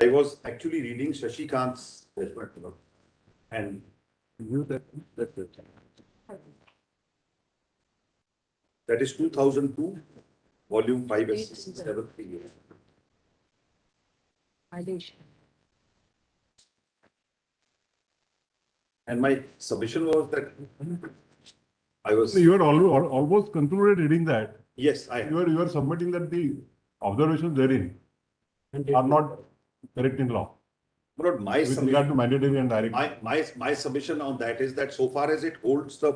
I was actually reading Shashikant's judgment, and knew that is 2002, volume 5, SC 738. And my submission was that I was. You had almost concluded reading that. Yes, I have. You are submitting that the observations therein are not correct in law. But my With regard to mandatory and direct. my submission on that is that so far as it holds the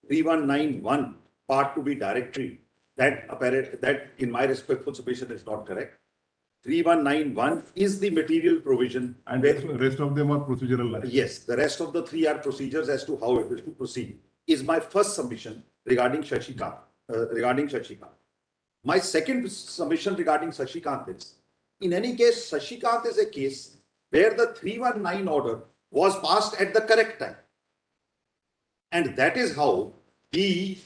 3191 part to be directory, that in my respectful submission is not correct. 3191 is the material provision. And the rest of them are procedural. Yes, the rest of the three are procedures as to how it is to proceed. Is my first submission regarding Shashikant. My second submission regarding Shashikant is, in any case, Shashikant is a case where the 319 order was passed at the correct time. And that is how the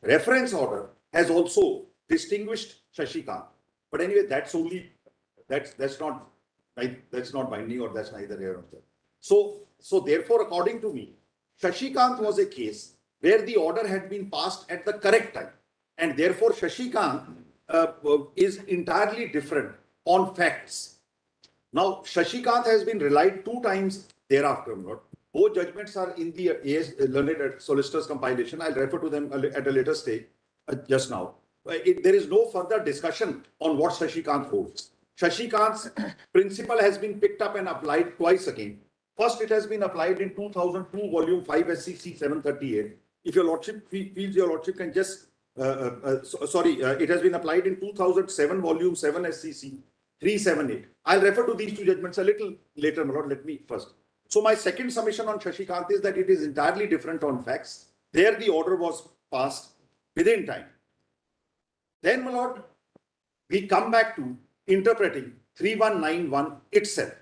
reference order has also distinguished Shashikant. But anyway, that's not binding, or that's neither here nor there. So therefore, according to me, Shashikant was a case where the order had been passed at the correct time. And therefore, Shashikant is entirely different on facts. Now, Shashikant has been relied 2 times thereafter. Both judgments are in the learned solicitor's compilation. I'll refer to them at a later stage just now. There is no further discussion on what Shashikant holds. Shashikant's principle has been picked up and applied twice again. First, it has been applied in 2002, volume 5, SCC 738. If your lordship feels your lordship can just, it has been applied in 2007, volume 7, SCC 378. I'll refer to these 2 judgments a little later, my lord. Let me first. So my second submission on Shashikant is that it is entirely different on facts. There the order was passed within time. Then, my lord, we come back to interpreting 3191 itself.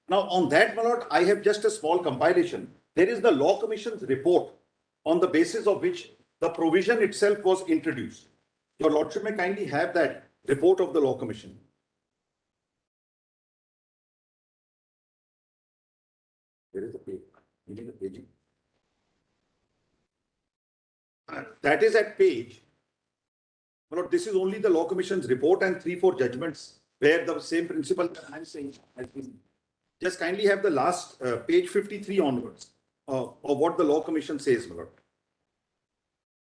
Now, on that, my lord, I have just a small compilation. There is the Law Commission's report on the basis of which the provision itself was introduced. Your lordship may kindly have that report of the Law Commission. There is a page. You need a paging. That is at page. Well, this is only the Law Commission's report and 3-4 judgments where the same principle that I'm saying has been. Just kindly have the last page 53 onwards of what the Law Commission says, my lord.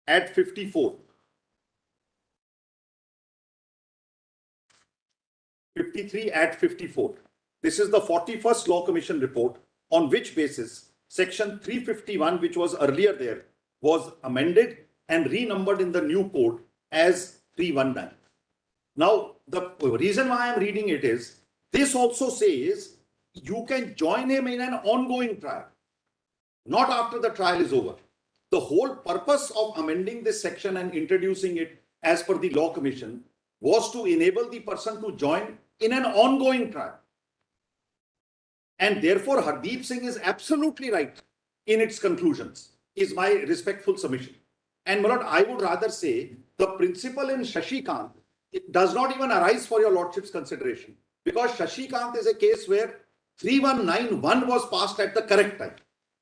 At 54. 53 at 54. This is the 41st Law Commission report, on which basis section 351, which was earlier there, was amended and renumbered in the new code as 319. Now, the reason why I'm reading it is, this also says you can join him in an ongoing trial, not after the trial is over. The whole purpose of amending this section and introducing it as per the Law Commission was to enable the person to join in an ongoing trial. And therefore, Hardeep Singh is absolutely right in its conclusions, is my respectful submission. And my lord, I would rather say the principle in Shashikant, it does not even arise for your lordship's consideration, because Shashikant is a case where 3191 was passed at the correct time.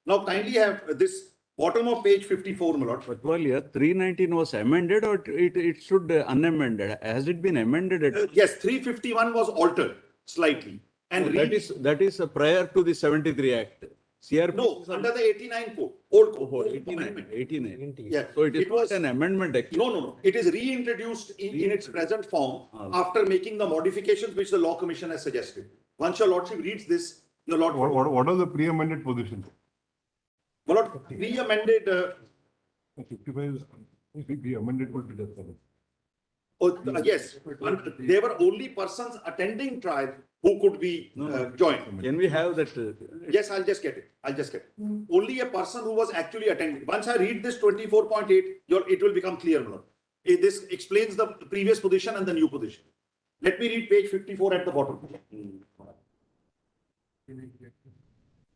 Now, kindly have this bottom of page 54, my lord. But earlier, 319 was amended, or it should unamended? Has it been amended? Yes, 351 was altered slightly. And that is prior to the 73 Act. CRP no, under the 89 code, old code. 89. Yeah. So it was an amendment actually. No. It is reintroduced in its present form after making the modifications which the Law Commission has suggested. Once your lordship reads this, your lordship. What are the pre-amended positions? My lord, pre-amended. 55 is amended would be just. Yes, there were only persons attending trial who could be joined. Can we have that? Yes, I'll just get it. Only a person who was actually attending. Once I read this 24.8, it will become clear, my lord. This explains the previous position and the new position. Let me read page 54 at the bottom.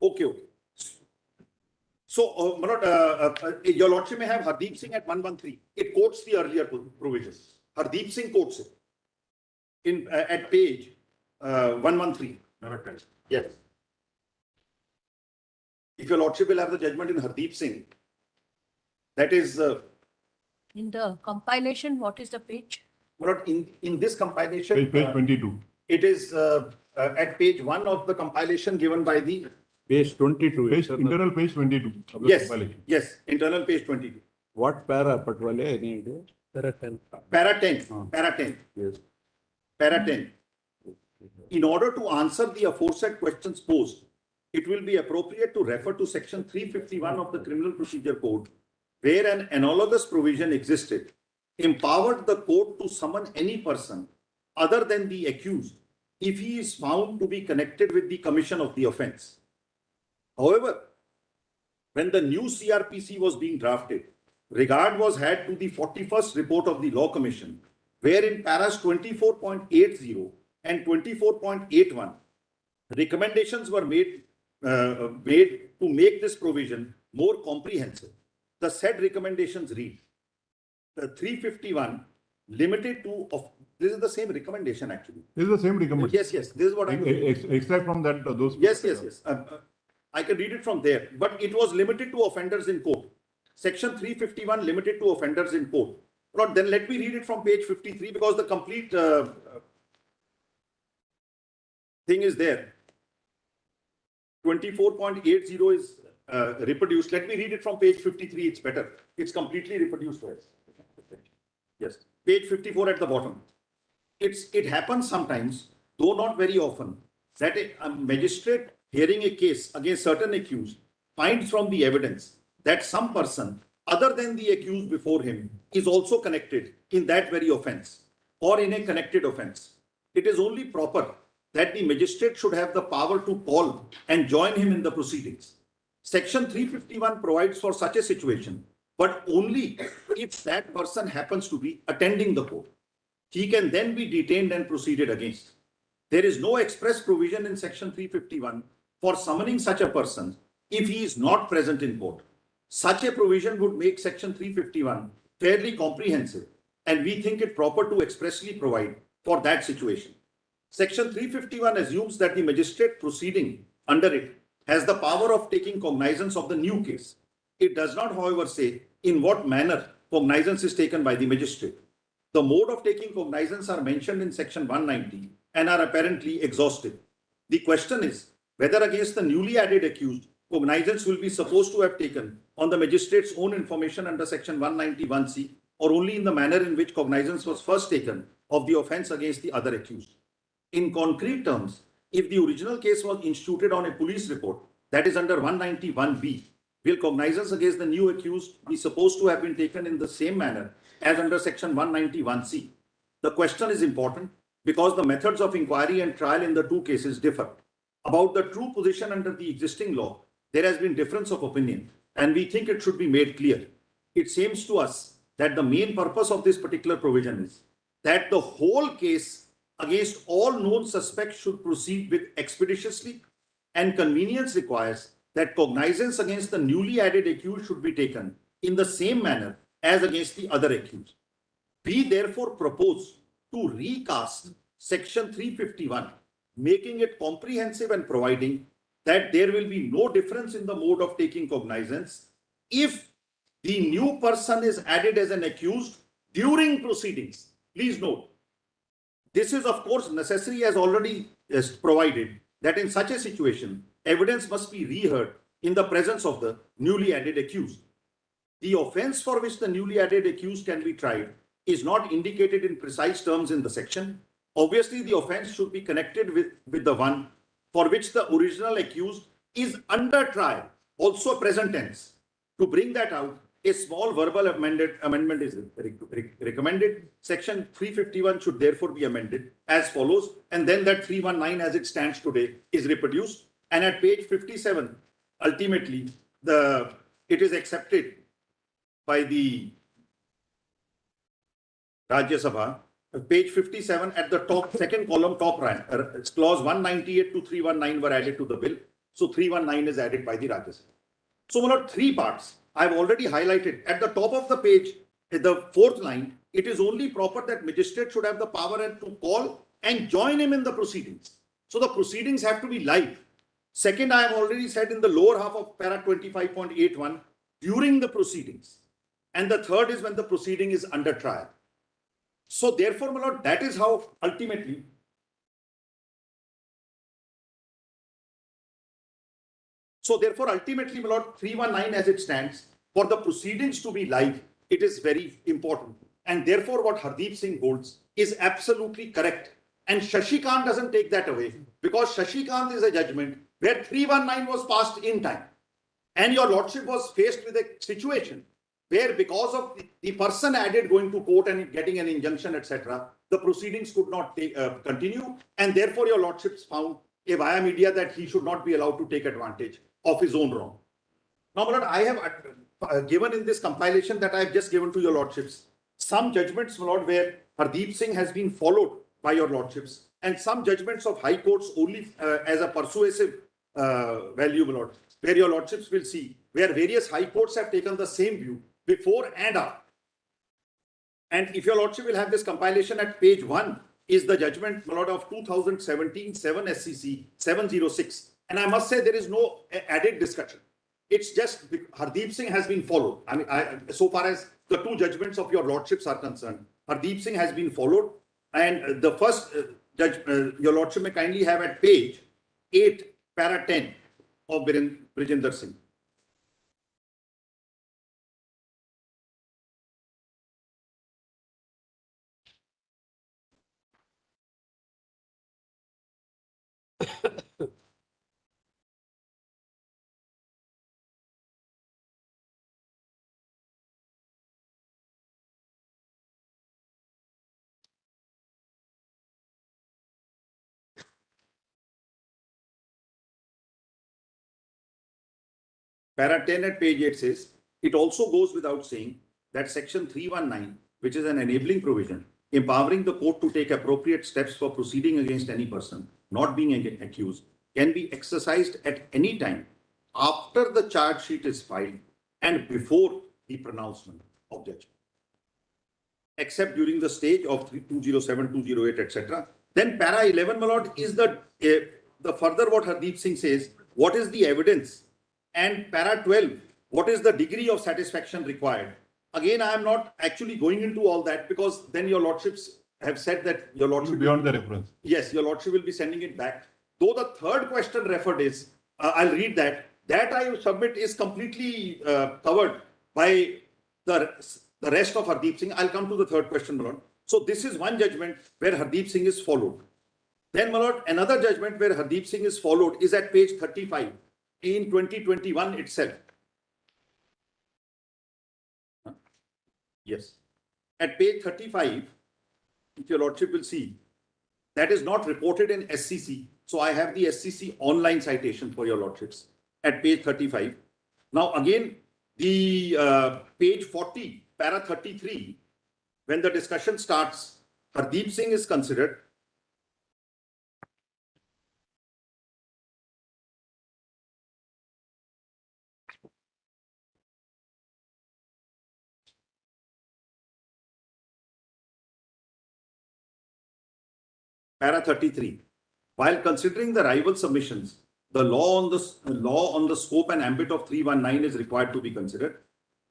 Okay. So, my lord, your lordship may have Hardeep Singh at 113. It quotes the earlier provisions. Hardeep Singh quotes it at page 113. Correct. Yes. If your lordship will have the judgment in Hardeep Singh, that is, In the compilation, what is the page? but in this compilation. Page 22. It is at page 1 of the compilation given by the, Page 22. Page, sir. internal page 22 of the yes, compilation. yes, internal page 22. What para, Patwale, any idea? Para 10, Ah. para 10, Yes. para 10. In order to answer the aforesaid questions posed, it will be appropriate to refer to section 351 of the Criminal Procedure Code, where an analogous provision existed, empowered the court to summon any person other than the accused if he is found to be connected with the commission of the offense. However, when the new CRPC was being drafted, regard was had to the 41st report of the Law Commission, wherein paras 24.80 and 24.81 recommendations were made to make this provision more comprehensive. The said recommendations read: the 351 limited to this is the same recommendation actually. This is the same recommendation. Yes, yes, this is what I'm. Extract from that, those. Yes, yes, yes. I can read it from there, but it was limited to offenders in court. Section 351 limited to offenders in court. But then let me read it from page 53 because the complete thing is there. 24.80 is reproduced. Let me read it from page 53. It's better. It's completely reproduced. Yes. Page 54 at the bottom. It happens sometimes, though not very often, that a magistrate hearing a case against certain accused finds from the evidence that some person other than the accused before him is also connected in that very offense or in a connected offense. It is only proper that the magistrate should have the power to call and join him in the proceedings. Section 351 provides for such a situation, but only if that person happens to be attending the court. He can then be detained and proceeded against. There is no express provision in section 351 for summoning such a person if he is not present in court. Such a provision would make section 351 fairly comprehensive, and we think it proper to expressly provide for that situation. Section 351 assumes that the magistrate proceeding under it has the power of taking cognizance of the new case. It does not, however, say in what manner cognizance is taken by the magistrate. The mode of taking cognizance are mentioned in section 190 and are apparently exhaustive. The question is whether against the newly added accused, cognizance will be supposed to have taken on the magistrate's own information under section 191C or only in the manner in which cognizance was first taken of the offense against the other accused. In concrete terms, if the original case was instituted on a police report that is under 191B, will cognizance against the new accused be supposed to have been taken in the same manner as under section 191C? The question is important because the methods of inquiry and trial in the two cases differ. About the true position under the existing law, there has been difference of opinion, and we think it should be made clear. It seems to us that the main purpose of this particular provision is that the whole case against all known suspects should proceed with expeditiously, and convenience requires that cognizance against the newly added accused should be taken in the same manner as against the other accused. We therefore propose to recast section 351, making it comprehensive and providing that there will be no difference in the mode of taking cognizance if the new person is added as an accused during proceedings. Please note, this is of course necessary as already provided that in such a situation, evidence must be reheard in the presence of the newly added accused. The offense for which the newly added accused can be tried is not indicated in precise terms in the section. Obviously, the offense should be connected with the one for which the original accused is under trial, also present tense. To bring that out, a small verbal amendment is recommended. Section 351 should therefore be amended as follows, and then that 319 as it stands today is reproduced. And at page 57, ultimately, it is accepted by the Rajya Sabha. Page 57 at the top, second column, top rank, clause 198 to 319 were added to the bill. So 319 is added by the Rajya Sabha. So, my lord, three parts I've already highlighted. At the top of the page, the fourth line, it is only proper that magistrate should have the power to call and join him in the proceedings. So the proceedings have to be live. Second, I have already said in the lower half of para 25.81, during the proceedings. And the third is when the proceeding is under trial. So therefore, my lord, that is how ultimately my lord, 319 as it stands, for the proceedings to be live, it is very important. And therefore, what Hardeep Singh holds is absolutely correct. And Shashi Kant doesn't take that away, because Shashi Kant is a judgment where 319 was passed in time. And your lordship was faced with a situation where, because of the person added going to court and getting an injunction, etc., the proceedings could not continue. And therefore, your lordships found a via media that he should not be allowed to take advantage of his own wrong. Now, my lord, I have given in this compilation that I have just given to your lordships some judgments, my lord, where Hardeep Singh has been followed by your lordships, and some judgments of high courts only as a persuasive value, my lord, where your lordships will see where various high courts have taken the same view before and after. And if your lordship will have this compilation at page 1 is the judgment, my lord, of 2017 7 SCC 706. And I must say there is no added discussion. It's just Hardeep Singh has been followed. I mean, so far as the two judgments of your lordships are concerned, Hardeep Singh has been followed. And the first judge, your lordship may kindly have at page 8, para 10 of Brijinder Singh. Para 10 at page 8 says, it also goes without saying that section 319, which is an enabling provision, empowering the court to take appropriate steps for proceeding against any person not being accused, can be exercised at any time after the charge sheet is filed and before the pronouncement of judgment, except during the stage of 207, 208, etc. Then para 11, my lord, is the further what Hardeep Singh says, what is the evidence? And para 12, what is the degree of satisfaction required? Again, I am not actually going into all that, because then your lordships have said that your lordship Beyond the reference. Yes, your lordship will be sending it back. Though the third question referred is, I'll read that. That I submit is completely covered by the rest of Hardeep Singh. I'll come to the third question, my lord. So this is one judgment where Hardeep Singh is followed. Then, my lord, another judgment where Hardeep Singh is followed is at page 35 in 2021 itself. Yes. At page 35, if your lordship will see, that is not reported in SCC. So I have the SCC online citation for your lordships at page 35. Now again, the page 40, para 33, when the discussion starts, Hardeep Singh is considered. Para 33. While considering the rival submissions, the law on the scope and ambit of 319 is required to be considered.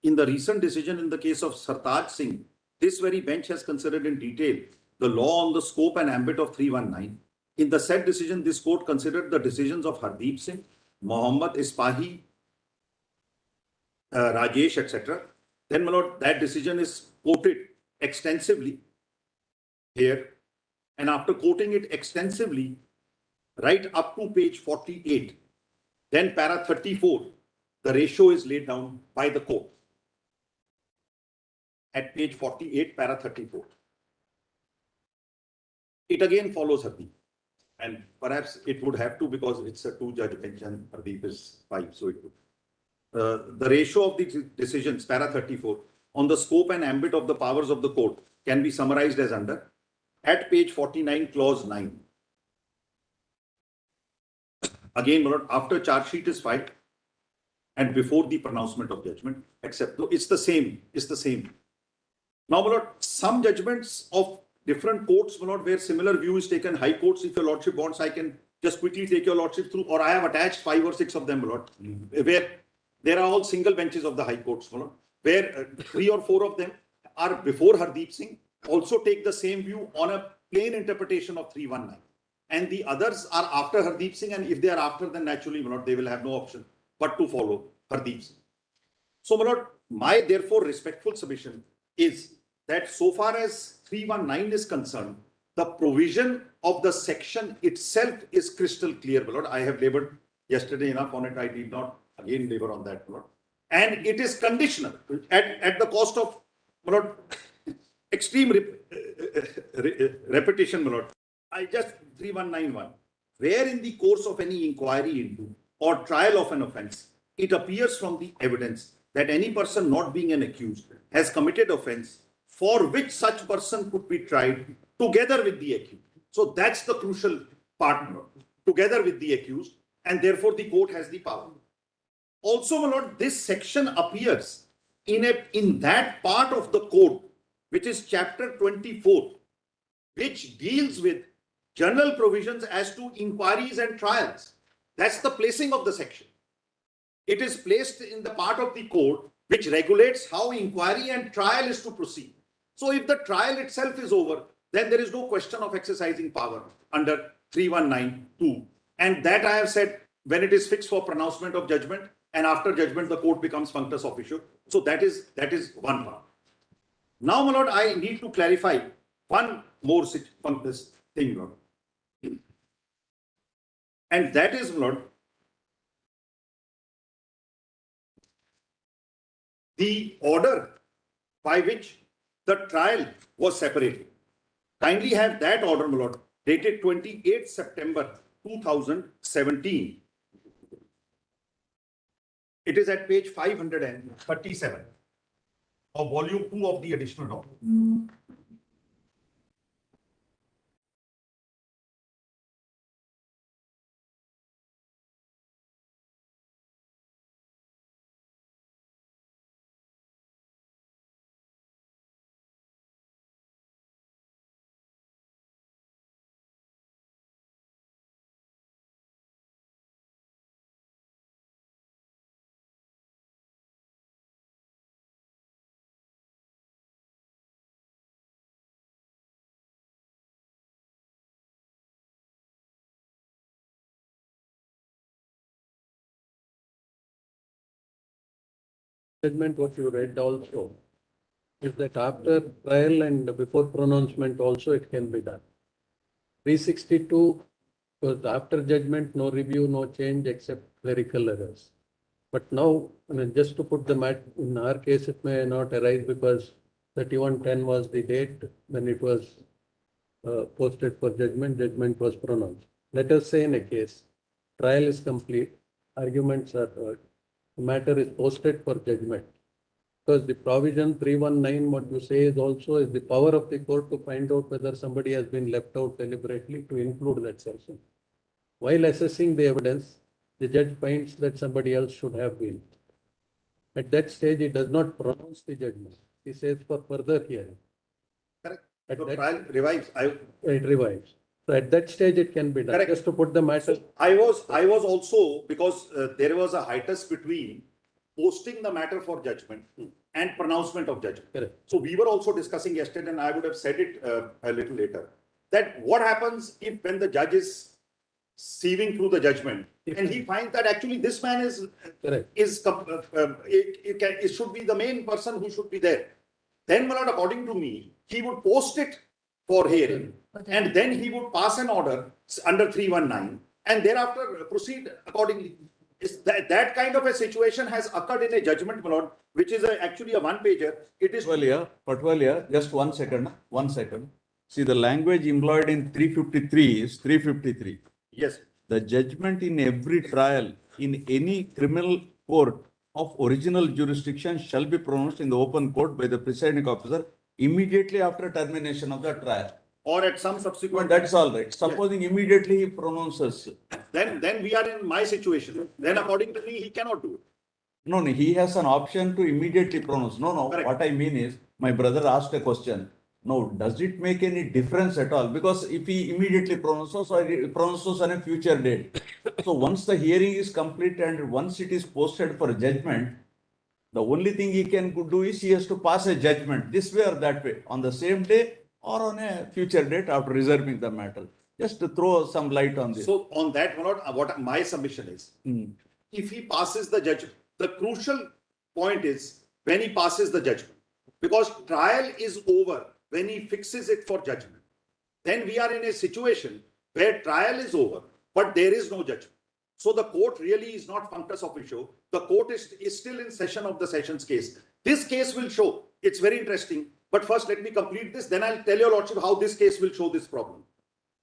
In the recent decision in the case of Sartaj Singh, this very bench has considered in detail the law on the scope and ambit of 319. In the said decision, this court considered the decisions of Hardeep Singh, Mohammad Ispahi, Rajesh, etc. Then, my lord, that decision is quoted extensively here. And after quoting it extensively, right up to page 48, then para 34, the ratio is laid down by the court. At page 48, para 34. It again follows Hardeep. And perhaps it would have to, because it's a two-judge bench and Hardeep is 5. So it would. The ratio of the decisions, para 34, on the scope and ambit of the powers of the court can be summarized as under. At page 49, clause 9. Again, my lord, after charge sheet is filed and before the pronouncement of judgment, except though it's the same, Now, my lord, some judgments of different courts, my lord, where similar view is taken, high courts, if your lordship wants, I can just quickly take your lordship through, or I have attached 5 or 6 of them, my lord, where there are all single benches of the High Courts, my lord, where 3 or 4 of them are before Hardeep Singh, also take the same view on a plain interpretation of 319. And the others are after Hardeep Singh, and if they are after, then naturally, my lord, they will have no option but to follow Hardeep Singh. So, my lord, my therefore respectful submission is that so far as 319 is concerned, the provision of the section itself is crystal clear, my lord. I have labored yesterday enough on it. I did not again labor on that, my lord. And it is conditional at the cost of, my lord, extreme repetition, my lord. I just 3191, where in the course of any inquiry into or trial of an offence, it appears from the evidence that any person not being an accused has committed offence for which such person could be tried together with the accused. So that's the crucial part, my lord, together with the accused, and therefore the court has the power. Also, my lord, this section appears in that part of the code, which is chapter 24, which deals with general provisions as to inquiries and trials. That's the placing of the section. It is placed in the part of the code which regulates how inquiry and trial is to proceed. So if the trial itself is over, then there is no question of exercising power under 3192. And that I have said, when it is fixed for pronouncement of judgment, and after judgment, the court becomes functus officio. So that is one part. Now, my lord, I need to clarify one more functus thing, lord. And that is, my lord, the order by which the trial was separated. Kindly have that order, my lord, dated 28 September 2017. It is at page 537 of volume 2 of the additional document. Statement what you read also is that after trial and before pronouncement also it can be done. 362 was after judgment, no review, no change except clerical errors. But now, I mean, just to put the matter, in our case, it may not arise because 3110 was the date when it was posted for judgment, judgment was pronounced. Let us say in a case, trial is complete, arguments are heard, the matter is posted for judgment. Because the provision 319, what you say is also is the power of the court to find out whether somebody has been left out deliberately to include that section. While assessing the evidence, the judge finds that somebody else should have been. At that stage, he does not pronounce the judgment. He says for further hearing. Correct. At So that, trial revives. it revives. So at that stage, it can be done. Correct. Just to put the matter. So I was also, because there was a hiatus between posting the matter for judgment and pronouncement of judgment. Correct. So we were also discussing yesterday, and I would have said it a little later, that what happens if when the judge is sieving through the judgment and he finds that actually this man is Correct. it should be the main person who should be there. Then, my lord, according to me, he would post it for hearing, and then he would pass an order under 319 and thereafter proceed accordingly. That kind of a situation has occurred in a judgment, my lord, which is actually a one-pager. It is Patwalia, just 1 second, 1 second. See, the language employed in 353 is 353. yes. The judgment in every trial in any criminal court of original jurisdiction shall be pronounced in the open court by the presiding officer immediately after termination of the trial. Or at some But subsequent. that's all right. Supposing immediately he pronounces. Then we are in my situation. Then according to me, he cannot do it. No, he has an option to immediately pronounce. No, Correct. what I mean is, my brother asked a question. Now, does it make any difference at all? Because if he immediately pronounces or he pronounces on a future date, so once the hearing is complete and once it is posted for judgment, the only thing he can do is he has to pass a judgment this way or that way, on the same day or on a future date after reserving the matter. Just to throw some light on this. So on that, Manoj, what my submission is, if he passes the judgment, the crucial point is when he passes the judgment, because trial is over when he fixes it for judgment. Then we are in a situation where trial is over, but there is no judgment. So the court really is not functus officio. The court is still in session of the sessions case. This case will show. It's very interesting. But first, let me complete this. Then I'll tell your lordship how this case will show this problem.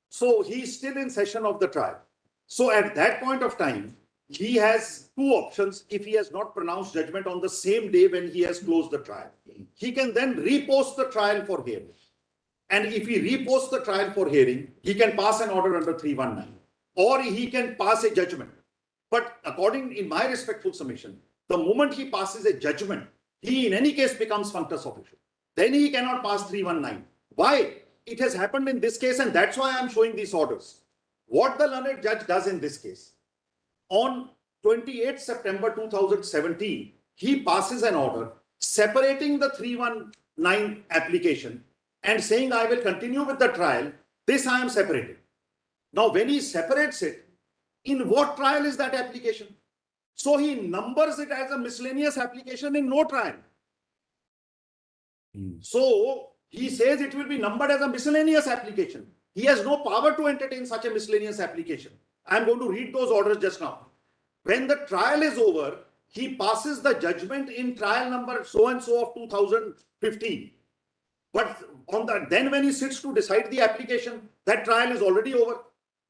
So he is still in session of the trial. So at that point of time, he has two options if he has not pronounced judgment on the same day when he has closed the trial. He can then repost the trial for hearing. And if he reposts the trial for hearing, he can pass an order under 319. Or he can pass a judgment. But according, in my respectful submission, the moment he passes a judgment, he in any case becomes functus officio. Then he cannot pass 319. Why? It has happened in this case, and that's why I'm showing these orders. What the learned judge does in this case, on 28 September 2017, he passes an order separating the 319 application and saying, I will continue with the trial. This I am separating. Now, when he separates it, in what trial is that application? So he numbers it as a miscellaneous application in no trial. So he says it will be numbered as a miscellaneous application. He has no power to entertain such a miscellaneous application. I'm going to read those orders just now. When the trial is over, he passes the judgment in trial number so and so of 2015. But on the, then when he sits to decide the application, that trial is already over.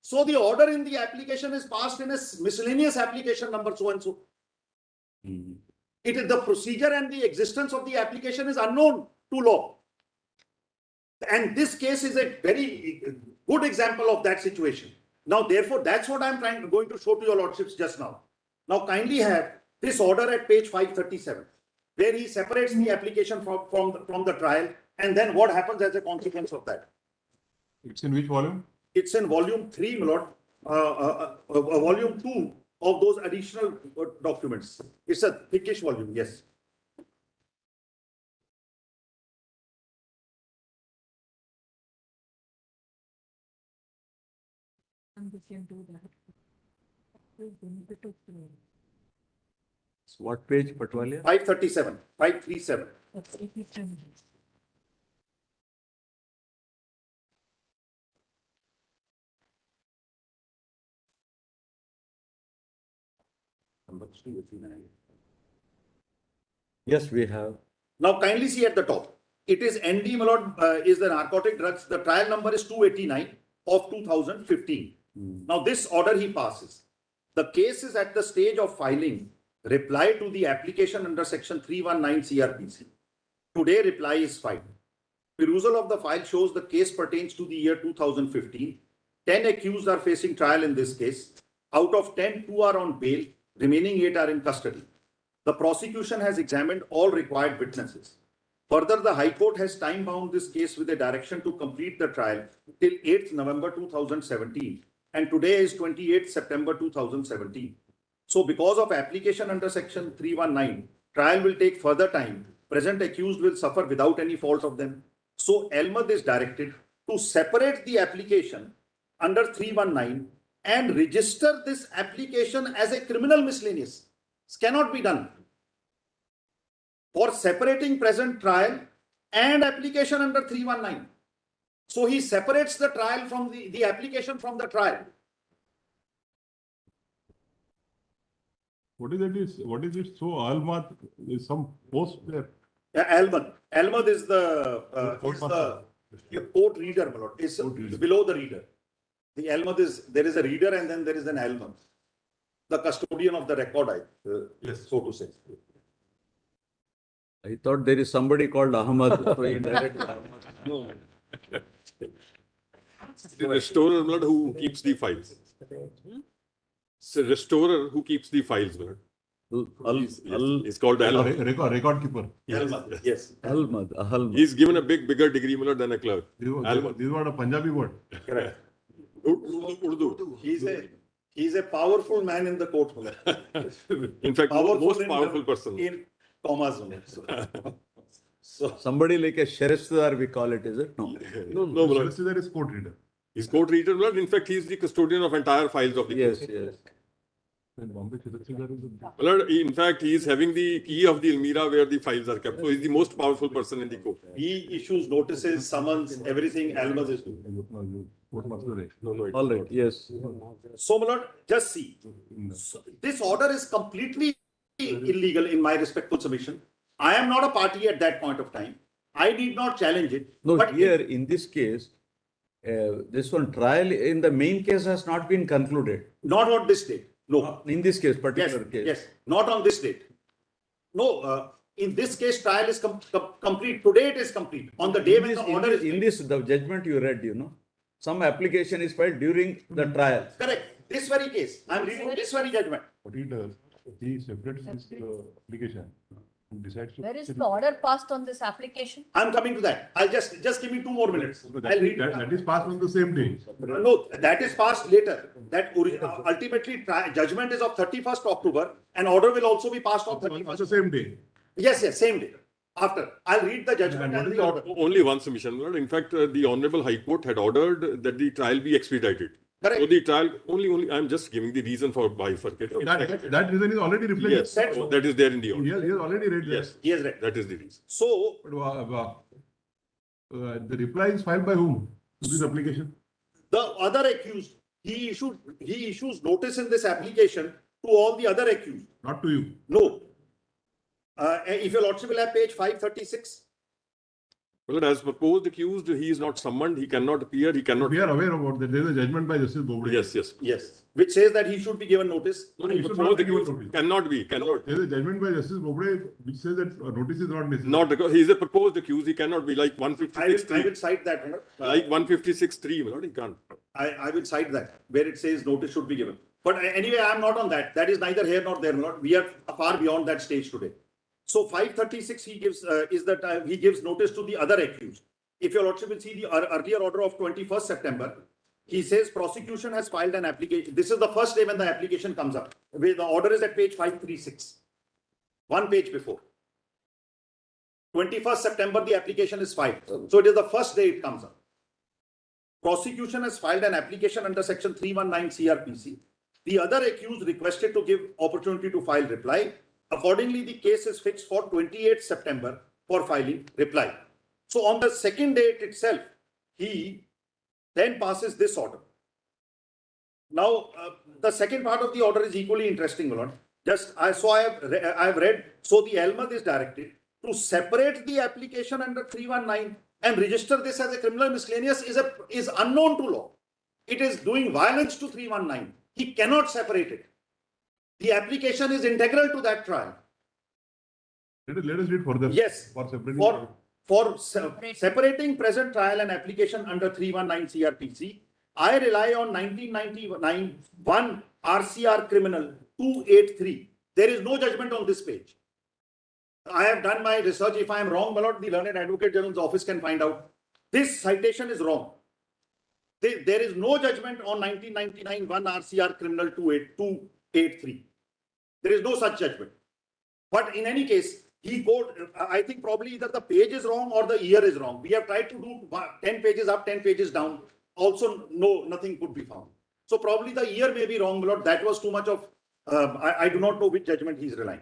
So the order in the application is passed in a miscellaneous application number so and so. It is the procedure and the existence of the application is unknown to law. And this case is a very good example of that situation. Now, therefore, that's what I'm going to show to your lordships just now. Now, kindly have this order at page 537, where he separates the application from the trial, and then what happens as a consequence of that. It's in which volume? It's in volume 3, my lord, volume 2 of those additional documents. It's a thickish volume, yes. And we can do that. So what page, Patwalia? 537, 537. That's 87. Yes, we have. Now kindly see at the top. It is ND, my lord, is the narcotic drugs. The trial number is 289 of 2015. Now this order he passes. The case is at the stage of filing reply to the application under section 319 CRPC. Today reply is filed. Perusal of the file shows the case pertains to the year 2015. 10 accused are facing trial in this case. Out of 10, 2 are on bail. Remaining 8 are in custody. The prosecution has examined all required witnesses. Further, the High Court has time-bound this case with a direction to complete the trial till 8th November 2017. And today is 28th September 2017. So because of application under section 319, trial will take further time. Present accused will suffer without any fault of them. So Elmad is directed to separate the application under 319 and register this application as a criminal miscellaneous. This cannot be done. For separating present trial and application under 319. So he separates the trial from the application from the trial. What is it? What is it? So Almat is some post there. Yeah, Elmad is the court reader, my lord. It's below the reader. The Elmad is, there is a reader and then there is an Elmad. The custodian of the record, yes, so to say. I thought there is somebody called Ahmad. So he directed Ahmad. No. The restorer, not who keeps the files. It's a restorer who keeps the files, Lord. He's called Ahmad. Record keeper. Yes. Ahmad. He's given a bigger degree Mullah, than a clerk. This Ahmad. is what a Punjabi word. Correct. Urdu. He's a powerful man in the court. In fact, Powerful most in- powerful person. In commas only. So, Somebody like a Sharistar, we call it, is it? No. No, Mullah. This is court reader. He's court reader. Mullah. In fact, he's the custodian of entire files of the Yes, court. yes. And Bombay Sharistar is Mullah, in fact, he is having the key of the Almira where the files are kept. So he's the most powerful person in the court. he issues notices, summons, everything Almas is doing. court master. No, All right, yes. So, my lord, just see. So, this order is completely illegal in my respectful submission. I am not a party at that point of time. I did not challenge it. No, but here in this case, this one trial in the main case has not been concluded. Not on this date. No. In this case, Yes, particular case. yes, not on this date. No, in this case, trial is complete. Today it is complete. On the day when the order is. In this, the judgment you read, some application is filed during the trial. Correct. This very case. I am reading this very judgment. What he does, he separates his application and decides to. Where is the order passed on this application? I am coming to that. I'll just give me 2 more minutes. So I'll read. that is passed on the same day. No, that is passed later. That ultimately judgment is of 31st October and order will also be passed on On 31st. the same day. Yes, same day. After. I'll read the judgment and the order. Only one submission, Mullah. In fact, the Honorable High Court had ordered that the trial be expedited. Correct. So the trial, I'm just giving the reason for bifurcating. That reason is already reflected. Yes, That's- so that is there in the order. He has already read that. Yes, He has read. that is the reason. So, But, the reply is filed by whom to this application? the other accused, he issues notice in this application to all the other accused. Not to you. No. If your lordship will have page 536. Well, as proposed accused, he is not summoned, he cannot appear, he cannot. We are aware about that. There is a judgment by Justice Bobde. Yes. Yes. Which says that he should be given notice. No, He should proposed not be given accused notice. cannot. There is a judgment by Justice Bobde which says that notice is not necessary. Not because he is a proposed accused, he cannot be like I 156.3. will cite that. Like 156.3, my lord, he can't. I will cite that where it says notice should be given. But anyway, I am not on that. That is neither here nor there. My lord. We are far beyond that stage today. So 536 he gives he gives notice to the other accused. If your lordship will see the earlier order of 21st September, he says prosecution has filed an application. This is the first day when the application comes up. Where the order is at page 536. 1 page before. 21st September, the application is filed. So it is the first day it comes up. Prosecution has filed an application under section 319 CRPC. The other accused requested to give opportunity to file reply. Accordingly, the case is fixed for 28th September for filing reply. So on the second date itself, he then passes this order. Now, the second part of the order is equally interesting, my lord. I have read. So the Almad is directed to separate the application under 319 and register this as a criminal miscellaneous is unknown to law. It is doing violence to 319. He cannot separate it. The application is integral to that trial. Let us read further. Yes. For separating. For separating present trial and application under 319 CRPC, I rely on 1999 1 RCR criminal 283. There is no judgment on this page. I have done my research. If I am wrong, my lord, the Learned Advocate General's office can find out. This citation is wrong. There is no judgment on 1999 1 RCR criminal 283. There is no such judgment. But in any case, I think probably either the page is wrong or the year is wrong. We have tried to do 10 pages up, 10 pages down. Also, nothing could be found. So probably the year may be wrong, my lord. That was too much of, I do not know which judgment he is relying.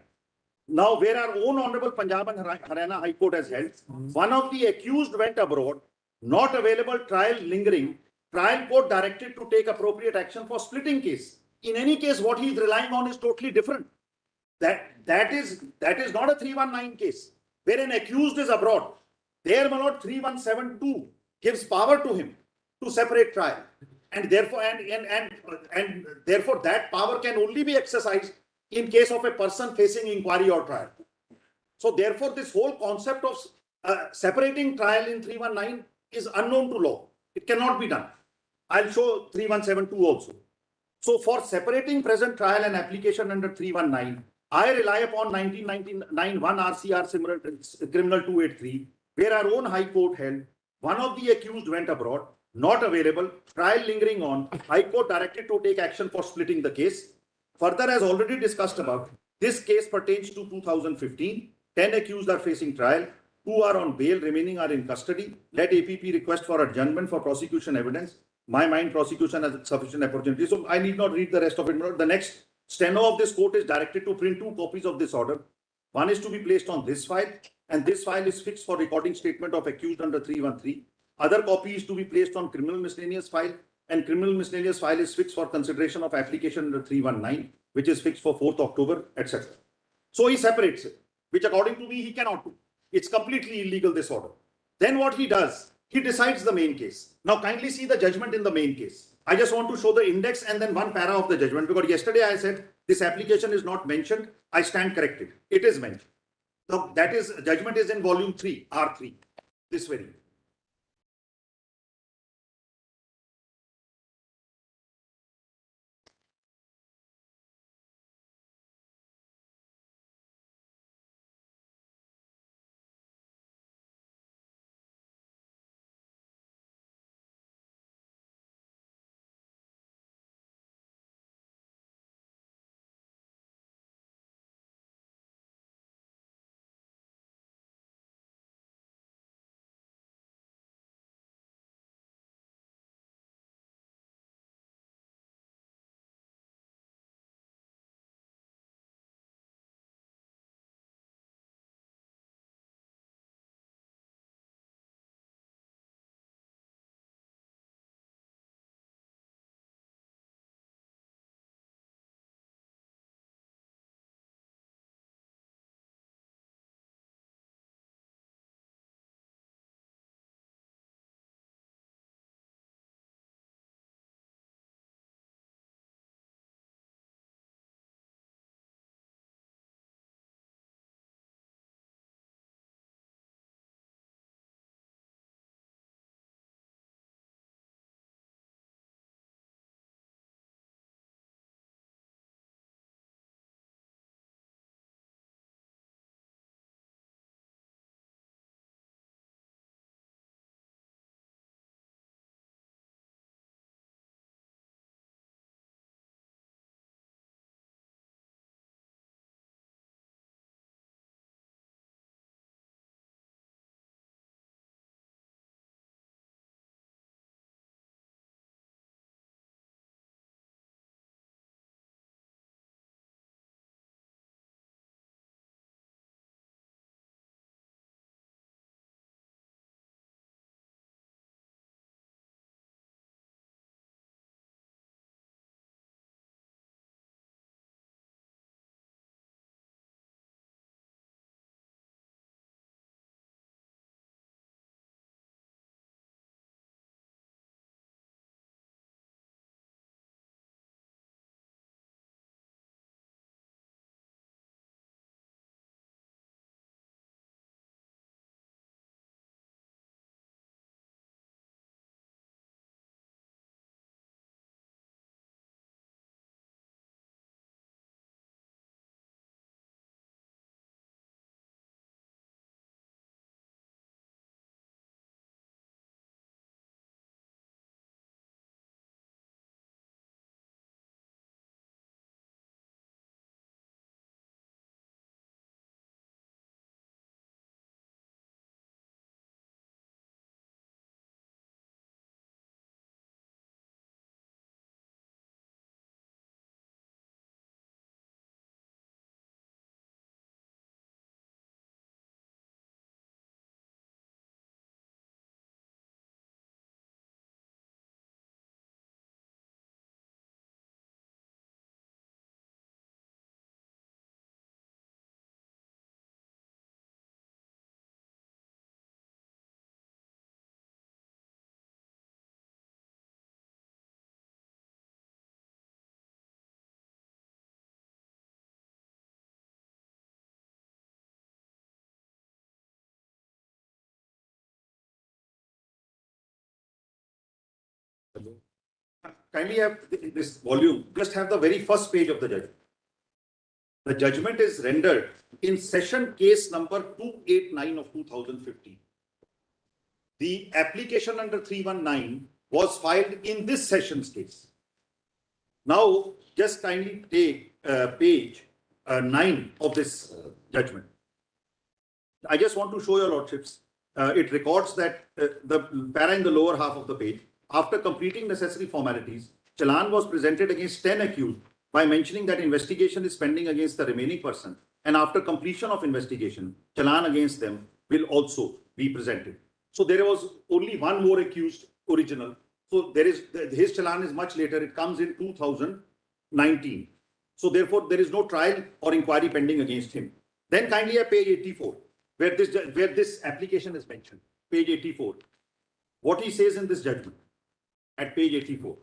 Now, where our own Honorable Punjab and Haryana High Court has held, one of the accused went abroad, not available, trial lingering, trial court directed to take appropriate action for splitting case. In any case, what he is relying on is totally different. That is not a 319 case, where an accused is abroad. There, my lord, 3172 gives power to him to separate trial. And therefore, and therefore, that power can only be exercised in case of a person facing inquiry or trial. So therefore, this whole concept of separating trial in 319 is unknown to law. It cannot be done. I'll show 3172 also. So for separating present trial and application under 319, I rely upon 1999 1 RCR similar criminal 283, where our own High Court held one of the accused went abroad, not available, trial lingering on. High Court directed to take action for splitting the case. Further, as already discussed above, this case pertains to 2015. 10 accused are facing trial. 2 are on bail, remaining are in custody. Let APP request for adjournment for prosecution evidence. My mind, prosecution has sufficient opportunity. So I need not read the rest of it. The next steno of this court is directed to print 2 copies of this order. One is to be placed on this file, and this file is fixed for recording statement of accused under 313. Other copy is to be placed on criminal miscellaneous file, and criminal miscellaneous file is fixed for consideration of application under 319, which is fixed for 4th October, etc. So he separates it, which according to me, he cannot do. It's completely illegal, this order. Then what he does, he decides the main case. Now kindly see the judgment in the main case. I just want to show the index and then one para of the judgment, because yesterday I said this application is not mentioned. I stand corrected. It is mentioned. So that is, judgment is in volume 3, R3, this very. Kindly have this volume, just have the very first page of the judgment. The judgment is rendered in session case number 289 of 2015. The application under 319 was filed in this session's case. Now, just kindly take page 9 of this judgment. I just want to show your lordships. It records that the para in the lower half of the page, after completing necessary formalities, Challan was presented against 10 accused by mentioning that investigation is pending against the remaining person, and after completion of investigation, Challan against them will also be presented. So there was only one more accused original. So there is his Challan is much later. It comes in 2019. So therefore, there is no trial or inquiry pending against him. Then kindly have page 84, where this application is mentioned. Page 84. What he says in this judgment at page 84.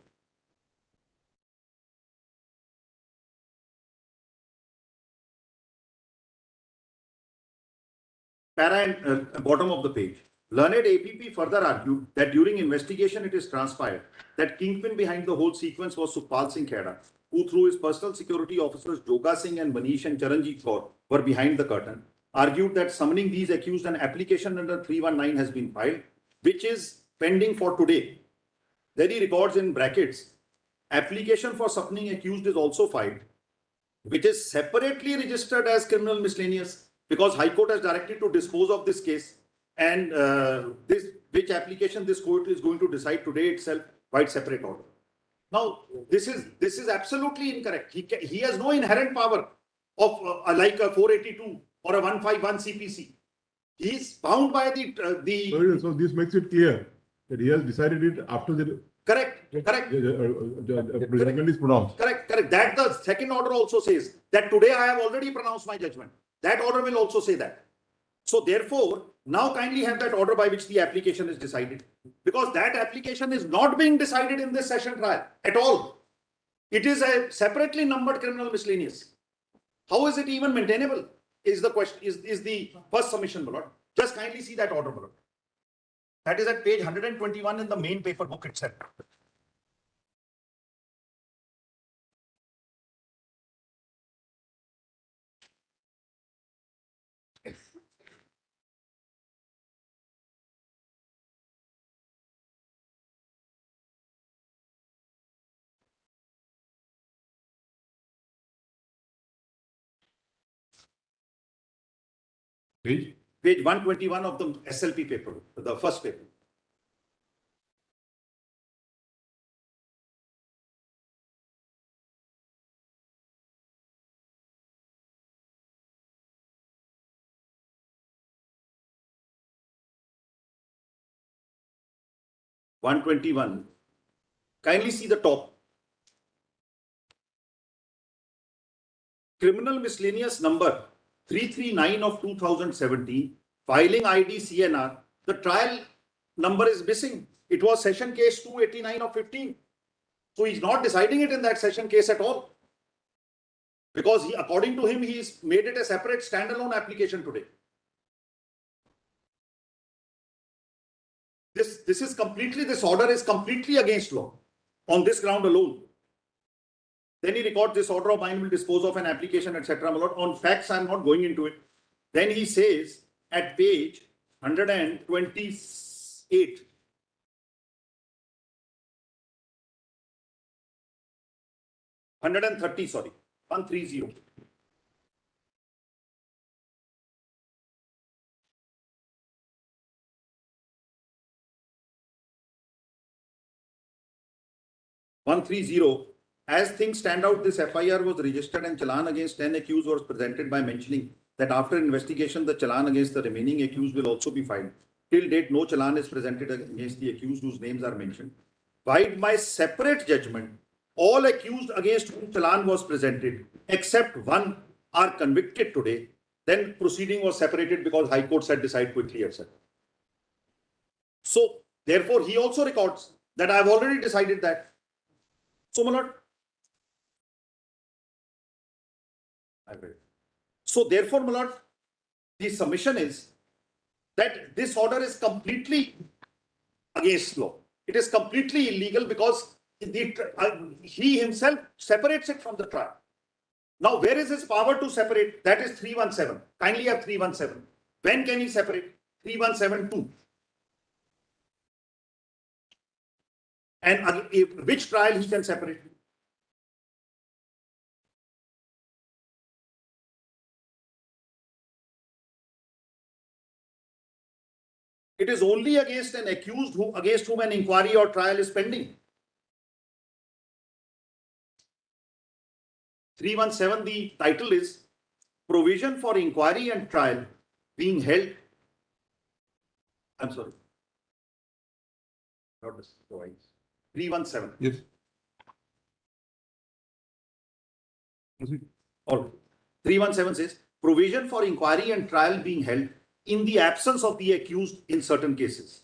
Para and bottom of the page. Learned APP further argued that during investigation it is transpired that kingpin behind the whole sequence was Sukhpal Singh Kheda, who through his personal security officers Joga Singh and Manish and Charanjit Kaur were behind the curtain, argued that summoning these accused an application under 319 has been filed, which is pending for today. Then he records in brackets, application for summoning accused is also filed, which is separately registered as criminal miscellaneous, because High Court has directed to dispose of this case, and which application this court is going to decide today itself by separate order. Now, this is absolutely incorrect. He has no inherent power of like a 482 or a 151 CPC. He is bound by So this makes it clear that he has decided it after the correct. judgment is pronounced. Correct. That the second order also says that today I have already pronounced my judgment. That order will also say that. So therefore, now kindly have that order by which the application is decided, because that application is not being decided in this session trial at all. It is a separately numbered criminal miscellaneous. How is it even maintainable? Is the question, is the first submission, my lord. Just kindly see that order, my lord. That is at page 121 in the main paper book itself. Page? Page 121 of the SLP paper, the first paper. (121). Kindly see the top. Criminal miscellaneous number 339 of 2017, filing ID CNR, the trial number is missing. It was session case 289 of 15. So he's not deciding it in that session case at all. Because according to him, he's made it a separate standalone application today. This order is completely against law on this ground alone. Then he records this order of mine will dispose of an application, etc. On facts, I'm not going into it. Then he says at page 128, sorry, 130. As things stand out, this FIR was registered and Challan against 10 accused was presented by mentioning that after investigation, the Challan against the remaining accused will also be filed. Till date, no Challan is presented against the accused whose names are mentioned. By my separate judgment, all accused against whom Challan was presented, except one, are convicted today. Then proceeding was separated because High Court said decide quickly, etc. So, therefore, he also records that I have already decided that. So, my lord, so therefore, my lord, the submission is that this order is completely against law. It is completely illegal because he himself separates it from the trial. Now, where is his power to separate? That is 317. Kindly have 317. When can he separate? 3172. And which trial he can separate? It is only against an accused against whom an inquiry or trial is pending. 317, the title is Provision for Inquiry and Trial being held. I'm sorry. Not this, 317. Yes. Proceed. Or 317 says provision for inquiry and trial being held in the absence of the accused in certain cases.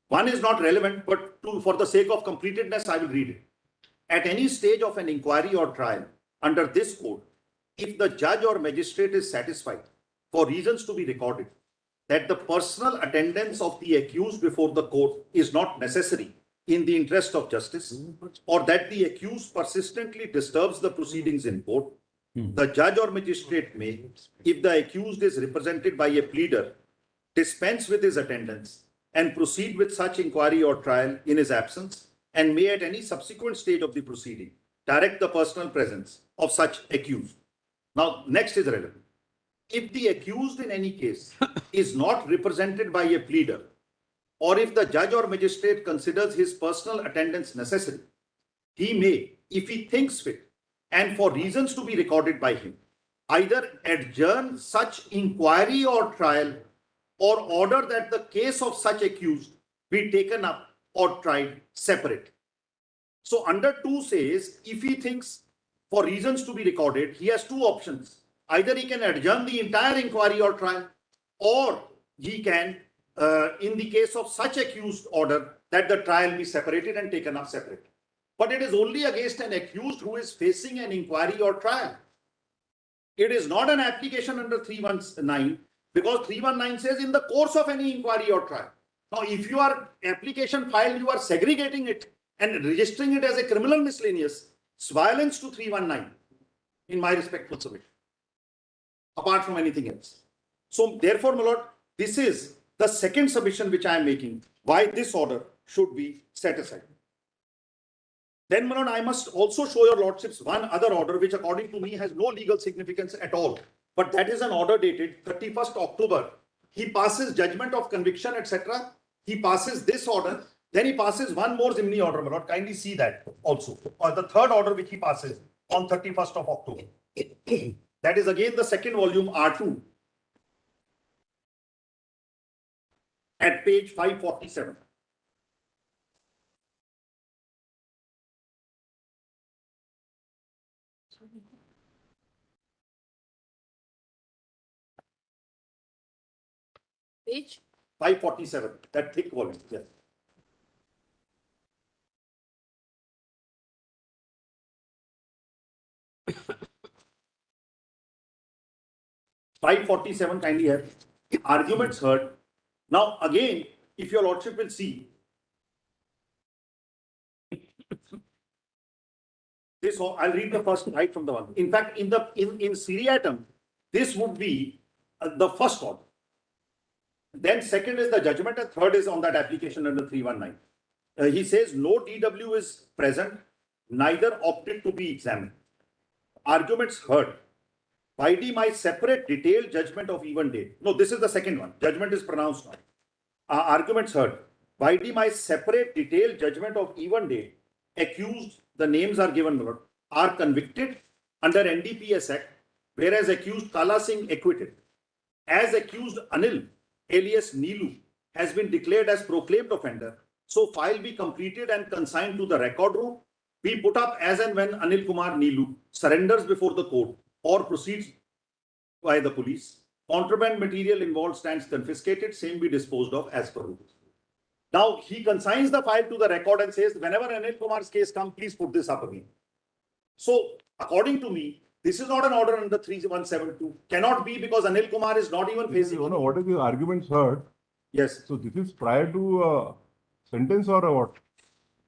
One is not relevant, but for the sake of completedness, I will read it. At any stage of an inquiry or trial under this code, if the judge or magistrate is satisfied for reasons to be recorded that the personal attendance of the accused before the court is not necessary in the interest of justice, or that the accused persistently disturbs the proceedings in court, the judge or magistrate may, if the accused is represented by a pleader, dispense with his attendance and proceed with such inquiry or trial in his absence, and may at any subsequent stage of the proceeding direct the personal presence of such accused. Now, next is relevant. If the accused in any case is not represented by a pleader, or if the judge or magistrate considers his personal attendance necessary, he may, if he thinks fit, and for reasons to be recorded by him, either adjourn such inquiry or trial, or order that the case of such accused be taken up or tried separate. So under 2 says, if he thinks for reasons to be recorded, he has 2 options. Either he can adjourn the entire inquiry or trial, or he can, in the case of such accused, order that the trial be separated and taken up separate. But it is only against an accused who is facing an inquiry or trial. It is not an application under 319, because 319 says in the course of any inquiry or trial. Now, if you are application file, you are segregating it and registering it as a criminal miscellaneous, it's violence to 319, in my respectful submission, apart from anything else. So therefore, my lord, this is the second submission which I am making, why this order should be set aside. Then, my lord, I must also show your lordships one other order which according to me has no legal significance at all. But that is an order dated 31st October. He passes judgment of conviction, etc. He passes this order. Then he passes one more Zimni order, my lord. Kindly see that also. Or the third order which he passes on 31st of October. That is again the second volume R2 at page 547. Page 547, that thick volume, yes. (547) kindly have arguments heard. Now again, if your lordship will see this, I'll read the first right from the one. In fact, in seriatim, this would be the first order. Then second is the judgment, and third is on that application under 319. He says no DW is present, neither opted to be examined. Arguments heard. Bide my separate detailed judgment of even date. No, this is the second one. Judgment is pronounced now. Arguments heard. Bide my separate detailed judgment of even date. Accused, the names are given, are convicted under NDPS Act, whereas accused Kala Singh acquitted. As accused Anil, alias Neelu, has been declared as proclaimed offender, so file be completed and consigned to the record room, be put up as and when Anil Kumar Neelu surrenders before the court or proceeds by the police. Contraband material involved stands confiscated, same be disposed of as per rules. Now he consigns the file to the record and says, whenever Anil Kumar's case comes, please put this up again. So according to me, this is not an order under 3172. Cannot be, because Anil Kumar is not even facing. You know, what are the arguments heard? Yes. So this is prior to sentence or what?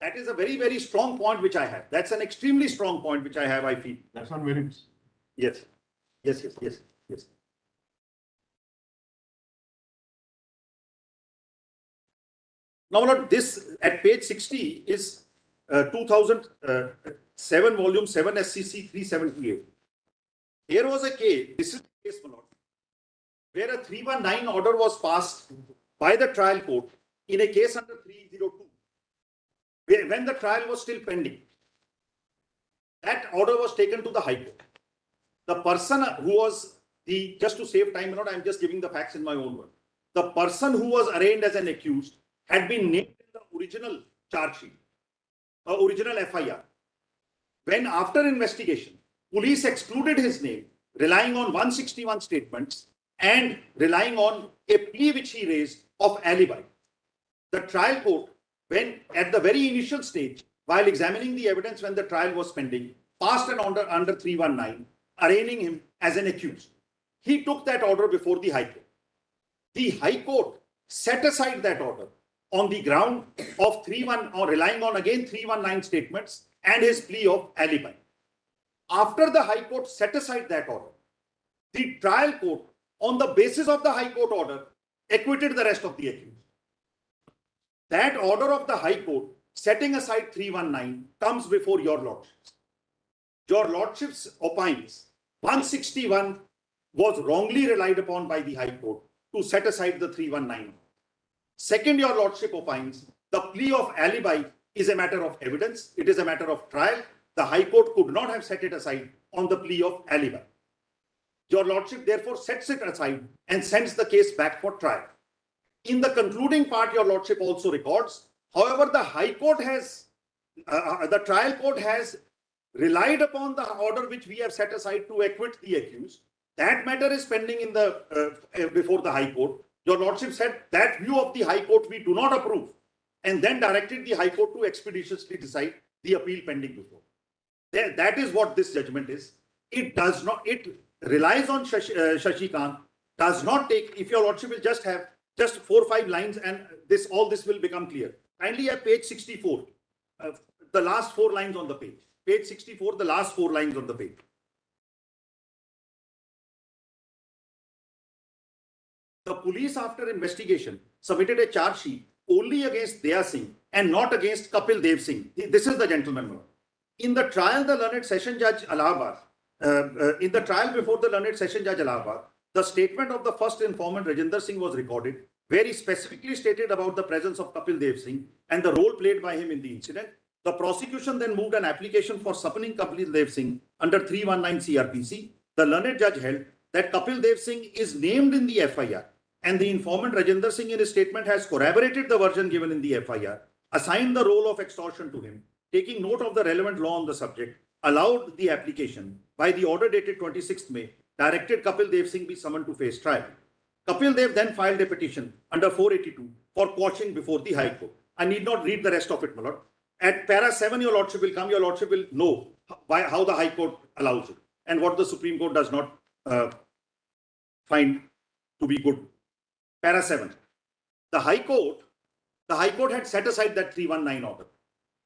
That is a very, very strong point which I have. That's an extremely strong point which I have, I feel. That's on merits. Yes, yes, yes, yes, yes. Now, my lord, this at page 60 is 2007, volume 7, SCC 378. Here was a case, this is the case, my lord, where a 319 order was passed by the trial court in a case under 302, when the trial was still pending. That order was taken to the High Court. The person who was just to save time, I am just giving the facts in my own word. The person who was arraigned as an accused had been named in the original charge sheet, original FIR. When after investigation, police excluded his name, relying on 161 statements and relying on a plea which he raised of alibi. The trial court, when at the very initial stage, while examining the evidence when the trial was pending, passed an order under 319, arraigning him as an accused. He took that order before the High Court. The High Court set aside that order on the ground of relying on again 319 statements and his plea of alibi. After the High Court set aside that order, the trial court, on the basis of the High Court order, acquitted the rest of the accused. That order of the High Court, setting aside 319, comes before your lordships. Your lordships opines 161 was wrongly relied upon by the High Court to set aside the 319. Second, your lordship opines the plea of alibi is a matter of evidence. It is a matter of trial. The High Court could not have set it aside on the plea of alibi. Your lordship therefore sets it aside and sends the case back for trial. In the concluding part, your lordship also records, however, the High Court has, the trial court has relied upon the order which we have set aside to acquit the accused. That matter is pending in the before the High Court. Your lordship said that view of the High Court we do not approve, and then directed the High Court to expeditiously decide the appeal pending before. That is what this judgment is. It does not, it relies on Shashi Kant, does not take, if your lordship will just have just 4 or 5 lines and all this will become clear. Kindly have page 64, the last 4 lines on the page. Page 64, the last 4 lines on the page. The police, after investigation, submitted a charge sheet only against Daya Singh and not against Kapil Dev Singh. This is the gentleman. In the trial, the learned session judge Allahabad, in the trial before the learned session judge Allahabad, the statement of the first informant Rajinder Singh was recorded, where he specifically stated about the presence of Kapil Dev Singh and the role played by him in the incident. The prosecution then moved an application for summoning Kapil Dev Singh under 319 CRPC. The learned judge held that Kapil Dev Singh is named in the FIR, and the informant Rajinder Singh in his statement has corroborated the version given in the FIR, assigned the role of extortion to him, taking note of the relevant law on the subject, allowed the application by the order dated 26th May, directed Kapil Dev Singh be summoned to face trial. Kapil Dev then filed a petition under 482 for quashing before the High Court. I need not read the rest of it, my lord. At para 7, your lordship will come, your lordship will know how the High Court allows it and what the Supreme Court does not find to be good. Para 7. The High Court had set aside that 319 order.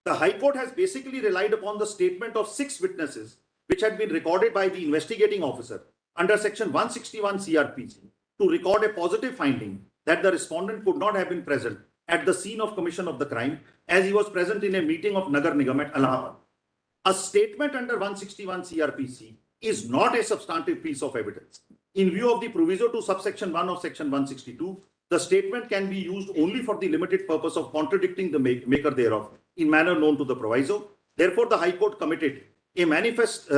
The High Court has basically relied upon the statement of 6 witnesses which had been recorded by the investigating officer under section 161 CRPC to record a positive finding that the respondent could not have been present at the scene of commission of the crime as he was present in a meeting of Nagar Nigam at Allahabad. A statement under 161 CRPC is not a substantive piece of evidence. In view of the proviso to subsection 1 of section 162, the statement can be used only for the limited purpose of contradicting the maker thereof in manner known to the proviso. Therefore, the High Court committed a manifest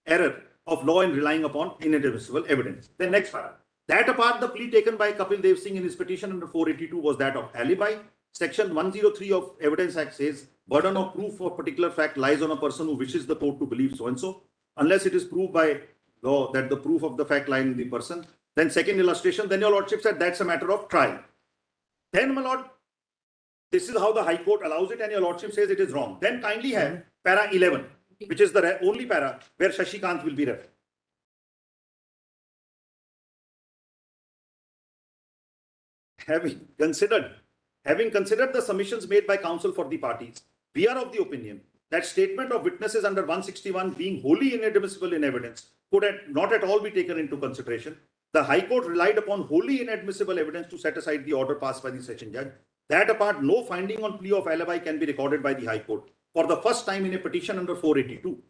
error of law in relying upon inadmissible evidence. The next paragraph. That apart, the plea taken by Kapil Dev Singh in his petition under 482 was that of alibi. Section 103 of Evidence Act says, burden of proof for particular fact lies on a person who wishes the court to believe so-and-so, unless it is proved by law that the proof of the fact lies in the person. Then second illustration, then your lordship said that's a matter of trial. Then, my lord, this is how the High Court allows it and your lordship says it is wrong. Then kindly have para 11, which is the only para where Shashi Kant will be referred. Having considered Having considered the submissions made by counsel for the parties, we are of the opinion that statement of witnesses under 161 being wholly inadmissible in evidence could not at all be taken into consideration. The High Court relied upon wholly inadmissible evidence to set aside the order passed by the session judge. That apart, no finding on plea of alibi can be recorded by the High Court for the first time in a petition under 482.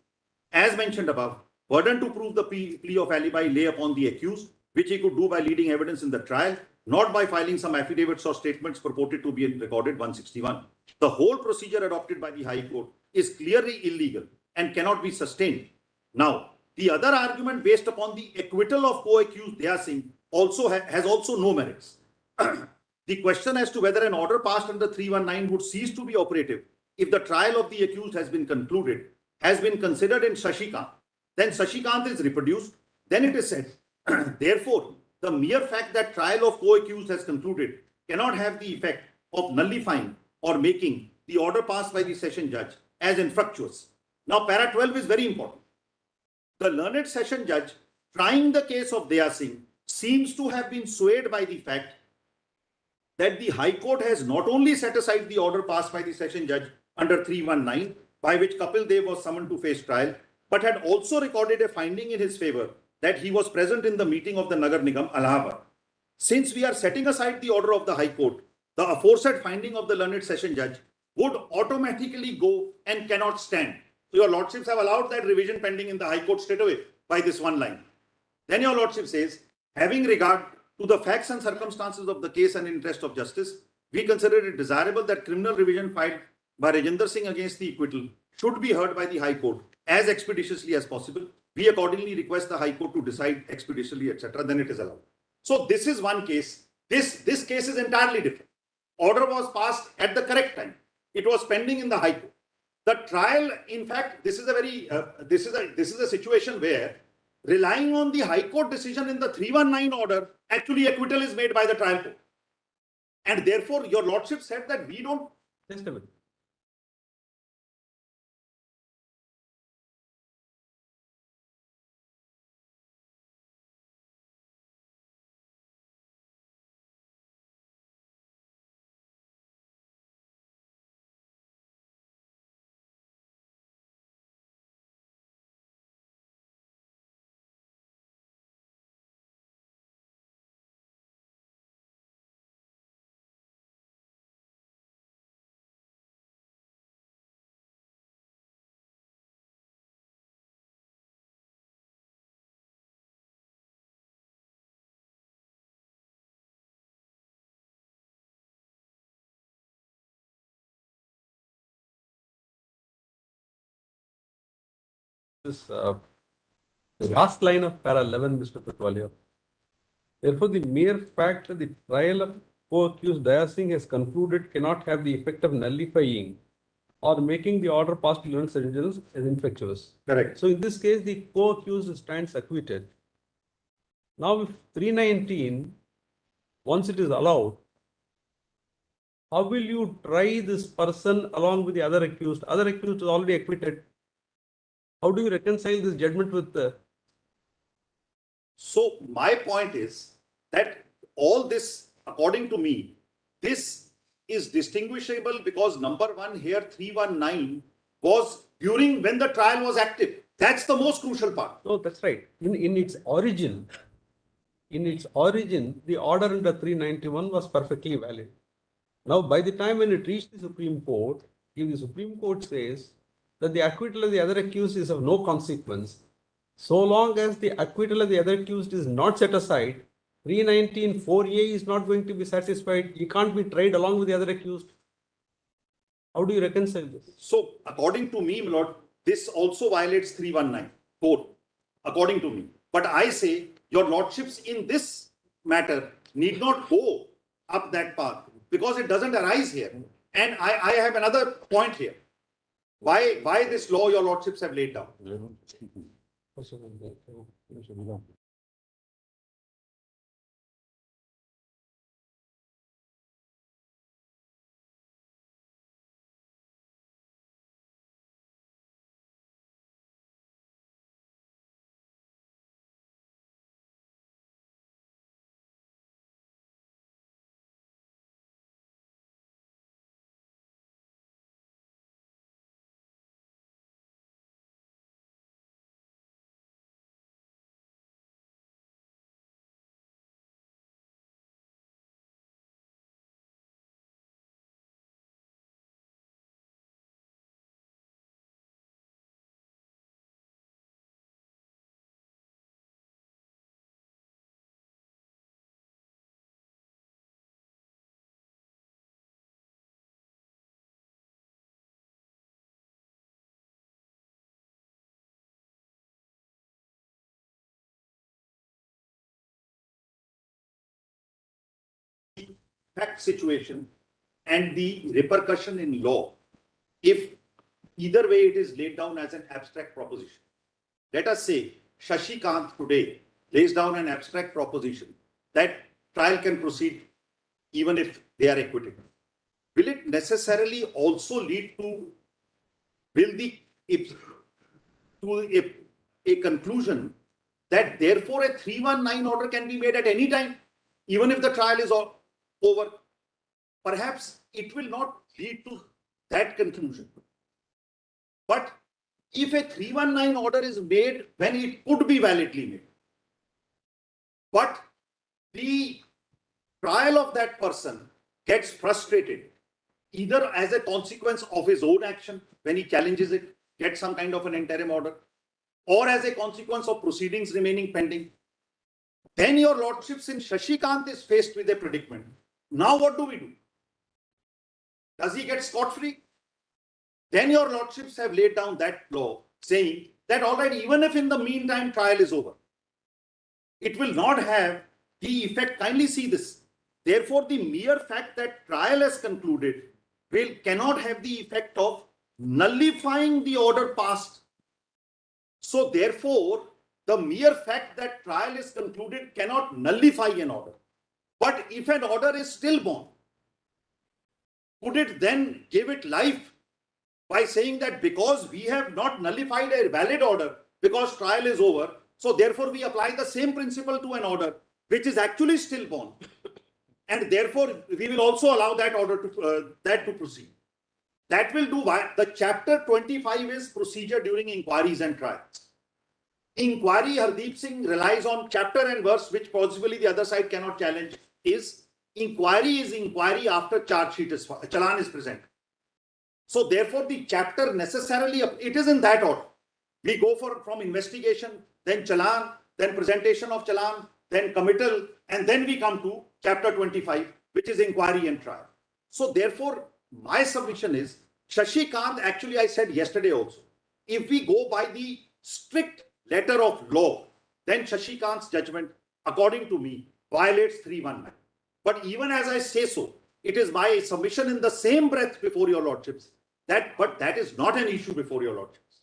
As mentioned above, burden to prove the plea of alibi lay upon the accused, which he could do by leading evidence in the trial, not by filing some affidavits or statements purported to be recorded 161. The whole procedure adopted by the High Court is clearly illegal and cannot be sustained. Now, the other argument based upon the acquittal of co-accused Daya Singh has also no merits. The question as to whether an order passed under 319 would cease to be operative if the trial of the accused has been concluded has been considered in Shashikant. Then Shashikant is reproduced. Then it is said, therefore, the mere fact that trial of co-accused has concluded cannot have the effect of nullifying or making the order passed by the session judge as infructuous. Now, para 12 is very important. The learned session judge trying the case of Daya Singh seems to have been swayed by the fact that the High Court has not only set aside the order passed by the session judge under 319, by which Kapil Dev was summoned to face trial, but had also recorded a finding in his favor that he was present in the meeting of the Nagar Nigam, Allahabad. Since we are setting aside the order of the High Court, the aforesaid finding of the learned session judge would automatically go and cannot stand. So your lordships have allowed that revision pending in the High Court straight away by this one line. Then your lordship says, having regard to the facts and circumstances of the case and interest of justice, we consider it desirable that criminal revision filed by Rajinder Singh against the acquittal should be heard by the High Court as expeditiously as possible. We accordingly request the High Court to decide expeditiously, etc. Then it is allowed. So this is one case. This case is entirely different. Order was passed at the correct time. It was pending in the High Court. The trial, in fact, this is a situation where relying on the High Court decision in the 319 order, actually acquittal is made by the trial court. And therefore, your lordship said that we don't. Just a minute. This last line of para 11, Mr. Patwalia. Therefore, the mere fact that the trial of co-accused Daya Singh has concluded cannot have the effect of nullifying or making the order passed to learned session as infructuous. Correct. So in this case, the co-accused stands acquitted. Now, if 319, once it is allowed, how will you try this person along with the other accused? Other accused is already acquitted. How do you reconcile this judgment with the... So my point is that all this, according to me, this is distinguishable because number one here, 319 was during when the trial was active. That's the most crucial part. No, that's right. In its origin, the order under 391 was perfectly valid. Now, by the time when it reached the Supreme Court, if the Supreme Court says that the acquittal of the other accused is of no consequence, so long as the acquittal of the other accused is not set aside, 319 4A is not going to be satisfied. He can't be tried along with the other accused. How do you reconcile this? So according to me, my lord, this also violates 319 4, according to me. But I say your lordships in this matter need not go up that path because it doesn't arise here. And I have another point here. Why this law your lordships have laid down? fact situation and the repercussion in law if either way it is laid down as an abstract proposition. Let us say Shashi Kant today lays down an abstract proposition that trial can proceed even if they are acquitted. Will it necessarily also lead to a conclusion that therefore a 319 order can be made at any time, even if the trial is over? Perhaps it will not lead to that conclusion. But if a 319 order is made when it could be validly made, but the trial of that person gets frustrated either as a consequence of his own action when he challenges it, gets some kind of an interim order, or as a consequence of proceedings remaining pending, then your lordships in Shashi Kant is faced with a predicament. Now what do we do? Does he get scot-free? Then your lordships have laid down that law saying that all right, even if in the meantime trial is over, it will not have the effect. Kindly see this. Therefore, the mere fact that trial has concluded cannot have the effect of nullifying the order passed. So therefore, the mere fact that trial is concluded cannot nullify an order. But if an order is stillborn, could it then give it life by saying that because we have not nullified a valid order because trial is over, so therefore we apply the same principle to an order which is actually stillborn, and therefore we will also allow that order to proceed. That will do. The chapter 25 is procedure during inquiries and trials. Inquiry, Hardeep Singh relies on chapter and verse, which possibly the other side cannot challenge. Is inquiry after charge sheet is challan is present. So therefore, the chapter necessarily, it is in that order. We go from investigation, then challan, then presentation of challan, then committal, and then we come to chapter 25, which is inquiry and trial. So therefore, my submission is Shashi Kant, actually I said yesterday also, if we go by the strict letter of law, then Shashi Kant's judgment, according to me, violates 319. But even as I say so, it is my submission in the same breath before your lordships but that is not an issue before your lordships,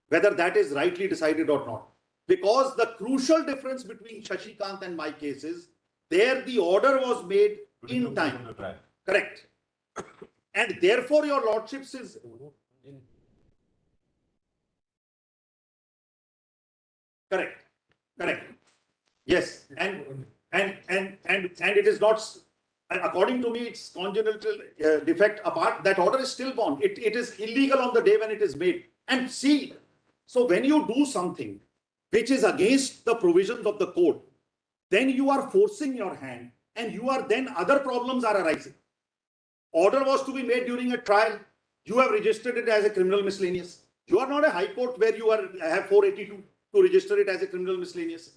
whether that is rightly decided or not. Because the crucial difference between Shashi Kant and my case is there the order was made in time. Correct. And therefore your lordships is correct. Yes. And it is not, according to me, it's congenital defect apart. That order is stillborn. It is illegal on the day when it is made. And see, so when you do something which is against the provisions of the code, then you are forcing your hand and then other problems are arising. Order was to be made during a trial. You have registered it as a criminal miscellaneous. You are not a high court where you have 482 to register it as a criminal miscellaneous.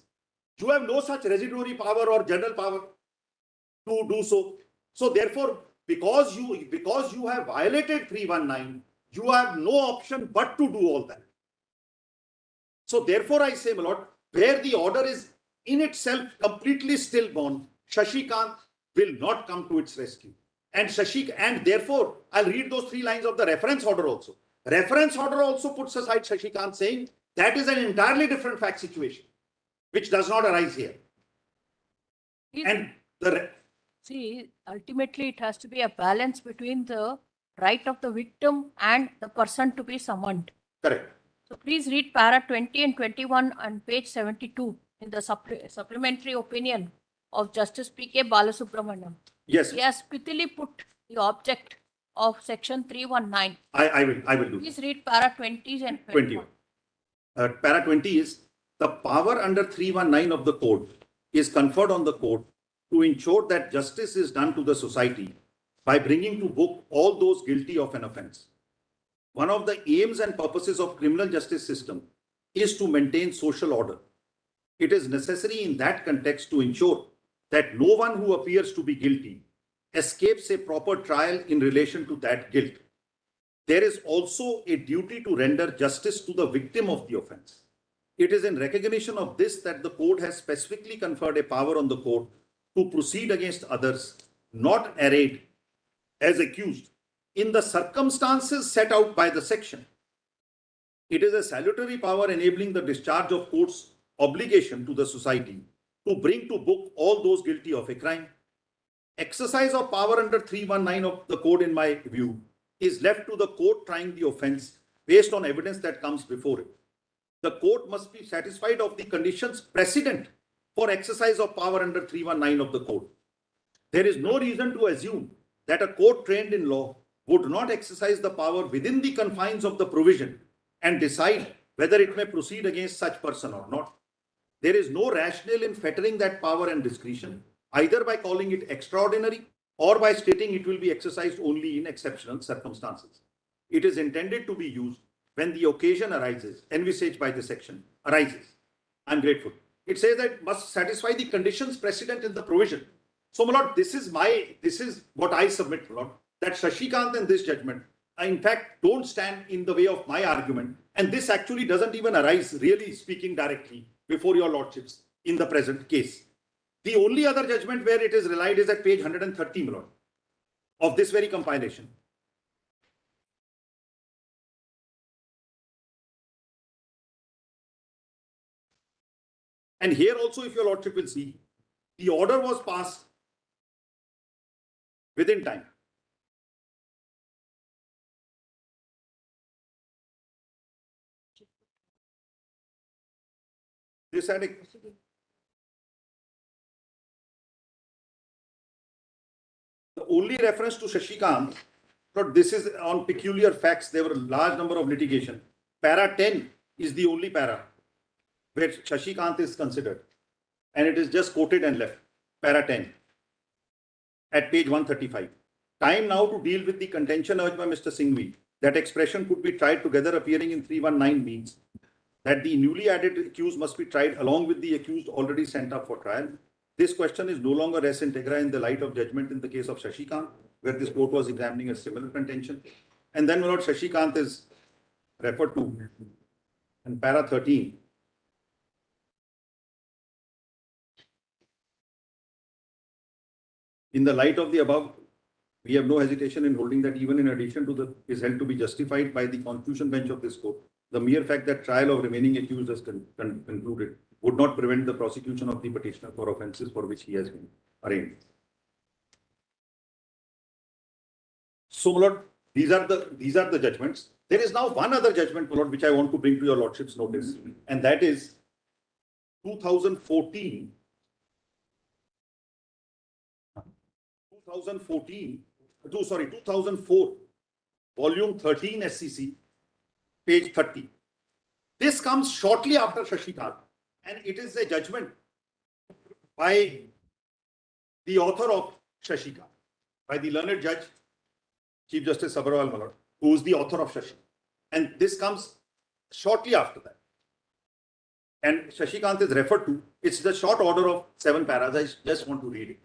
You have no such residuary power or general power to do so. So therefore, because you have violated 319, you have no option but to do all that. So therefore, I say, my lord, where the order is in itself completely stillborn, Shashi Kant will not come to its rescue. And therefore, I'll read those 3 lines of the reference order also. Reference order also puts aside Shashi Kant, saying that is an entirely different fact situation, which does not arise here. And see, ultimately it has to be a balance between the right of the victim and the person to be summoned. Correct. So please read para 20 and 21 on page 72 in the supplementary opinion of Justice P.K. Balasubramaniam. Yes. He has prettily put the object of section 319. I will do. Please read para 20 and 21. Para 20 is the power under 319 of the code is conferred on the court to ensure that justice is done to the society by bringing to book all those guilty of an offence. One of the aims and purposes of criminal justice system is to maintain social order. It is necessary in that context to ensure that no one who appears to be guilty escapes a proper trial in relation to that guilt. There is also a duty to render justice to the victim of the offence. It is in recognition of this that the code has specifically conferred a power on the court to proceed against others, not arrayed as accused in the circumstances set out by the section. It is a salutary power enabling the discharge of court's obligation to the society to bring to book all those guilty of a crime. Exercise of power under 319 of the code, in my view, is left to the court trying the offence based on evidence that comes before it. The court must be satisfied of the conditions precedent for exercise of power under 319 of the code. There is no reason to assume that a court trained in law would not exercise the power within the confines of the provision and decide whether it may proceed against such person or not. There is no rationale in fettering that power and discretion, either by calling it extraordinary or by stating it will be exercised only in exceptional circumstances. It is intended to be used when the occasion arises, envisaged by the section, arises. I'm grateful. It says that it must satisfy the conditions precedent in the provision. So, my lord, this is what I submit, my lord, that Shashikant and this judgment, in fact, don't stand in the way of my argument. And this actually doesn't even arise, really speaking directly, before your lordships in the present case. The only other judgment where it is relied is at page 130, my lord, of this very compilation. And here also, if your lordship will see, the order was passed within time. This had a the only reference to Shashikant, but this is on peculiar facts. There were a large number of litigation. Para 10 is the only para where Shashikant is considered. And it is just quoted and left. Para 10 at page 135. Time now to deal with the contention urged by Mr. Singhvi that expression could be tried together appearing in 319 means that the newly added accused must be tried along with the accused already sent up for trial. This question is no longer res integra in the light of judgment in the case of Shashikant, where this court was examining a similar contention. And then, my lord, Shashikant is referred to in para 13. In the light of the above, we have no hesitation in holding that even in addition to the is held to be justified by the constitution bench of this court, the mere fact that trial of remaining accused has concluded would not prevent the prosecution of the petitioner for offences for which he has been arraigned. So, my lord, these are the judgments. There is now one other judgment, my lord, which I want to bring to your lordship's notice, and that is 2004, volume 13 SCC, page 30. This comes shortly after Shashikant, and it is a judgment by the author of Shashikant, by the learned judge, Chief Justice Sabharwal, my lord, who is the author of Shashikant. And this comes shortly after that. And Shashikant is referred to. It's the short order of 7 paras. I just want to read it.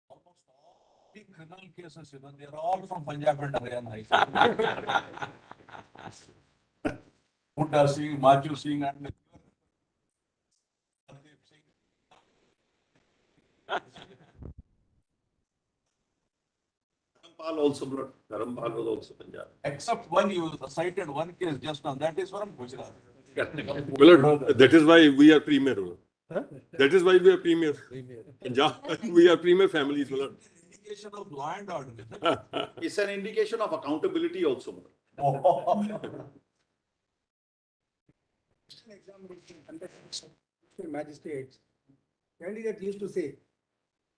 Almost all the criminal cases, even they are all from Punjab and Haryana. Bhutta Singh, Machu Singh, and Dharampal also, Dharampal was also Punjab. Except one, you cited one case just now, that is from Gujarat. Milord, that is why we are premier. Milord. That is why we are premier. Punjab, we are premier families. Milord. Indication of law and order. It's an indication of accountability also. Examination under magistrates, candidate used to say,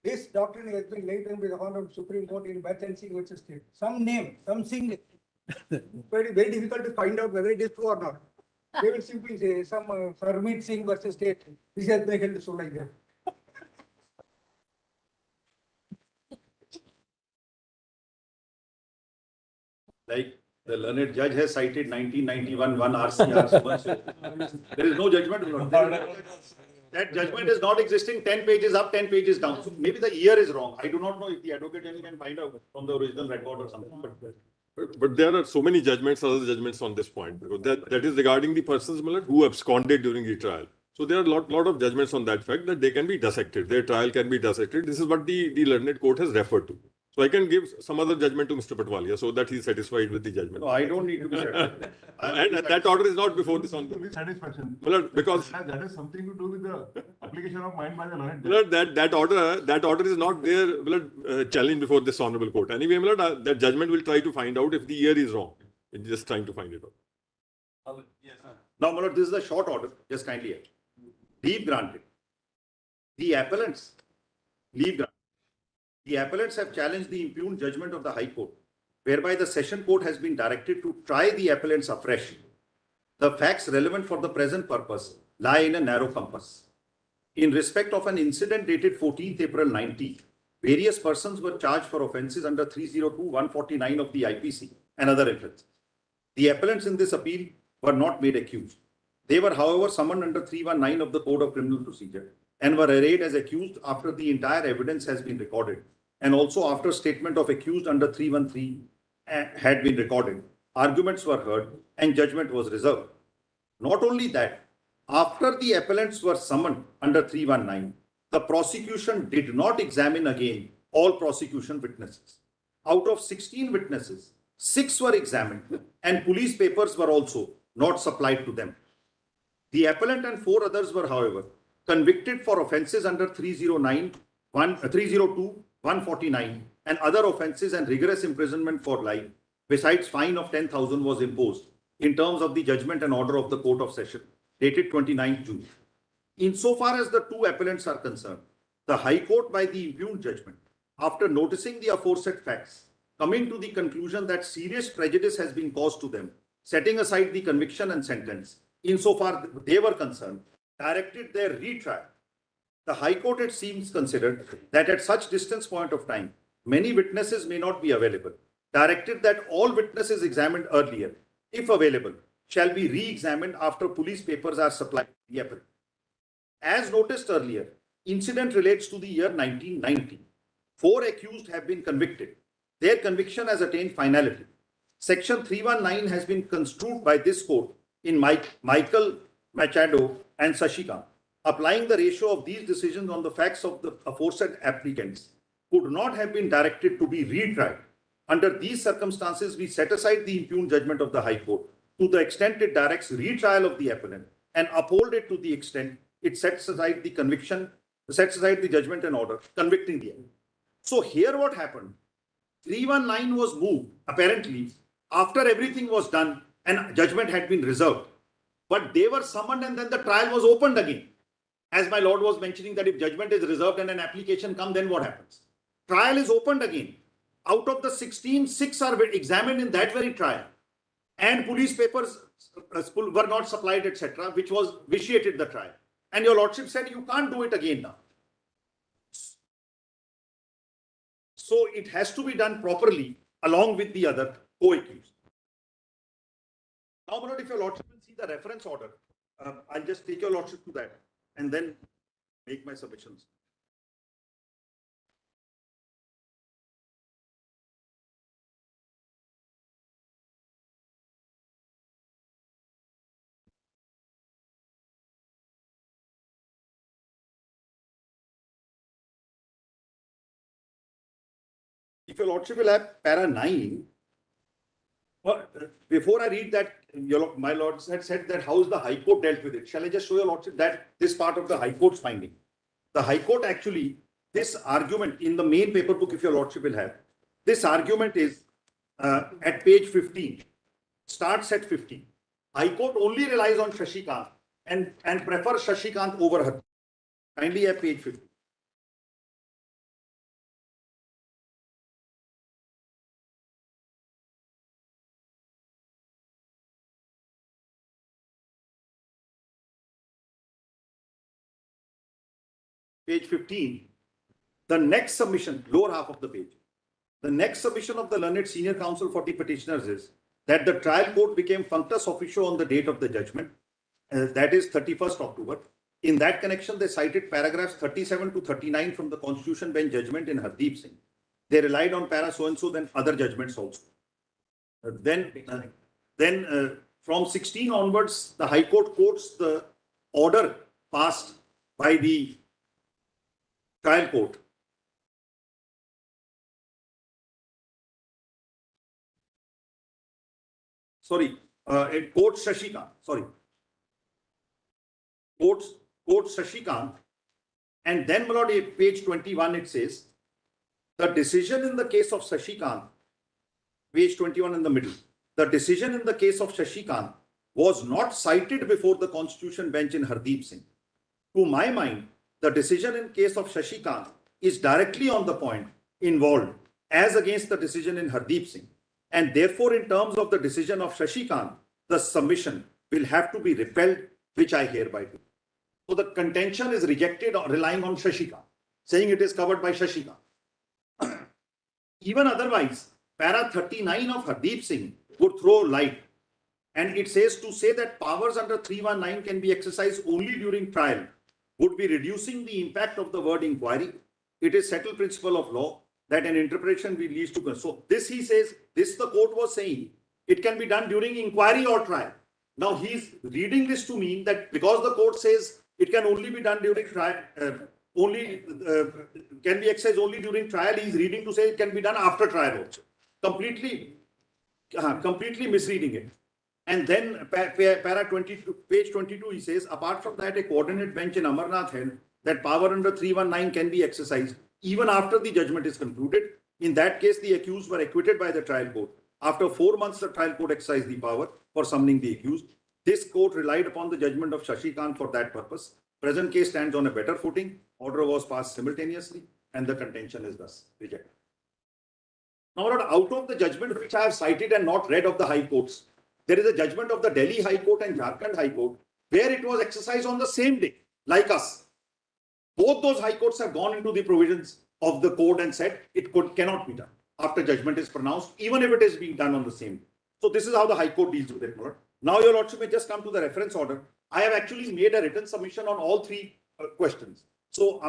this doctrine has been laid down by the Honorable Supreme Court in Batch Singh versus State. Some name, some Singh. Very, very difficult to find out whether it is true or not. They will simply say some Sarmeet Singh versus State. This has been held so like that. Like the learned judge has cited 1991 one RCR. So much. There is no judgment. That judgment is not existing 10 pages up, 10 pages down. So maybe the year is wrong. I do not know if the advocate general can find out from the original record or something. But there are so many judgments, other judgments on this point. Because that is regarding the persons, Milord, who absconded during the trial. So there are lot of judgments on that fact that they can be dissected. Their trial can be dissected. This is what the learned court has referred to. So I can give some other judgment to Mr. Patwalia so that he is satisfied with the judgment. No, I don't need to be satisfied. And that order is not before this on. With satisfaction. Milord, because That has something to do with the application of mind by the learned judge. Milord, that order is not there, Milord, challenged before this honorable court. Anyway, Milord, that judgment will try to find out if the year is wrong. It's just trying to find it out. Now, my lord, this is a short order. Just kindly hear. Leave granted. The appellants, leave granted. The appellants have challenged the impugned judgment of the High Court, whereby the Session Court has been directed to try the appellants afresh. The facts relevant for the present purpose lie in a narrow compass. In respect of an incident dated 14th April 90, various persons were charged for offences under 302-149 of the IPC and other offences. The appellants in this appeal were not made accused. They were, however, summoned under 319 of the Code of Criminal Procedure and were arraigned as accused after the entire evidence has been recorded, and also after statement of accused under 313 had been recorded. Arguments were heard and judgment was reserved. Not only that, after the appellants were summoned under 319, the prosecution did not examine again all prosecution witnesses. Out of 16 witnesses, 6 were examined and police papers were also not supplied to them. The appellant and 4 others were, however, convicted for offences under 302-149 and other offences, and rigorous imprisonment for life, besides fine of 10,000 was imposed in terms of the judgment and order of the Court of Session dated 29th June. Insofar as the 2 appellants are concerned, the High Court, by the impugned judgment, after noticing the aforesaid facts, coming to the conclusion that serious prejudice has been caused to them, setting aside the conviction and sentence, insofar they were concerned, directed their retrial. The High Court, it seems, considered that at such distance point of time, many witnesses may not be available, directed that all witnesses examined earlier, if available, shall be re-examined after police papers are supplied to the appellant. As noticed earlier, incident relates to the year 1990. 4 accused have been convicted. Their conviction has attained finality. Section 319 has been construed by this court in Michael Machado and Sashikant. Applying the ratio of these decisions on the facts of the aforesaid applicants could not have been directed to be retried. Under these circumstances, we set aside the impugned judgment of the High Court to the extent it directs retrial of the appellant, and uphold it to the extent it sets aside the conviction, sets aside the judgment and order convicting the appellant. So here what happened? 319 was moved, apparently, after everything was done and judgment had been reserved. But they were summoned and then the trial was opened again. As my lord was mentioning, that if judgment is reserved and an application comes, then what happens? Trial is opened again. Out of the 16, 6 are examined in that very trial. And police papers were not supplied, etc., which was vitiated the trial. And your lordship said you can't do it again now. So it has to be done properly along with the other co-accused. Now, my lord, if your lordship will see the reference order, I'll just take your lordship to that and then make my submissions. if your lordship will have para 9, before I read that, my lord had said that how is the High Court dealt with it. Shall I just show your lordship that this part of the High Court's finding? The High Court actually, this argument in the main paper book, if your lordship will have, this argument is at page 15, starts at 15. High Court only relies on Shashikant and prefers Shashikant over her. Kindly have page 15. Page 15, the next submission, lower half of the page. The next submission of the learned senior counsel for the petitioners is that the trial court became functus officio on the date of the judgment, that is 31st October. In that connection, they cited paragraphs 37 to 39 from the Constitution Bench judgment in Hardeep Singh. They relied on para so-and-so, then other judgments also. Then from 16 onwards, the High Court quotes the order passed by the trial court. Sorry, it quotes Shashikant, sorry. Quotes Shashikant. And then, my lord, at page 21, it says, the decision in the case of Shashikant, page 21 in the middle, the decision in the case of Shashikant was not cited before the Constitution Bench in Hardeep Singh. To my mind, the decision in case of Shashikant is directly on the point involved as against the decision in Hardeep Singh. And therefore, in terms of the decision of Shashikant, the submission will have to be repelled, which I hereby do. So the contention is rejected relying on Shashikant, saying it is covered by Shashikant. Even otherwise, para 39 of Hardeep Singh would throw light. And it says to say that powers under 319 can be exercised only during trial would be reducing the impact of the word inquiry. It is settled principle of law that an interpretation will lead to. So this, he says, this the court was saying, it can be done during inquiry or trial. Now he's reading this to mean that because the court says it can only be done during trial, can be exercised only during trial, he's reading to say it can be done after trial also. Completely misreading it. And then para 22, page 22, he says, apart from that, a coordinate bench in Amarnath held that power under 319 can be exercised even after the judgment is concluded. In that case, the accused were acquitted by the trial court. After 4 months, the trial court exercised the power for summoning the accused. This court relied upon the judgment of Shashikant for that purpose. Present case stands on a better footing. Order was passed simultaneously, and the contention is thus rejected. Now, out of the judgment which I have cited and not read of the High Courts, there is a judgment of the Delhi High Court and Jharkhand High Court where it was exercised on the same day, like us. Both those High Courts have gone into the provisions of the code and said it cannot be done after judgment is pronounced, even if it is being done on the same day. So this is how the High Court deals with it, Lord. Now, your lordship may just come to the reference order. I have actually made a written submission on all three questions. So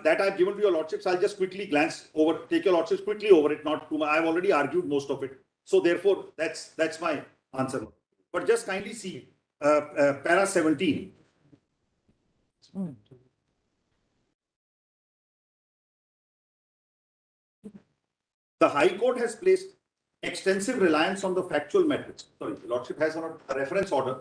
that I've given to your lordships, I'll just quickly glance over, take your lordships quickly over it, not too much. I've already argued most of it. So therefore, that's my answer. But just kindly see para 17. The High Court has placed extensive reliance on the factual metrics. Sorry, the lordship has a reference order.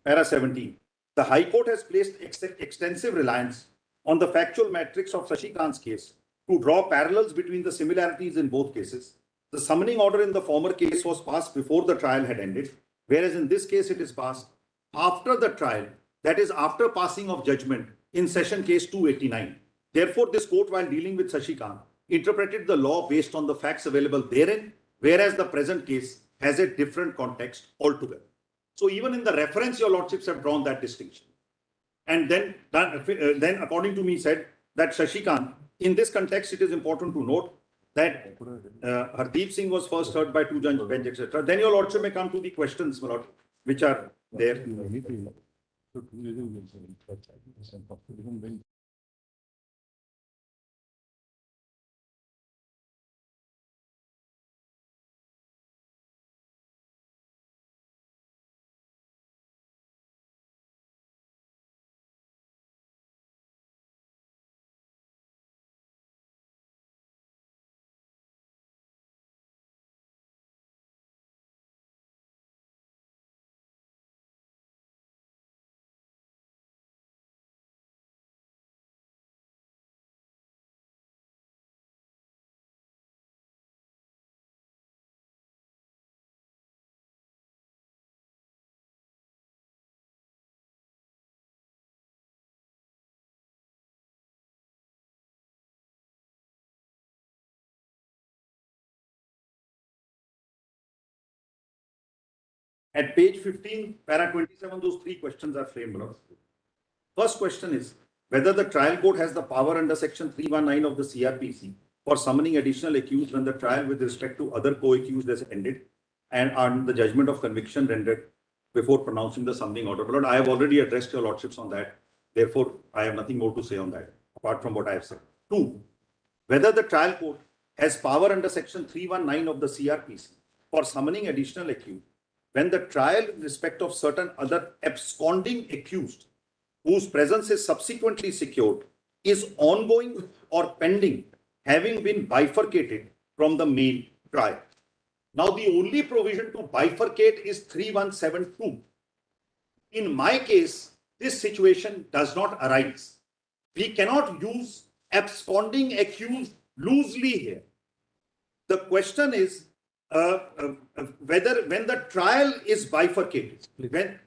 Para 17. The High Court has placed extensive reliance on the factual metrics of Shashikant's case to draw parallels between the similarities in both cases. The summoning order in the former case was passed before the trial had ended, whereas in this case it is passed after the trial, that is after passing of judgment in session case 289. Therefore, this court, while dealing with Shashikant, interpreted the law based on the facts available therein, whereas the present case has a different context altogether. So even in the reference, your lordships have drawn that distinction. And then according to me, said that Shashikant, in this context, it is important to note that Hardeep Singh was first heard by two judges, bench, etc. Then your lordship may come to the questions, my lord, which are there. At page 15, para 27, those three questions are framed. Lord. First question is whether the trial court has the power under section 319 of the CRPC for summoning additional accused when the trial with respect to other co-accused has ended and on the judgment of conviction rendered before pronouncing the summoning order. Lord, I have already addressed your lordships on that. Therefore, I have nothing more to say on that, apart from what I have said. Two, whether the trial court has power under section 319 of the CRPC for summoning additional accused when the trial in respect of certain other absconding accused whose presence is subsequently secured is ongoing or pending, having been bifurcated from the main trial. Now, the only provision to bifurcate is 3172. In my case, this situation does not arise. We cannot use absconding accused loosely here. The question is whether when the trial is bifurcated, when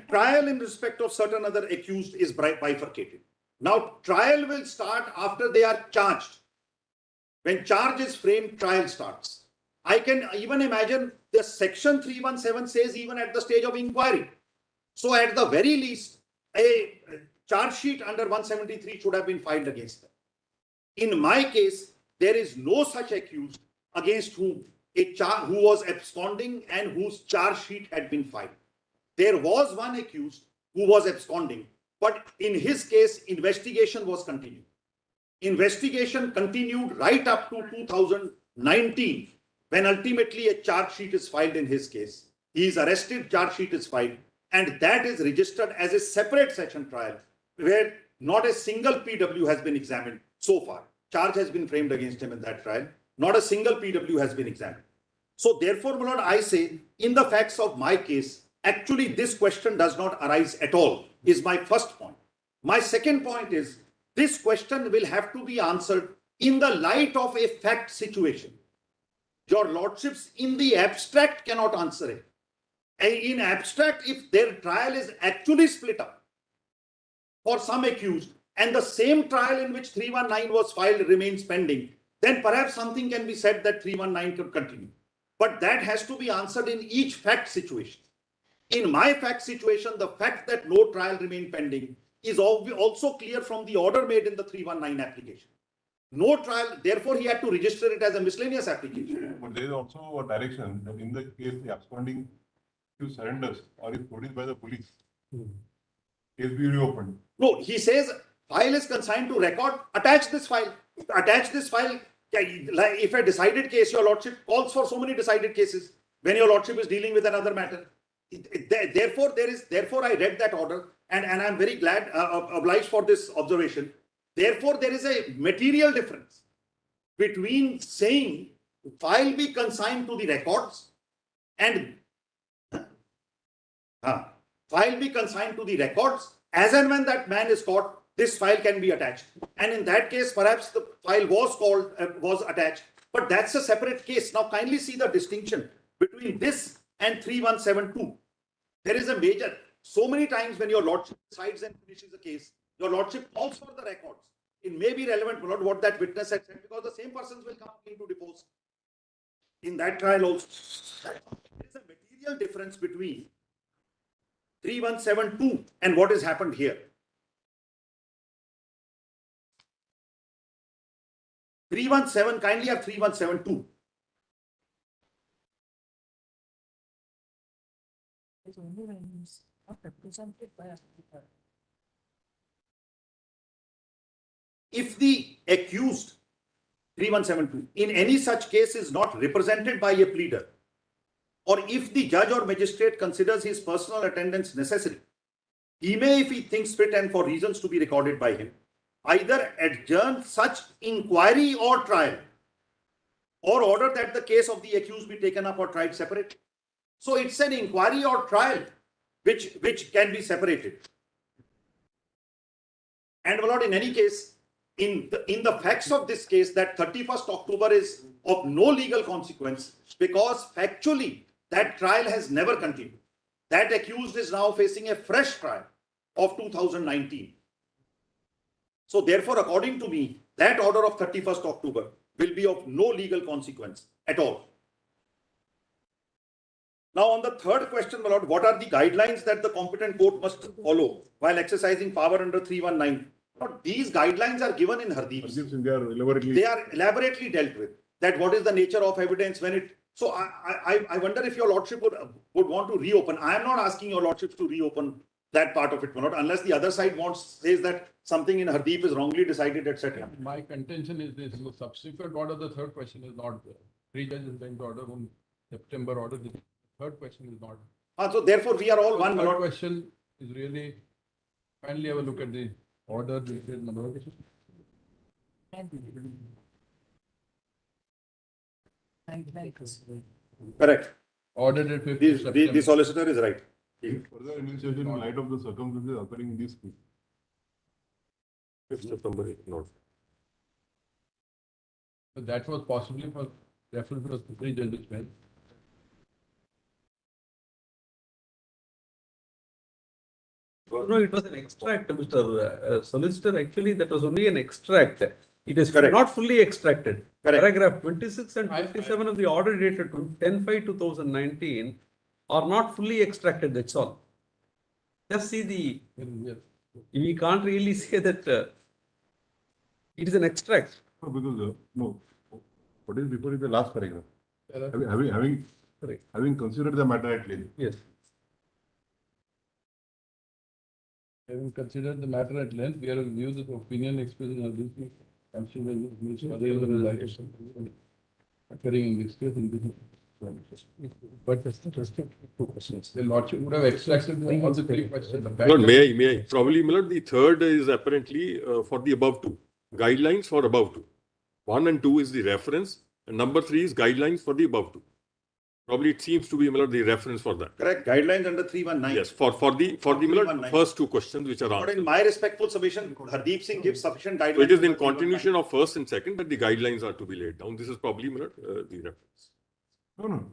trial in respect of certain other accused is bifurcated. Now, trial will start after they are charged. When charge is framed, trial starts. I can even imagine the section 317 says even at the stage of inquiry. So at the very least, a charge sheet under 173 should have been filed against them. In my case, there is no such accused against whom who was absconding and whose charge sheet had been filed. There was one accused who was absconding, but in his case, investigation was continued. Investigation continued right up to 2019, when ultimately a charge sheet is filed in his case. He is arrested, charge sheet is filed, and that is registered as a separate session trial where not a single PW has been examined so far. Charge has been framed against him in that trial. Not a single PW has been examined. So therefore, my lord, I say in the facts of my case, actually this question does not arise at all, is my first point. My second point is this question will have to be answered in the light of a fact situation. Your lordships in the abstract cannot answer it. In abstract, if their trial is actually split up for some accused and the same trial in which 319 was filed remains pending, then perhaps something can be said that 319 could continue. But that has to be answered in each fact situation. In my fact situation, the fact that no trial remained pending is also clear from the order made in the 319 application. No trial, therefore he had to register it as a miscellaneous application. But there is also a direction that in the case the absconding accused surrenders or is produced by the police, case be reopened. No, he says file is consigned to record, attach this file. Attach this file. If a decided case, your lordship calls for so many decided cases when your lordship is dealing with another matter. Therefore, I read that order and I'm very glad, obliged for this observation. Therefore, there is a material difference between saying file be consigned to the records and file be consigned to the records as and when that man is caught, this file can be attached. And in that case, perhaps the file was attached, but that's a separate case. Now, kindly see the distinction between this and 3172. There is a major, so many times when your lordship decides and finishes a case, your lordship calls for the records. It may be relevant, not what that witness had said, because the same persons will come into depose in that trial also. There is a material difference between 3172 and what has happened here. 317, kindly have 3172. If the accused, 3172, in any such case is not represented by a pleader, or if the judge or magistrate considers his personal attendance necessary, he may, if he thinks fit and for reasons to be recorded by him, either adjourn such inquiry or trial, or order that the case of the accused be taken up or tried separately. So it's an inquiry or trial which can be separated. And my lord, in any case, in the facts of this case, that 31st October is of no legal consequence because factually that trial has never continued. That accused is now facing a fresh trial of 2019. So therefore, according to me, that order of 31st October will be of no legal consequence at all. Now, on the third question, my lord, what are the guidelines that the competent court must follow while exercising power under 319? Now, these guidelines are given in Hardeep Singh. Hardeep Singh, they are elaborately. They are elaborately dealt with. That what is the nature of evidence when it. So I wonder if your lordship would want to reopen. I am not asking your lordships to reopen that part of it, my lord, unless the other side says that something in Hardeep is wrongly decided, etc. My contention is this, the subsequent order, the third question is not there. Three judges bench order on September order, the third question is not. So therefore, we are all one, my Third lord. question is really, finally have a look at the order. Correct. Ordered at 5th The September. solicitor is right. Further investigation in light of the circumstances occurring in this case. 5th September, not. So that was possibly for reference to the three judges bench. No, it was an extract, Mr. Solicitor. Actually, that was only an extract. It is Correct. not fully extracted. Correct. Paragraph 26 and I- 27 of the order dated 10/5/2019 are not fully extracted, that's all. Just see the, Yes. we can't really say that it is an extract. No, because, no, what is before is the last paragraph. Correct. Correct. Having considered the matter at length. Yes. Having considered the matter at length, we are of view that the opinion expressed in this considering this occurring in this case in this. But two questions. The lordship would have extracted all the three questions. The fact Lord, that- may I? Probably, my lord, the third is apparently for the above two. Guidelines for above two. 1 and 2 is the reference, and number 3 is guidelines for the above two. Probably it seems to be, my lord, the reference for that. Correct. Guidelines under 319. Yes, for the my lord, 319. first two questions which are But answered. in my respectful submission, Hardeep Singh gives sufficient guidelines. So it is in under 319. continuation of first and second that the guidelines are to be laid down. This is probably, my lord, the reference. No.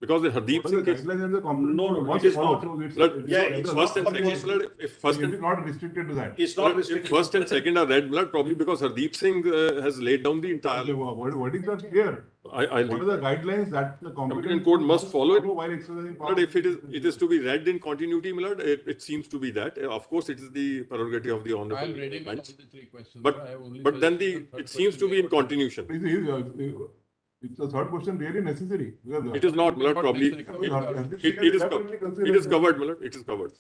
Because the Hardeep What are Singh the case, guidelines and the components? No, Once it is followed not. through, it's- Lord, it's Yeah, not- it's it's first and not- second, my lord, if first It and is not restricted to that. It's not if restricted. first and second are read, my lord, probably because Hardeep Singh has laid down the entire. What is that here? What are the guidelines that the Competent court must follow it. while exercising power? But if it is to be read in continuity, my lord, it seems to be that. Of course, it is the prerogative of the I honorable am reading all bench. the three questions. But- I have only But then suggested the it third seems to be in question. continuation. Is the third question really necessary? Because It is not, my lord, probably. It- It is covered, my lord, it is covered.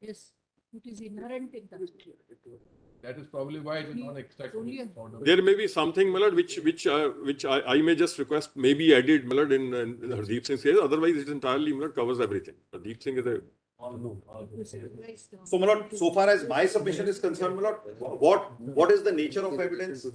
Yes, it is inherent in that. That is probably why it is not extracted. Only a- order. There may be something, my lord, which I may just request may be added, my lord, in Hardeep Singh's case. Otherwise, it entirely, my lord, covers everything. Hardeep Singh is a. So, my lord, so far as my submission is concerned, my lord, what is the nature of evidence?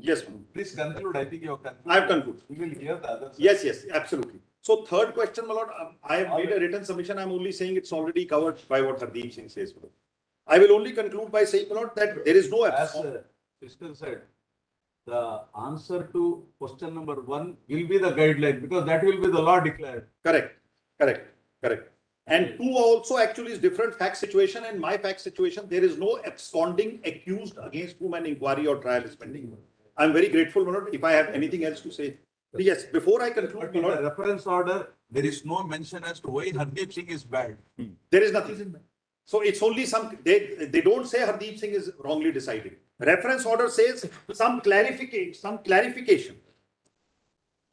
Yes, my lord. Please conclude, I think you have concluded. I have concluded. We will hear the others. Yes, absolutely. So third question, my lord, I have made a written submission. I'm only saying it's already covered by what Hardeep Singh says, my lord. I will only conclude by saying, my lord, that there is no. As Fiscal said, the answer to question number 1 will be the guideline because that will be the law declared. Correct. And 2 also actually is different fact situation. In my fact situation, there is no absconding accused against whom an inquiry or trial is pending. I'm very grateful, my lord. If I have anything else to say. Yes, before I conclude, But my in the lord, reference order, there is no mention as to why Hardeep Singh is bad. there is nothing. So it's only they don't say Hardeep Singh is wrongly decided. Reference order says some clarification.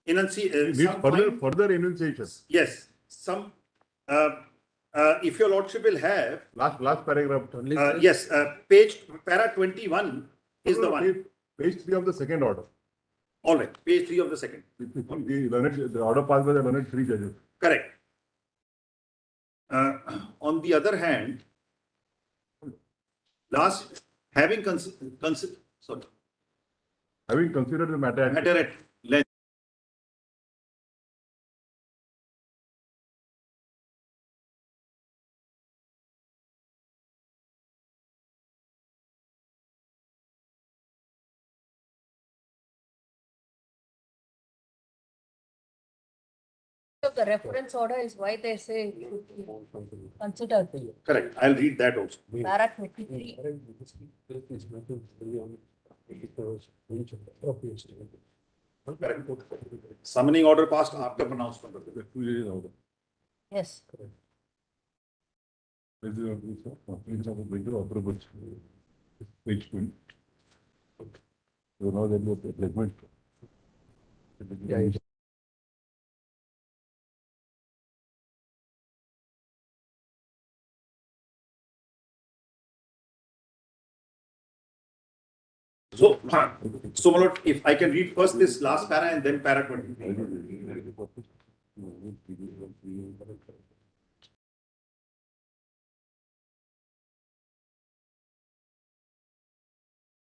Needs Some fine- further enunciation. Yes, some, if your lordship will have, Last paragraph. yes, para 21 is the one. Page 3 of the second order. All right, page 3 of the second. The order passed by the learned 3 judges. Correct. On the other hand, having considered Having considered the matter at length. Of the reference order is why they say it should be considered. Correct. I'll read that also. Para 23. Summoning order passed after pronouncement of the. 2 judges order. Yes. This is approval. Page 2. So now that the judgment. So, my lord, if I can read first this last para and then para 23.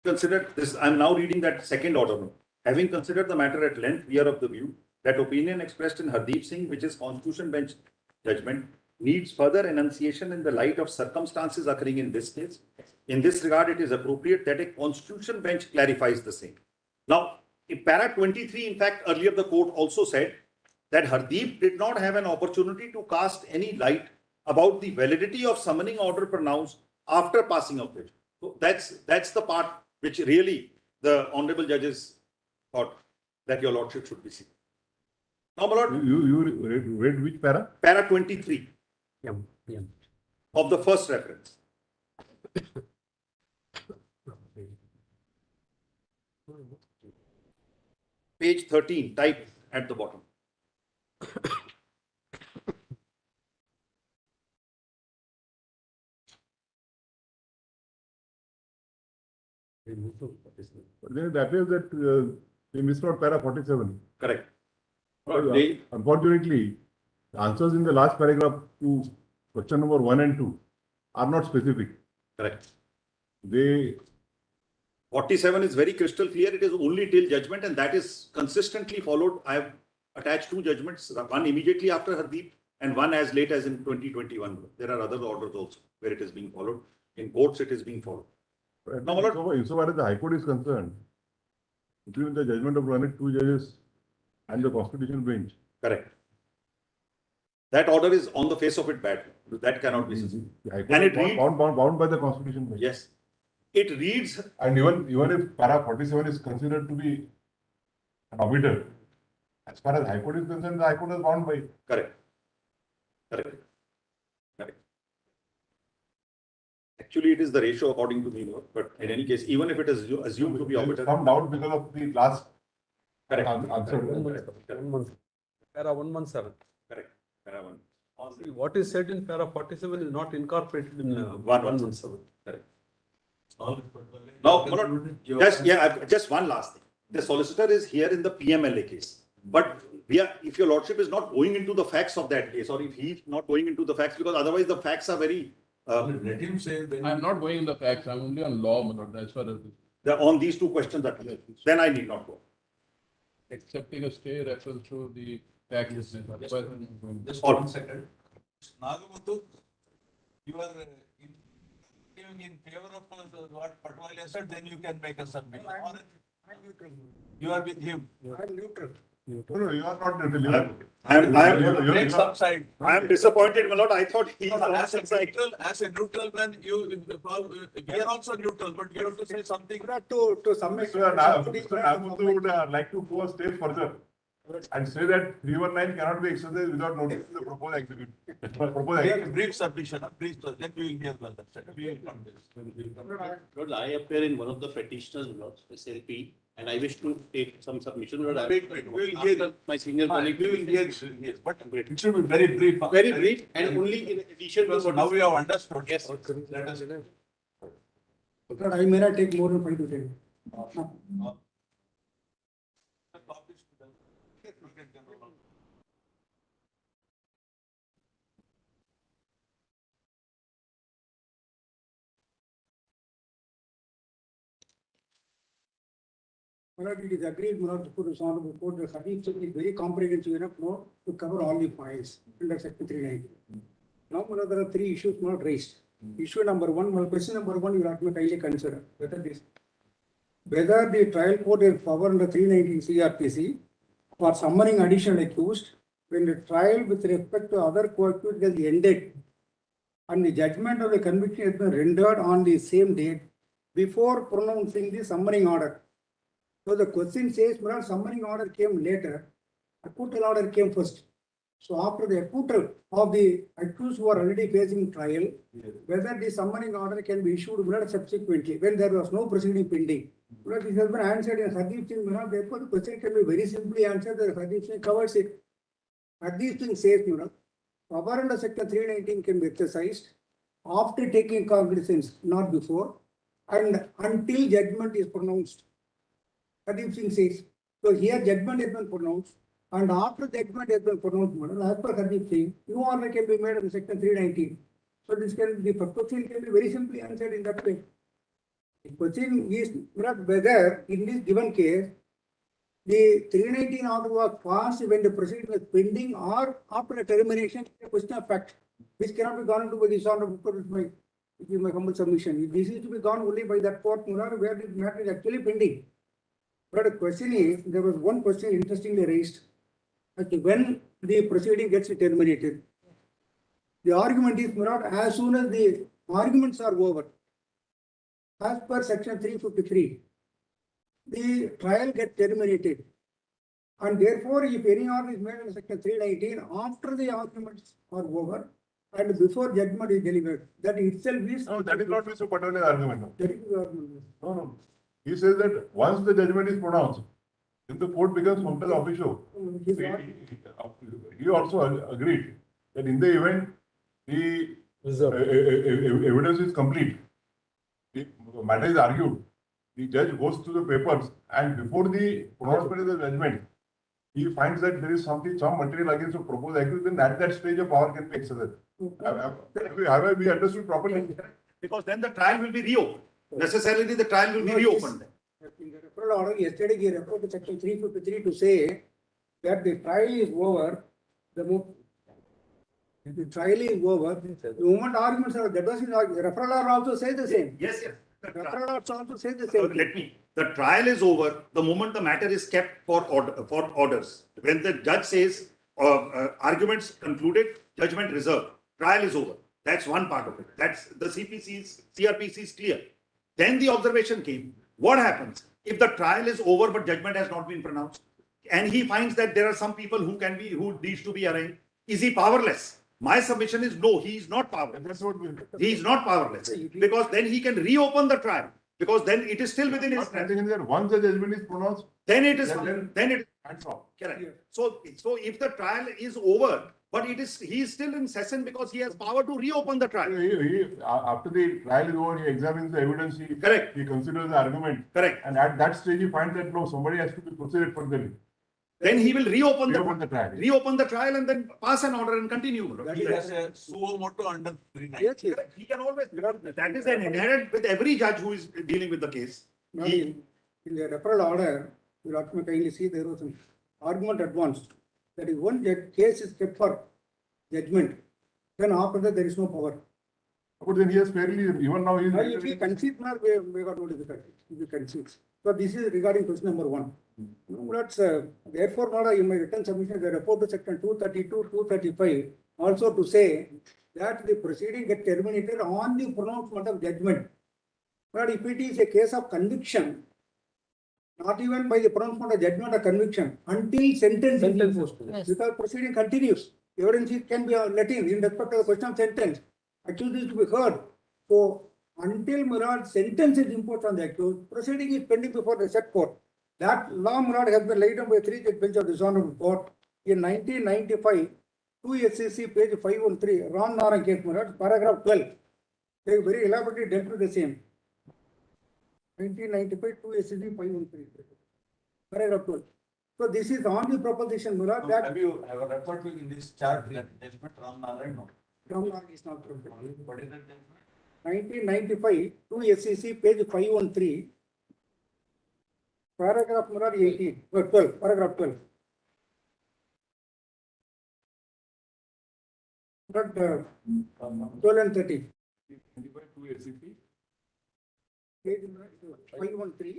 Considered this, I'm now reading that second order. Having considered the matter at length, we are of the view that opinion expressed in Hardeep Singh, which is Constitution Bench judgment, needs further enunciation in the light of circumstances occurring in this case. In this regard, it is appropriate that a Constitution Bench clarifies the same. Now, in para 23, in fact, earlier the court also said that Hardeep did not have an opportunity to cast any light about the validity of summoning order pronounced after passing of it. So that's the part which really the honorable judges thought that your lordship should be seeing. Now, my lord, You read which para? para 23 of the first reference. Page 13, type at the bottom. That is that they missed out para 47. Correct. Unfortunately, the answers in the last paragraph to question number 1 and 2 are not specific. Correct. They 47 is very crystal clear. It is only till judgment, and that is consistently followed. I have attached 2 judgments, one immediately after Hardeep and one as late as in 2021. There are other orders also where it is being followed. In courts, it is being followed. Now, my lord, insofar as the High Court is concerned, between the judgment of learned 2 judges and the Constitutional Bench, correct. That order is on the face of it bad. That cannot be. the High Court And is it reads- bound by the Constitution Bench. Yes. It reads, And even if para 47 is considered to be an obitur, as far as High Court is concerned, the High Court is bound by it. correct. Correct. Correct. Actually, it is the ratio according to me, but in any case, even if it is assumed to be There is arbiter. some doubt because of the last Correct. answer. Para 117. Correct. Para one. See, what is said in para 47 is not incorporated in 117. 117. Now, my lord, just one last thing. The solicitor is here in the PMLA case, but if your lordship is not going into the facts of that case, or if he's not going into the facts, because otherwise the facts are very. Let him say then. I'm not going in the facts, I'm only on law, my lord, as far as. on these two questions that, then I need not go. Accepting a stay refers to the tax. Just Or- one second. Nagamatu, you are giving in favor of what Patwali said, then you can make a submission. Or you are with him. I'm neutral. No, you are not neutral. I am, Take some side. I am disappointed, my lord. I thought he As a neutral man, we are also neutral, but you have to say something. To some extent. Mr. Nagamatu would like to go a step further and say that 319 cannot be exercised without noticing the proposed executive. Brief submission, brief, then we will hear well. We will come this. Lord, I appear in one of the petitioners, Lord, SLP, and I wish to take some submission. Lord, Wait, we will hear. after my senior colleague. We will hear, yes, but it should be very brief. Very brief and only in addition to So what now is- we have understood. Yes. Let us. Lord, I may not take more than 5 to 10. Lord, it is agreed, Lord, to put this on the report, the Hadith is very comprehensive enough, Lord, to cover all the points under section 390. Now, Lord, there are 3 issues not raised. Issue number 1, well, question number 1, you have to highly consider whether the trial court has power under 319 CRPC for summoning additional accused when the trial with respect to other co-accused has ended and the judgment of the conviction has been rendered on the same date before pronouncing the summoning order. So the question says, well, summoning order came later, acquittal order came first. So after the acquittal of the accused who are already facing trial, whether the summoning order can be issued subsequently when there was no proceeding pending. Well, this has been answered in Hardeep Singh, therefore the question can be very simply answered that Hardeep Singh covers it. Hardeep Singh says, power under section 319 can be exercised after taking cognizance, not before, and until judgment is pronounced. Hardeep Singh says, so here judgment has been pronounced, and after judgment has been pronounced, as per Hardeep Singh, new order can be made in section 319. So this can, the question can be very simply answered in that way. The question is not whether in this given case, the 319 order was passed when the proceeding was pending or after the termination, a question of fact, which cannot be gone into by this order, which is my humble submission. This is to be gone only by that court, where the matter is actually pending. But the question is, there was one question interestingly raised, that when the proceeding gets terminated, the argument is, as soon as the arguments are over, as per section 353, the trial gets terminated. And therefore, if any order is made in section 319, after the arguments are over and before judgment is delivered, that itself is. No, that is not Mr. Patwali's argument. No. That is the argument. No. He says that once the judgment is pronounced, then the court becomes compel officio. His order- He also agreed that in the event the evidence is complete, the matter is argued, the judge goes through the papers and before the pronouncement of the judgment, he finds that there is some material against the proposed accused, then at that stage a power can be exercised. Have we understood properly? Because then the trial will be reopened. Necessarily, the trial will be No, reopened. In the referral order, yesterday he referred to section 353 to say that the trial is over, if the trial is over, the moment arguments are, that was his argument. The referral order also says the same. Yes. The referral order also says the So same. let me, the trial is over the moment the matter is kept for orders. When the judge says, arguments concluded, judgment reserved, trial is over. That's one part of it. That's the CRPC is clear. Then the observation came. What happens if the trial is over but judgment has not been pronounced? And he finds that there are some people who needs to be arraigned. Is he powerless? My submission is no, he is not powerless. That's what we. He is not powerless because then he can reopen the trial because then it is still within his I strength. think that once the judgment is pronounced, Then it is, Then- then it, hands off. correct. So if the trial is over, but he is still in session because he has power to reopen the trial. After the trial is over, he examines the evidence, Correct. he considers the argument. Correct. And at that stage, he finds that no, somebody has to be proceeded further. Then he will reopen The trial. and then pass an order and continue. He has a suo motu under 390. Yes. Correct. He can always, that is an inherent with every judge who is dealing with the case. Now, in the referral order, you have to kindly see there was an argument advanced. That is, one case is kept for judgment, then after that there is no power. But then he has fairly, even now he is. Now, if we concede, we got no difficulty, if we concede. So this is regarding question number one. That's, therefore, not in my written submission, the report to section 232, 235, also to say that the proceeding get terminated on the pronouncement of judgment. But if it is a case of conviction, not even by the pronouncement of judgment or conviction, until sentence is imposed. Yes. Because proceeding continues, evidence can be let in respect to the question of sentence. Accused is to be heard. So until Murad sentence is imposed on the accused, proceeding is pending before the said court. That law, Murad, has been laid down by 3-judge bench of this honorable court in 1995, 2 SCC page 513, Ram Naran case, Murad, paragraph 12. They very elaborately dealt with the same. 1995, 2 SCC 513, paragraph 12. So this is on the proposition, Murad, that Have you ever referred to in this chart that judgment Ram Narayan? No. Ram Naran is not proposed. What is that judgment? 1995, 2 SCC page 513, paragraph Murad 18, 12, paragraph 12. But 12 and 30. 2 SCP. Page 513.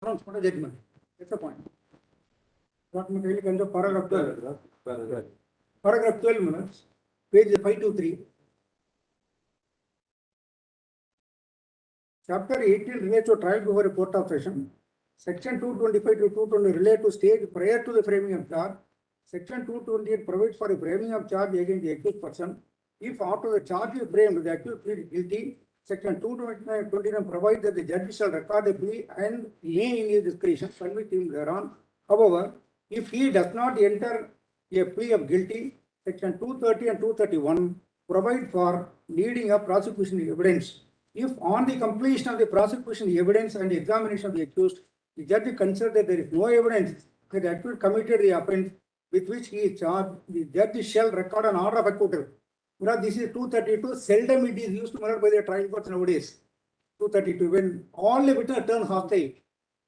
Pronouncement of judgment. That's the point. What we really can do, paragraph 12. Paragraph 12 minutes, page 523. Chapter 18 relates to trial before a court of session. Section 225 to 220 relate to stage prior to the framing of charge. Section 228 provides for a framing of charge against the accused person. If after the charge is framed, the accused pleads guilty, Section 229 provides that the judge shall record a plea and may in his discretion convict him thereon. However, if he does not enter a plea of guilty, Section 230 and 231 provide for needing of prosecution evidence. If on the completion of the prosecution evidence and the examination of the accused, the judge considers that there is no evidence that the accused committed the offence with which he is charged, the judge shall record an order of acquittal. Because this is 232, seldom it is used by the trial courts nowadays. 232, when all the witness turn hostile,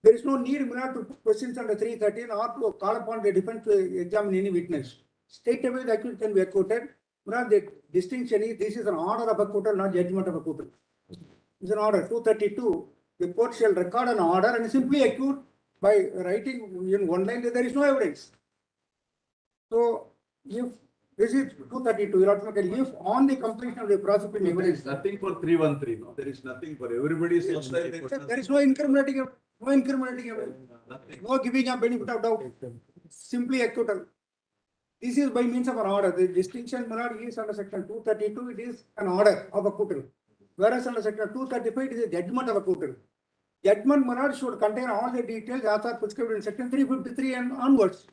there is no need to put questions under 313 or to call upon the defense to examine any witness. Straight away the accused can be acquitted. The distinction is this is an order of acquittal, not judgment of acquittal. It's an order. 232, the court shall record an order and simply acquit by writing in one line that there is no evidence. So, if this is 232, if on the completion of the prosecution There evidence, is nothing for 313. No, there is nothing for everybody. there is no incriminating evidence, Nothing. no giving a benefit of doubt, simply acquittal. This is by means of an order. The distinction is under section 232, it is an order of acquittal. Whereas under section 235, it is a judgment of acquittal. Judgment should contain all the details as are prescribed in section 353 and onwards.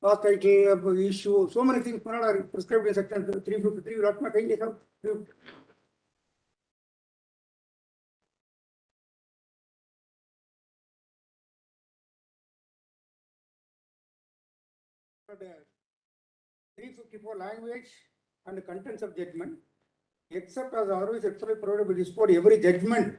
Last title, issue, so many things are prescribed in section 353. You not kindly help. But, 354 language and contents of judgment, except as otherwise expressly provided by this code, every judgment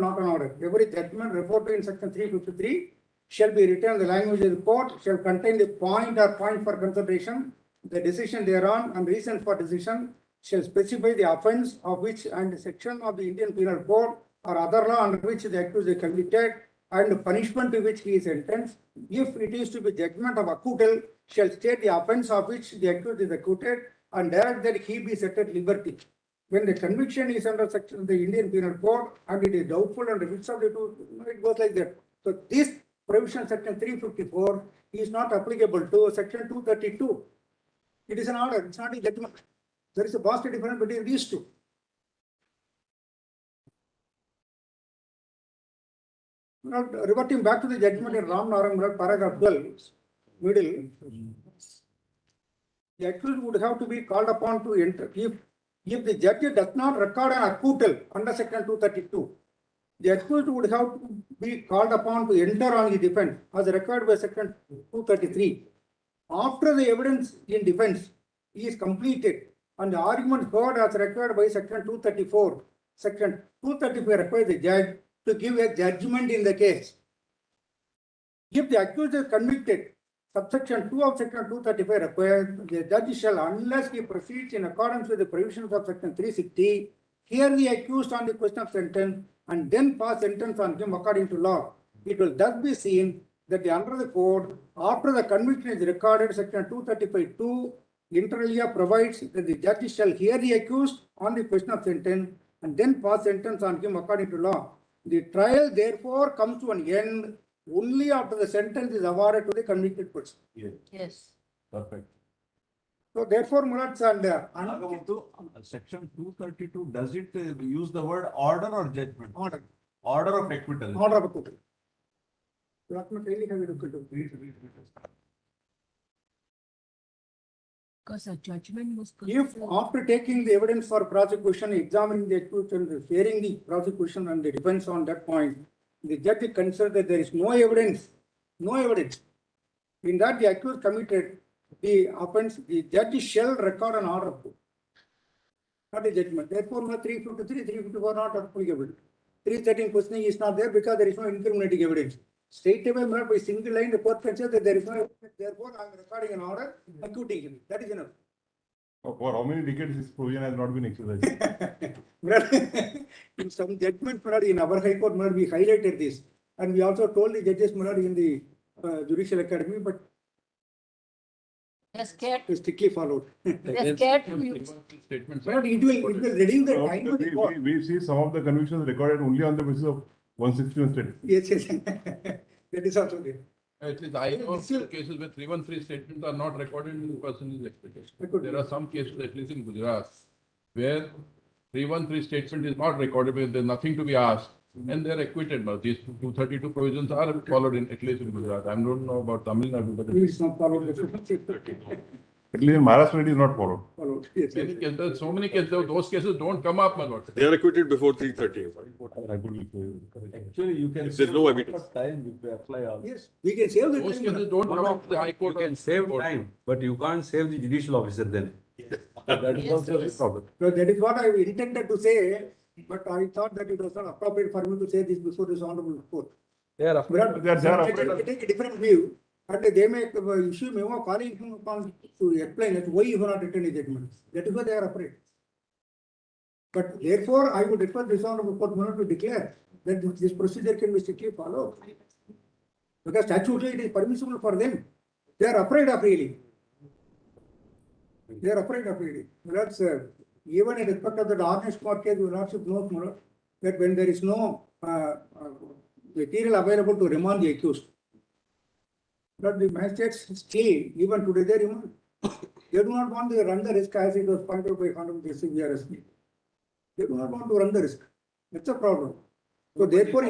not an order, every judgment referred to in section 353 shall be written in the language of the court, shall contain the point or point for consideration, the decision thereon and reason for decision, shall specify the offence of which and section of the Indian Penal Code or other law under which the accused is convicted and the punishment to which he is sentenced. If it is to be judgment of acquittal, shall state the offence of which the accused is acquitted and direct that he be set at liberty. When the conviction is under section of the Indian Penal Code and it is doubtful under which of the two, it goes like that. So this provision section 354 is not applicable to section 232. It is an order, it's not a judgment. There is a vast difference between these two. Now, reverting back to the judgment in Ram Naran, paragraph 12, middle, the accused would have to be called upon to enter if the judge does not record an acquittal under section 232. the accused would have to be called upon to enter on the defense as required by section 233. After the evidence in defense is completed and the argument heard as required by section 234, section 235 requires the judge to give a judgment in the case. If the accused is convicted, subsection 2 of section 235 requires the judge shall, unless he proceeds in accordance with the provisions of section 360, hear the accused on the question of sentence and then pass sentence on him according to law. It will thus be seen that under the code, after the conviction is recorded, section 235(2) inter alia provides that the judge shall hear the accused on the question of sentence and then pass sentence on him according to law. The trial therefore comes to an end only after the sentence is awarded to the convicted person. Yes. Perfect. So therefore, Murad and Nagamathu, section 232, does it use the word order or judgment? order, Order of acquittal. order of acquittal. Document really have it acquittal. Because a judgment was. If after taking the evidence for prosecution, examining the accused and hearing the prosecution and the defense on that point, the judge considered that there is no evidence, in that the accused committed the offense, the judge shall record an order of court, not a judgment. Therefore, 353, 354 not applicable. 313 questioning is not there because there is no incriminating evidence. Straight away, by single line, the court can say that there is no evidence. Therefore, I am recording an order, acquitting him. That is enough. For how many decades this provision has not been exercised? In some judgment, in our High Court, we highlighted this. And we also told the judges in the Judicial Academy, but They're scared. it is strictly followed. They're scared to use. Statements. But it will reduce the time of the court. We see some of the convictions recorded only on the basis of 161 statements. Yes. That is also there. It is, I know of cases where 313 statements are not recorded in the person's expectation. That could be. There are some cases, at least in Gujarat, where 313 statement is not recorded because there's nothing to be asked and they're acquitted. But these 232 provisions are followed in, at least in Gujarat. I don't know about Tamil Nadu, but It is not followed. At least in Maharashtra it is not followed. Followed. Yes. many cases, so many cases, those cases don't come up, my lord. They are acquitted before 3:30. Actually, you can. If there's no evidence. Time if we apply all. Yes, we can save the Those time. cases don't come up to the High You Court. can save time, but you can't save the judicial officer then. That is also a problem. So that is what I intended to say, but I thought that it was not appropriate for me to say this before this honorable court. They are afraid. But They are they afraid. take a different view, and they may issue memo calling him upon to explain that why you have not written a judgment. That is why they are afraid. But therefore, I would request this honorable court to declare that this procedure can be strictly followed. Because statutorily it is permissible for them. They are afraid of reading. They are afraid of reading. That's even in respect of the honest court case, you lordship knows more that when there is no material available to remand the accused, but the magistrates still, even today, they remand. They do not want to run the risk as it was pointed out by Honorable Justice VRSP. They do not want to run the risk. That's a problem. So therefore,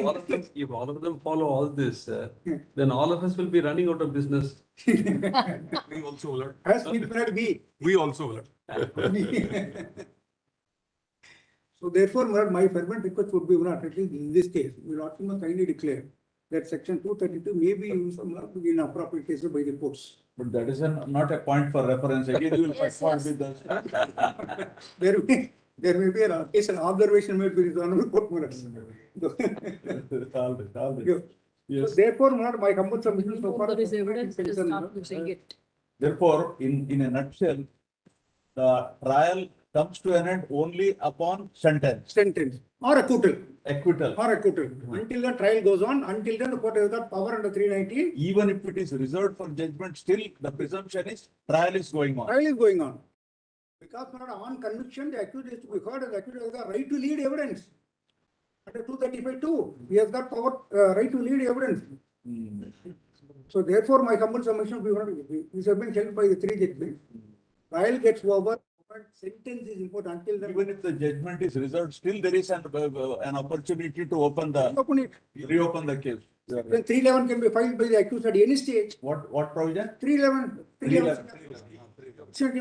If all of them follow all this, then all of us will be running out of business. We also will. as it may be. We also will. So therefore, my fervent request would be, at least in this case, we ought to kindly declare that section 232 may be used in appropriate cases by the courts. But that is not a point for reference. Again, you will Yes, find yes. with us. There may be an case, an observation made by the honorable court. All right. So Yes. therefore, my humble submission so far. There is evidence, they start using it. Therefore, in a nutshell, the trial comes to an end only upon sentence, Sentence or acquittal. acquittal. Until the trial goes on, until then the court has got power under 319, Even if it is reserved for judgment, still the presumption is trial is going on. trial is going on. Because on conviction, the accused is to be heard and the accused has the right to lead evidence. Under 235(2), he has got power, right to lead evidence. So therefore, my humble submission, this has been held by the three judges. Trial gets over, but sentence is important until then. Even if the judgment is reserved, still there is an opportunity to open the, Open it. reopen the case. Then 311 can be filed by the accused at any stage. What provision? 311 can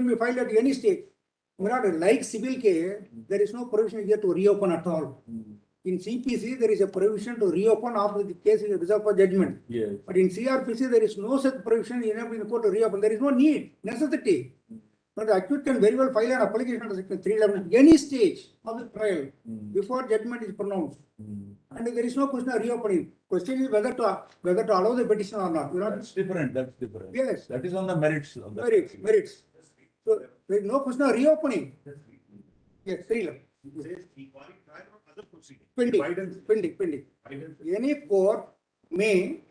be filed at any stage. Like civil case, there is no provision here to reopen at all. In CPC, there is a provision to reopen after the case is reserved for judgment. Yes. But in CRPC, there is no such provision enabling the court to reopen. There is no need, necessity. But the accused can very well file an application under section 311 at any stage of the trial before judgment is pronounced. And there is no question of reopening. Question is whether to allow the petition or not. You know, That's different, that's different. yes, That is on the merits of the. merits. So there is no question of reopening. Yes, 311. Pending. Any court may,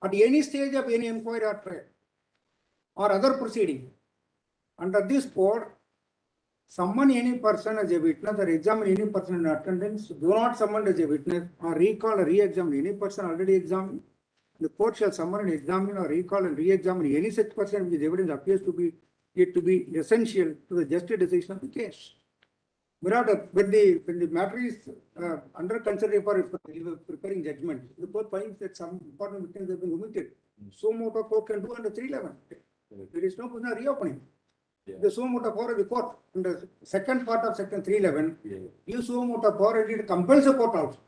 at any stage of any inquiry or trial or other proceeding, under this code, summon any person as a witness or examine any person in attendance, do not summon as a witness or recall or re-examine any person already examined. The court shall summon and examine or recall and re-examine any such person which evidence appears to be essential to the just decision of the case. But when the matter is under consideration for preparing judgment, the court finds that some important witnesses have been omitted. So motor court can do under 311. There is no question of reopening. The suo motu power of the court under second part of section 311 gives suo motu power and it compels the court also.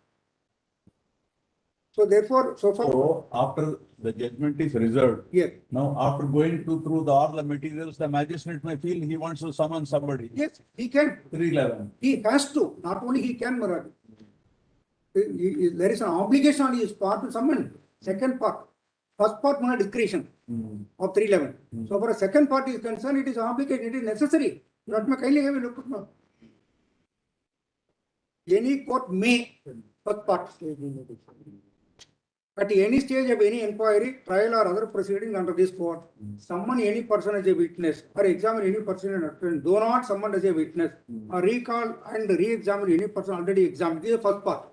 So therefore, so far. So after the judgment is reserved. Yes. Now, after going through all the materials, the magistrate may feel he wants to summon somebody. Yes, he can. 311. He has to. Not only he can, Murad. There is an obligation on his part to summon. Second part. First part, no discretion of 311. So for a second part is concerned, it is obligation, it is necessary. Let me kindly have a look at any court may, first part. At any stage of any inquiry, trial or other proceeding under this court, summon any person as a witness or examine any person in attendance. Do not summon as a witness or recall and re-examine any person already examined. This is the first part.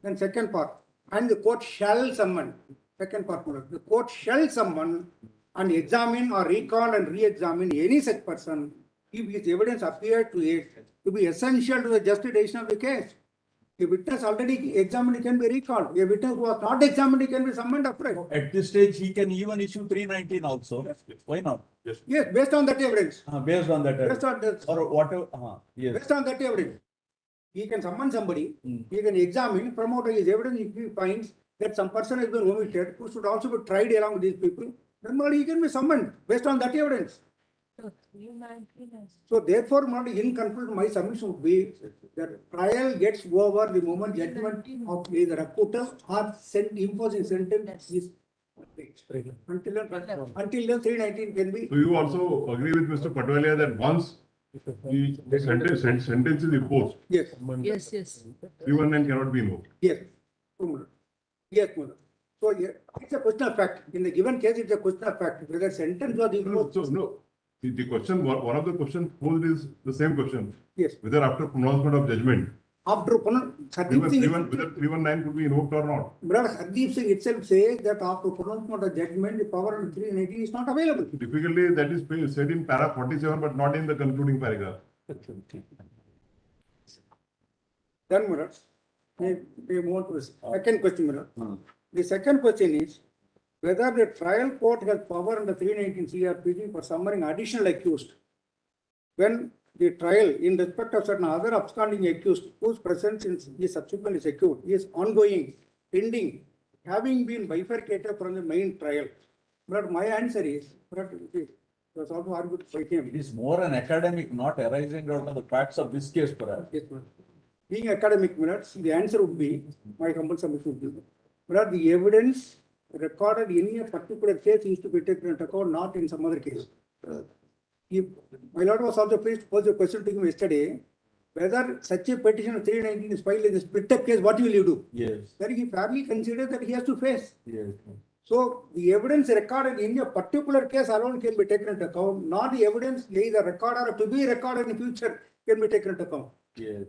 Then second part. And the court shall summon. Second part. The court shall summon and examine or recall and re-examine any such person if his evidence appeared to it to be essential to the just decision of the case. A witness already examined can be recalled. A witness who was not examined can be summoned afresh. At this stage, he can even issue 319 also. Why not? Yes, based on that evidence. Based on that. Based on that. Or whatever. Yes. Based on that evidence. He can summon somebody. He can examine, promote his evidence if he finds that some person has been omitted, who should also be tried along with these people. Then he can be summoned based on that evidence. So therefore, in conclusion, my submission would be that trial gets over the moment judgment of either acquittal or imposing sentence is until then 319 can be. So you also agree with Mr. Patwalia that once the sentence is imposed, Yes. 319 cannot be invoked. Yes. Yes, Mother. So it's a question of fact. In the given case, it's a question of fact. Whether sentence was imposed. So no, the question, one of the questions posed is the same question. Yes. Whether after pronouncement of judgment, After whether 319 could be invoked or not. Brother Hardeep Singh itself says that after pronouncement of judgment, the power of 319 is not available. Typically, that is said in para 47, but not in the concluding paragraph. Then, Murad, we move on to the second question, Murad. The second question is whether the trial court has power under 319 CRPC for summoning additional accused when the trial in respect of certain other absconding accused whose presence is subsequently secured is ongoing, pending, having been bifurcated from the main trial. But my answer is, it was also argued by him. It is more an academic, not arising out of the facts of this case, perhaps. Yes, ma'am. Being academic minutes, the answer would be, my humble submission would be, but the evidence recorded in a particular case is to be taken into account, not in some other case. If my lord was also pleased to pose a question to him yesterday, whether such a petition of 319 is filed in a split up case, what will you do? Yes. Then he fairly considers that he has to face. Yes. So the evidence recorded in a particular case alone can be taken into account, not the evidence either recorded or to be recorded in the future can be taken into account. Yes.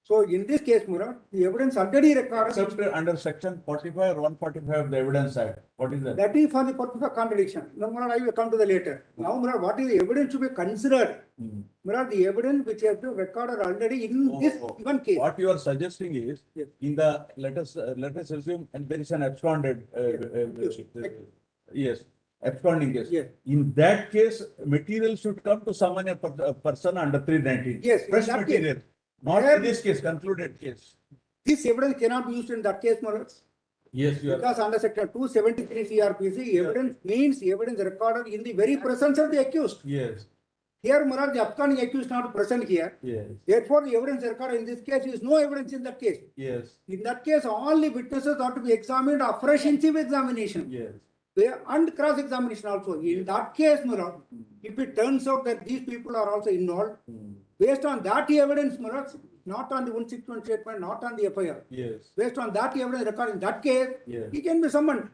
So in this case, Murad, the evidence already recorded. Except under section 45 or 145 of the Evidence Act. What is that? That is for the purpose of contradiction. No, Murad, I will come to the later. Now, Murad, what is the evidence to be considered? Murad, the evidence which has been recorded already in this given case. What you are suggesting is, Yes. in the, let us assume, and there is an absconded, yes, absconding case. Yes. In that case, material should come to summon a person under 319. Yes, in Fresh that case. material. Not Where- in this case, concluded case. This evidence cannot be used in that case, Malad. Yes, you are. Because under section 273 CRPC, evidence means evidence recorded in the very presence of the accused. Yes, Here, Malad, the upcoming accused not present here. yes, Therefore, the evidence recorded in this case is no evidence in that case. yes, In that case, all the witnesses are to be examined afresh in chief examination. yes. And cross examination also. In that case, Murad, if it turns out that these people are also involved, based on that evidence, Murad, not on the 161 statement, not on the FIR, Yes, based on that evidence recorded in that case, yes. he can be summoned.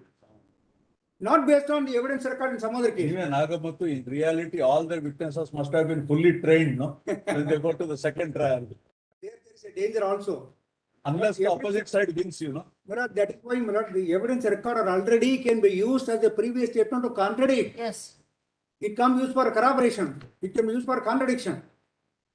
Not based on the evidence recorded in some other case. Even Nagamatu, in reality, all the witnesses must have been fully trained, no? When they go to the second trial. There is a danger also. Unless the opposite side wins, you know. Murad, that is why, Murad, the evidence recorded already can be used as a previous statement to contradict. Yes. It can be used for corroboration. It can be used for contradiction.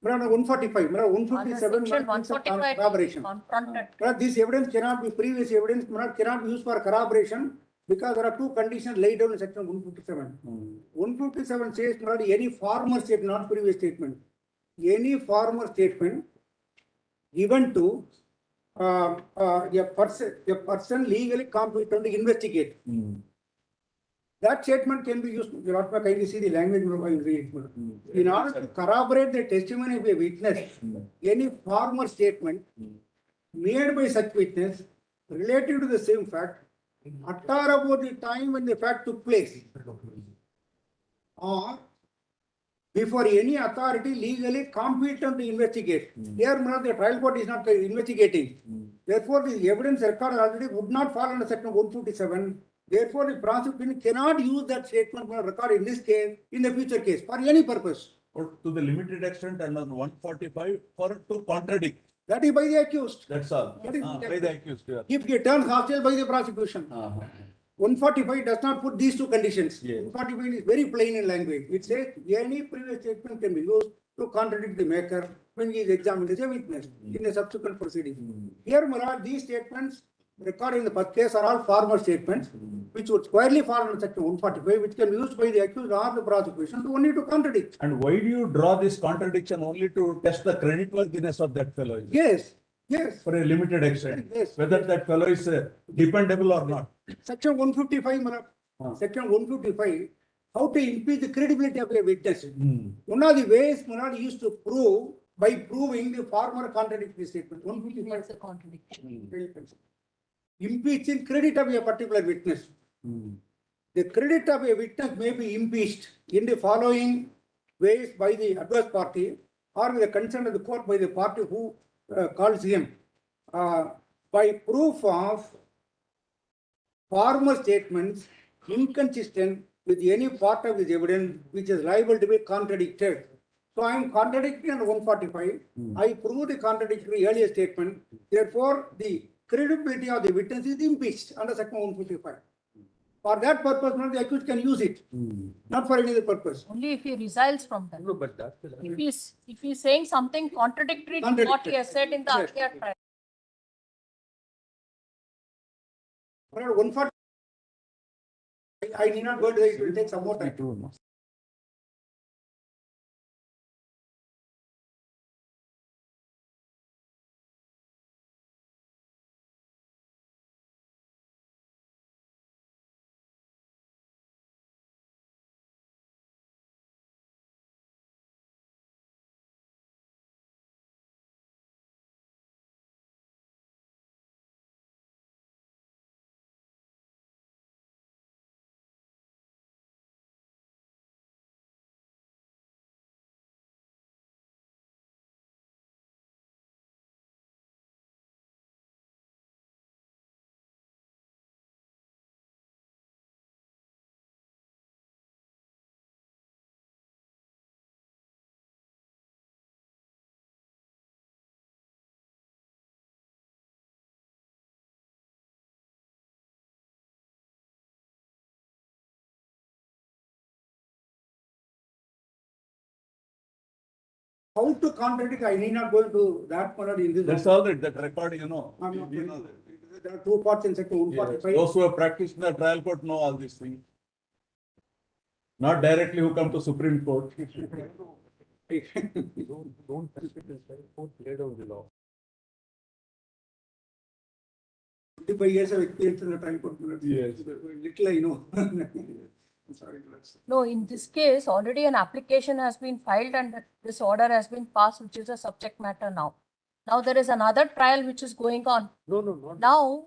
Murad, 145, Murad, 157, Under section Murad, it's a 145, corroboration. confronted. Murad, this evidence cannot be, previous evidence, Murad, cannot be used for corroboration because there are two conditions laid down in section 157. 157 says, Murad, any former statement, not previous statement, any former statement given to a person legally competent to investigate. That statement can be used. You have to kindly see the language. In order to corroborate the testimony of a witness, any former statement made by such witness related to the same fact, utter about the time when the fact took place, or before any authority legally competent to investigate. Here, the trial court is not investigating. Therefore, the evidence recorded already would not fall under section 157. Therefore, the prosecution cannot use that statement recorded in this case in the future case for any purpose. Or to the limited extent under 145 for to contradict. That is by the accused. That's all. That is- By the accused, yeah. If he turns hostile by the prosecution. 145 does not put these two conditions. Yes. 145 is very plain in language. It says any previous statement can be used to contradict the maker when he is examined as a witness in a subsequent proceeding. Here, Murad, these statements recorded in the first case are all former statements, which would squarely fall under section 145, which can be used by the accused or the prosecution to only to contradict. And why do you draw this contradiction only to test the creditworthiness of that fellow? Yes, yes. For a limited extent. Yes. Whether that fellow is dependable or not. Section 155, Murad. Section 155, how to impeach the credibility of a witness. One of the ways Murad used to prove by proving the former contradictory statement. 155. That's a contradiction. Impeaching credit of a particular witness. The credit of a witness may be impeached in the following ways by the adverse party or with the consent of the court by the party who calls him. By proof of former statements inconsistent with any part of his evidence which is liable to be contradicted. So I am contradicting under 145. I prove the contradictory earlier statement. Therefore, the credibility of the witness is impeached under section 155. For that purpose, the accused can use it, not for any other purpose. Only if he resiles from that. No, but that. If he's saying something contradictory to what he has said in the Yes. earlier trial. 140. I need not go to it will take some more time. How to contradict, I need not go into that part in this. That's all right, that record, you know. I'm not You going know to- that. There are two parts in section Yes. 145. Those who have practiced in the trial court know all these things. Not directly who come to Supreme Court. Don't, lay down the law. 55 years of experience in the trial court. Yes. Little I know. I'm sorry. No, in this case, already an application has been filed and this order has been passed, which is a subject matter now. Now there is another trial which is going on. No, not. Now,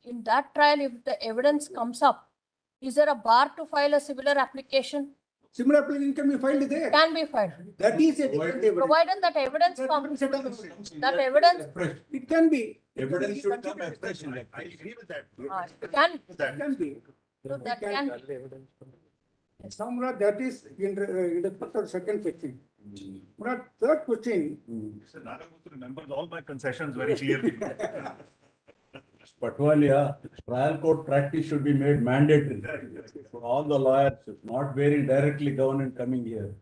in that trial, if the evidence comes up, is there a bar to file a similar application? Similar application can be filed there. Can be filed, That is a different evidence. provided that evidence That comes, different set of evidence. that evidence, It can be. Evidence should come afresh in that. I agree with that. can, It can be. so that can, Samrat, that is in respect of second question. But third question, Mr. Nagamutu remembers all my concessions very clearly. Patwalia, trial court practice should be made mandatory for all the lawyers, not very directly government coming here.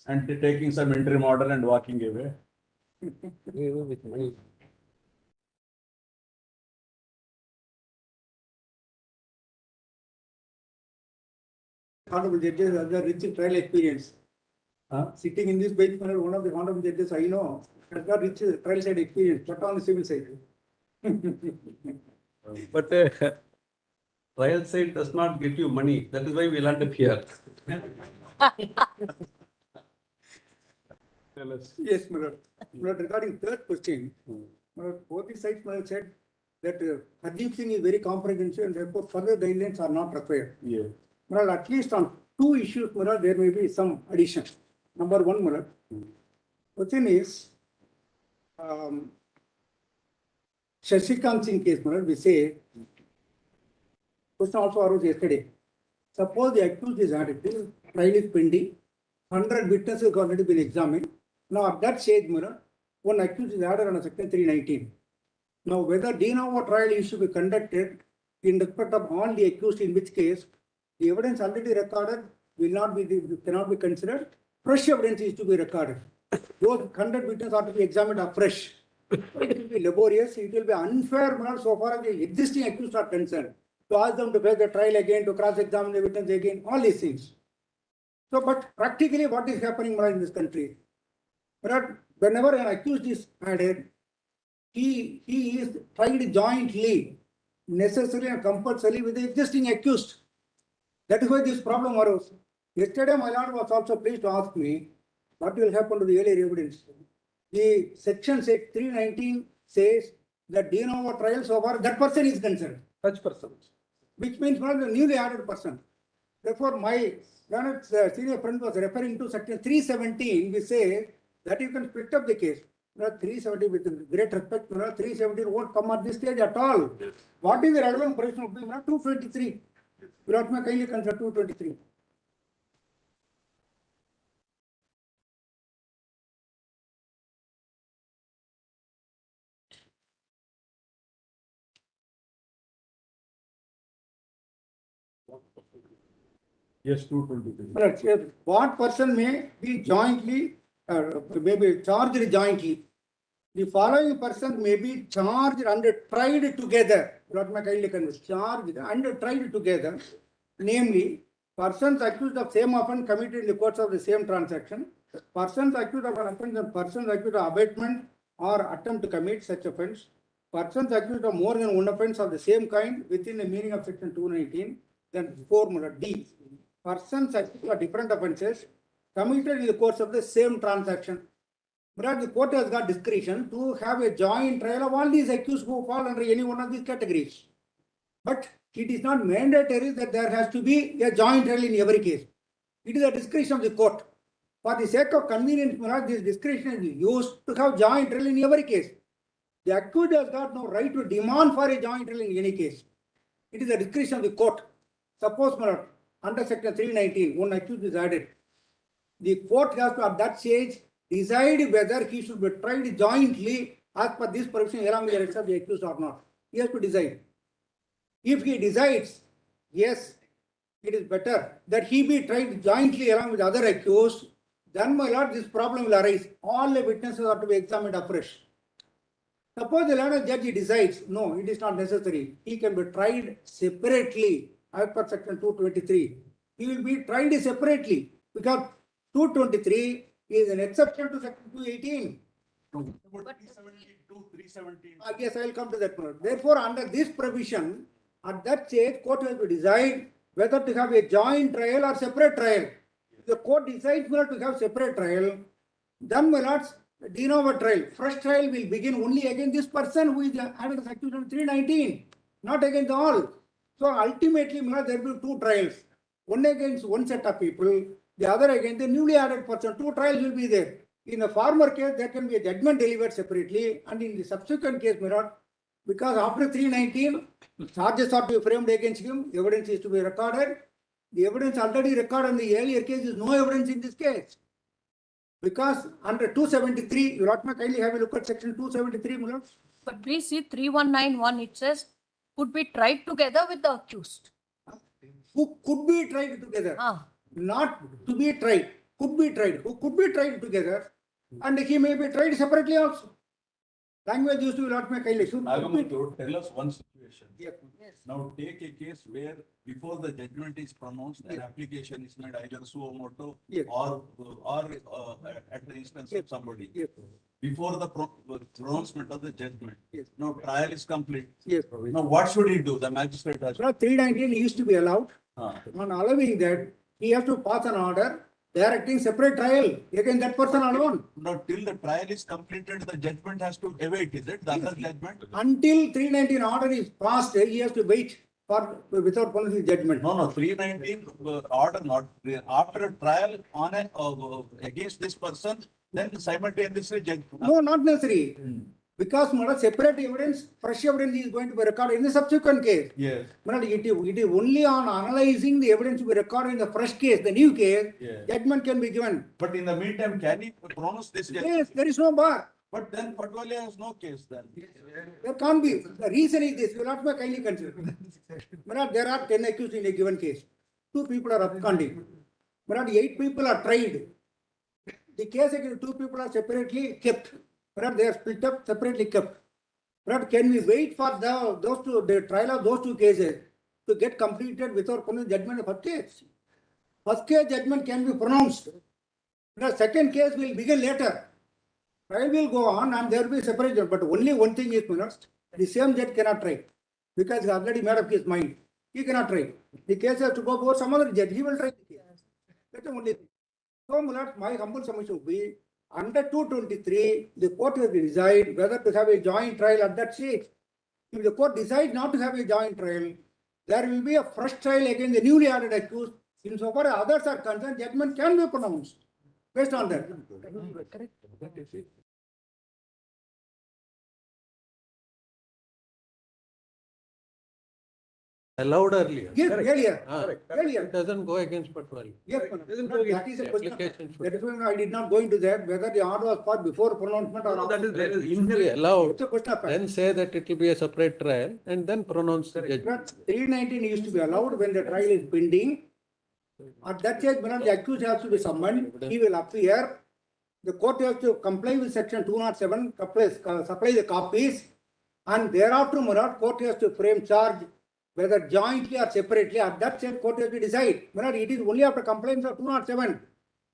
And taking some interim order and walking away. With my honorable judges have the rich trial experience. Sitting in this bench, one of the honorable judges I know has got rich trial side experience, but on the civil side. But trial side does not get you money. That is why we land up here. Yes, my lord. My lord, regarding third question, my lord, both the sides my lord, said that Hardeep Singh is very comprehensive and therefore further guidelines are not required. Yeah. My lord, at least on two issues, my lord, there may be some addition. Number one, my lord, question is, Shashikant Singh case, my lord, we say, question also arose yesterday. Suppose the accused is added, trial is pending, 100 witnesses have already been examined. Now, at that stage, my lord, one accused is added on section 319. Now, whether de novo trial is to be conducted in respect of all the accused, in which case the evidence already recorded will not be, cannot be considered. Fresh evidence is to be recorded. Those 100 witnesses are to be examined afresh. It will be laborious. It will be unfair, my lord, so far as the existing accused are concerned. To ask them to face the trial again, to cross-examine the witness again, all these things. So, but practically, what is happening in this country? But whenever an accused is added, he is tried jointly, necessarily and compulsorily with the existing accused. That is why this problem arose. Yesterday, my lord was also pleased to ask me what will happen to the earlier evidence. The section 319 says that de novo trial so far that person is concerned. such persons. Which means not the newly added person. Therefore, my senior friend was referring to section 317. We say that you can split up the case. 370, with great respect, 370 won't come at this stage at all. What is the relevant provision of 223? You not may kindly consider 223. Yes, 223. Right, yes. What person may be jointly, may be charged jointly. The following persons may be charged and tried together. Not my kindly convince. Charged and tried together. Namely, persons accused of same offence committed in the course of the same transaction. Persons accused of an offence and persons accused of abatement or attempt to commit such offence. Persons accused of more than one offence of the same kind within the meaning of section 219. Then formula D. Persons accused of different offences committed in the course of the same transaction. But the court has got discretion to have a joint trial of all these accused who fall under any one of these categories. But it is not mandatory that there has to be a joint trial in every case. It is a discretion of the court. For the sake of convenience, this discretion is used to have joint trial in every case. The accused has got no right to demand for a joint trial in any case. It is a discretion of the court. Suppose, under section 319, one accused is added. The court has to, at that stage, decide whether he should be tried jointly as per this provision along with the rest of the accused or not. He has to decide. If he decides, yes, it is better that he be tried jointly along with other accused, then, my lord, this problem will arise. All the witnesses are to be examined afresh. Suppose the learned judge decides, no, it is not necessary. He can be tried separately as per section 223. He will be tried separately because 223 is an exception to section 218. But- 317. Yes, I will come to that point. Therefore, under this provision, at that stage, court has to decide whether to have a joint trial or separate trial. If the court decides whether to have separate trial, then my lords, de novo trial, fresh trial will begin only against this person who is added as accused on 319, not against all. So ultimately, my lord, there will be two trials. One against one set of people, the other against the newly added person. Two trials will be there. In the former case, there can be a judgment delivered separately, and in the subsequent case, my lord, because after 319, charges are to be framed against him, evidence is to be recorded. The evidence already recorded in the earlier case is no evidence in this case. Because under 273, you lot may kindly have a look at section 273, my lord. But we see 3191, it says, could be tried together with the accused. Who could be tried together, Ah, not to be tried, could be tried, who could be tried together, and he may be tried separately also. Language used to be lot may kindly. Should- Nagamuthu, tell us one situation. Yes. Now take a case where before the judgment is pronounced, an Yes. application is made either suo moto Yes. or at the instance of somebody. Yes. Before the pronouncement of the judgment. Yes. Now trial is complete. Yes. Now what should he do? The magistrate has. So 319 used to be allowed. Ah. On allowing that, he has to pass an order directing separate trial against that person alone. Now till the trial is completed, the judgment has to await, is it? The other judgment? Until 319 order is passed, he has to wait for without pronouncing judgment. No, 319 order not, after a trial on against this person, then simultaneously judge. No, not necessary. Because madam, separate evidence, fresh evidence is going to be recorded in the subsequent case. Yes. Madam, it is only on analyzing the evidence to be recorded in the fresh case, the new case, Yes. judgment can be given. But in the meantime, can he pronounce this judgment? Yes, there is no bar. But then Patwale has no case then. There can't be. The reason is this, you will not be kindly consider. Madam, there are 10 accused in a given case. 2 people are absconding. Madam, 8 people are tried. The case against 2 people are separately kept. Madam, they are split up, separately kept. Madam, can we wait for the trial of those 2 cases to get completed without pronouncing judgment of first case? First case judgment can be pronounced. The second case will begin later. Trial will go on and there will be separation, but only one thing is, the same judge cannot try because he has already made up his mind. He cannot try. The case has to go before some other judge. He will try the case. That's the only thing. So, my humble submission would be under 223, the court has to decide whether to have a joint trial at that stage. If the court decides not to have a joint trial, there will be a fresh trial against the newly added accused. Insofar as others are concerned, judgment can be pronounced based on that. Allowed earlier. Yes, earlier. Ah, Earlier. It doesn't go against Patwali. Yes, that is a question. Application should- That is why I did not go into that, whether the order was passed before pronouncement or No, after. that is, there is Should be inherent. allowed, It's a question of fact. then say that it will be a separate trial and then pronounce the judgment. But 319 used to be allowed when the trial is pending. At that stage, when the accused has to be summoned, he will appear. The court has to comply with section 207, supply the copies. And thereafter, Murad, court has to frame charge, whether jointly or separately. At that stage, court has to decide. Murad, it is only after compliance of 207.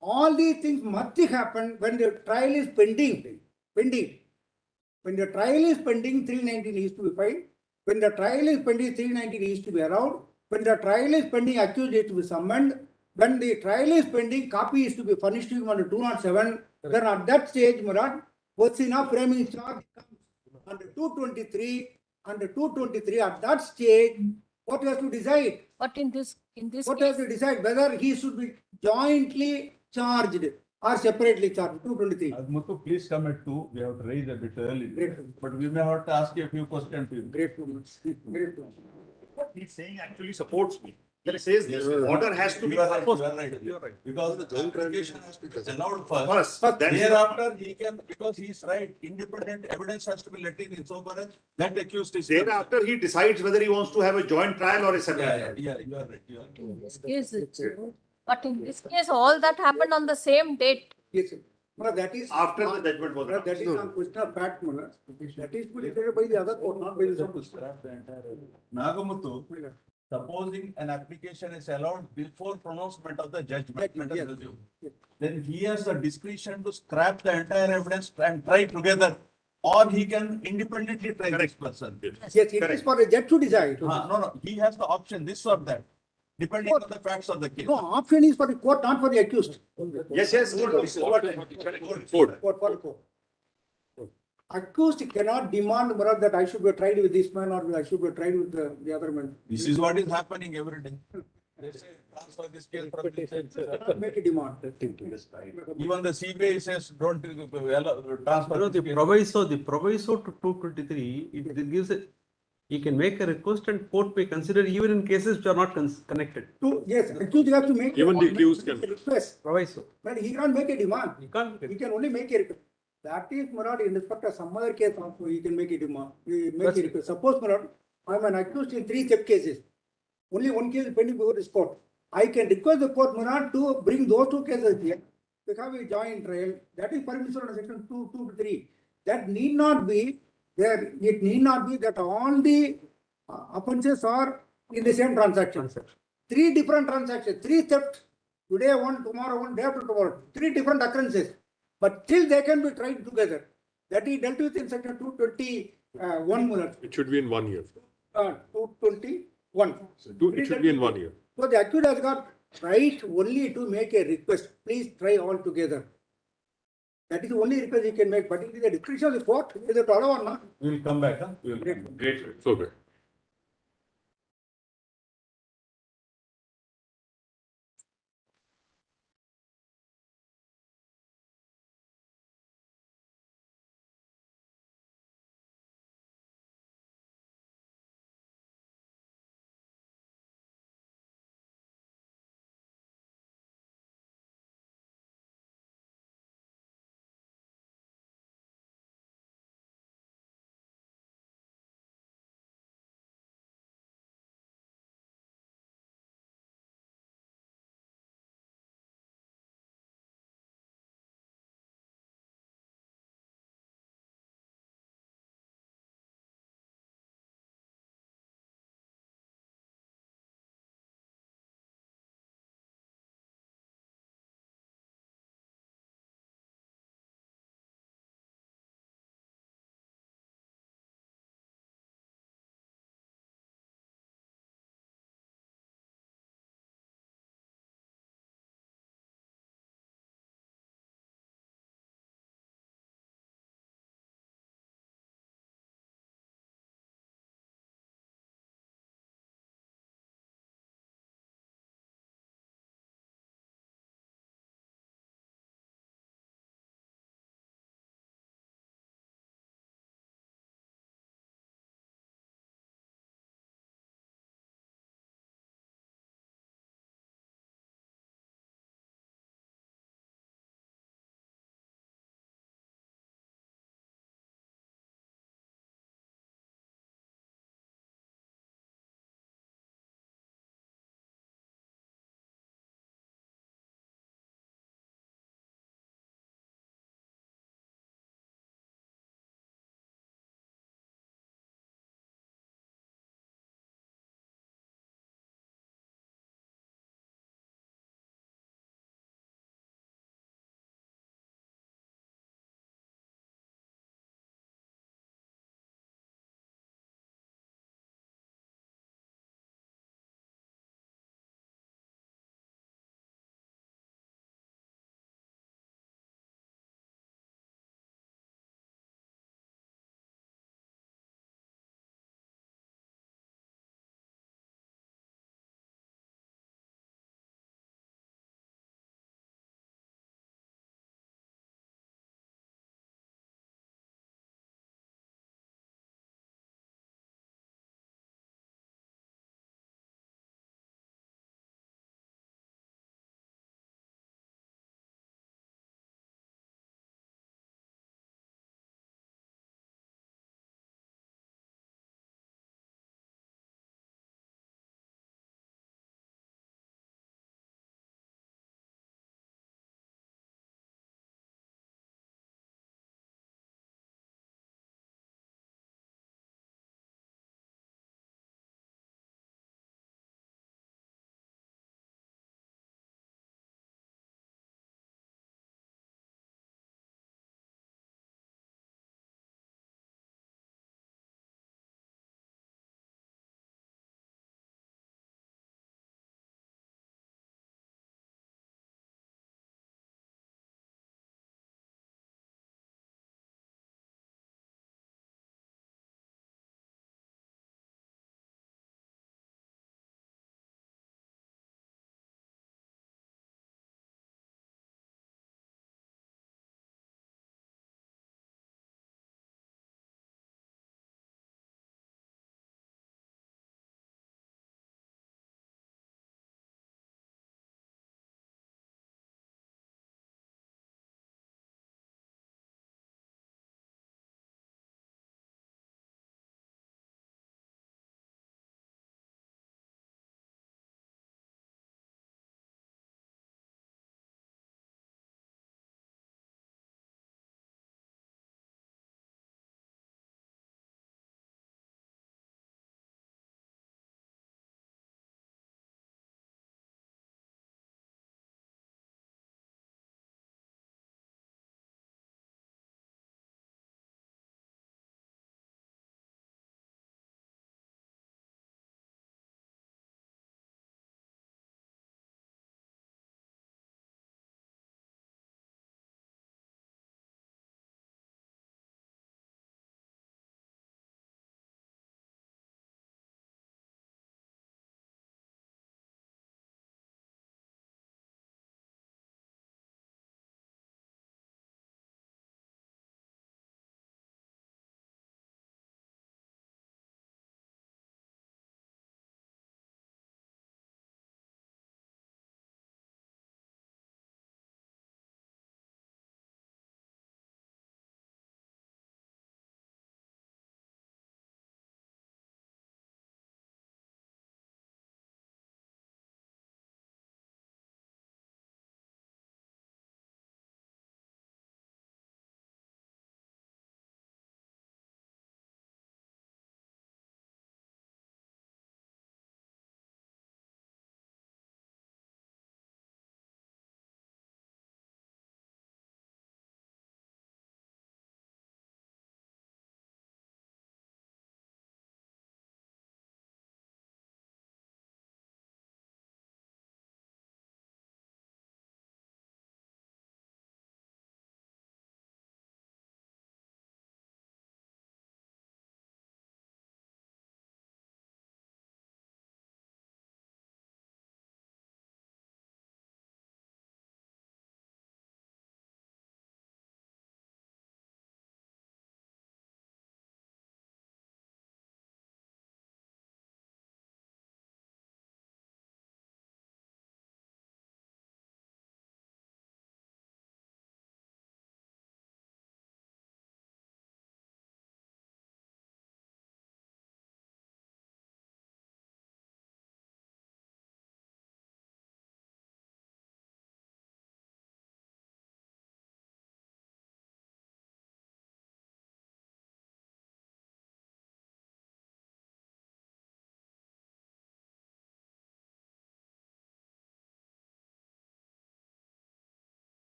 All these things must happen when the trial is pending. When the trial is pending, 319 is to be filed. When the trial is pending, 319 is to be allowed. When the trial is pending, accused is to be summoned. When the trial is pending, copy is to be furnished to him under 207. Then at that stage, Murad, question of framing charge comes under 223, at that stage, what has to decide? but in this What has case, to decide whether he should be jointly charged or separately charged, 223. Muthu, please come at 2. We have to raise a bit early. Grateful. But we may have to ask you a few questions to you. Grateful. What he's saying actually supports me. He says this order has to be. You are right. Because the application has to be allowed first. First, that is- Thereafter, he can, because he is right, independent evidence has to be let in so far as that accused is. Thereafter, he decides whether he wants to have a joint trial or a separate trial. Yeah, you are right. You are right. in this case, but in this case, all that happened on the same date. Yes, sir. Murad, that is. After the judgment was Murad, that is on question of fact, Murad. That is to be decided by the other court, not by the Supreme Court. Nagamuthu, supposing an application is allowed before pronouncement of the judgment. Judgment, let us yes. assume. Yes. then he has the discretion to scrap the entire evidence and try together. Or he can independently try this person. Yes, it is for the judge to decide. No, he has the option, this or that, depending on the facts of the case. No, option is for the court, not for the accused. Yes, yes. Code. For the court. Accused cannot demand, Murad, that I should be tried with this man or I should be tried with the other man. This is what is happening every day. They say transfer this case from this side. Cannot make a demand. Even the CBI says don't transfer. No, this case. the proviso to 223, it gives a, he can make a request and court may consider even in cases which are not connected. Yes, accused has to make. Even the accused can. Request, Proviso. but he can't make a demand. You can't. He can only make a request. That is, Murad, in respect of some other case also, he can make a demand. He make a request. Suppose, Murad, I am an accused in 3 theft cases. Only one case is pending before this court. I can request the court, Murad, to bring those 2 cases here. Because we joint trial. That is permissible under section 2 to 3. That need not be there. It need not be that all the offences are in the same transaction. 3 different transactions, 3 theft. Today one, tomorrow one, day after tomorrow. 3 different occurrences. But still they can be tried together. That is dealt with in section 221, Murad. It should be in 1 year. 221. It should be in 1 year. So the accused has got right only to make a request. Please try all together. That is the only request he can make. But it is the discretion of the court whether to allow or not. We will come back, huh? We will come back. Great. So good.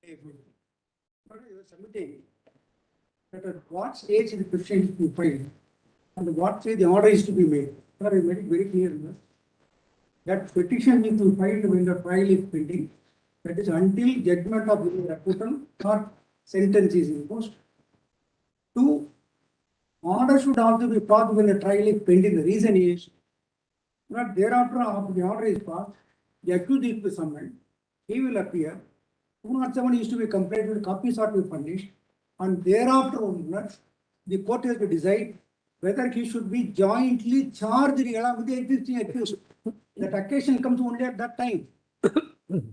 But you are submitting that at what stage the petition is to be filed and what stage the order is to be made. Sir, I made it very clear that petition is to be filed when the trial is pending. That is until judgment of the acquittal or sentence is imposed. 2, order should also be passed when the trial is pending. The reason is that thereafter, after the order is passed, the accused is to be summoned. He will appear. 207 is to be completed, copies are to be furnished, and thereafter onwards, the court has to decide whether he should be jointly charged along with the existing accused. That occasion comes only at that time.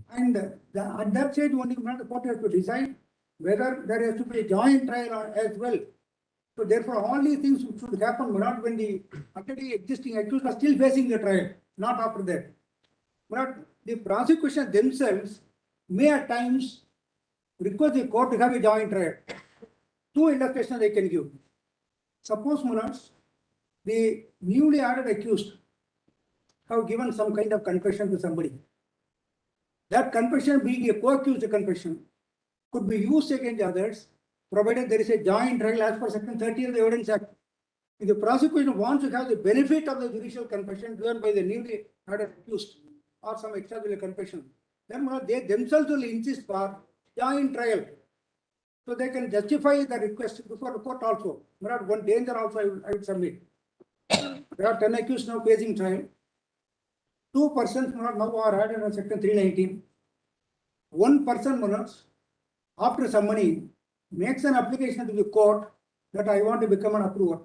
And at that stage, only the court has to decide whether there has to be a joint trial as well. So therefore, all these things should happen not when the already existing accused are still facing the trial, not after that. But the prosecution themselves may at times request the court to have a joint trial. 2 illustrations they can give. Suppose, Munas, the newly added accused have given some kind of confession to somebody. That confession, being a co-accused confession, could be used against others, provided there is a joint trial as per Section 30 of the Evidence Act. If the prosecution wants to have the benefit of the judicial confession given by the newly added accused or some extraordinary confession, then they themselves will insist for joint trial. So they can justify the request before the court also. One danger also I would submit. There are 10 accused now facing trial. 2 persons now are added on Section 319. 1 person, after summoning, makes an application to the court that I want to become an approver.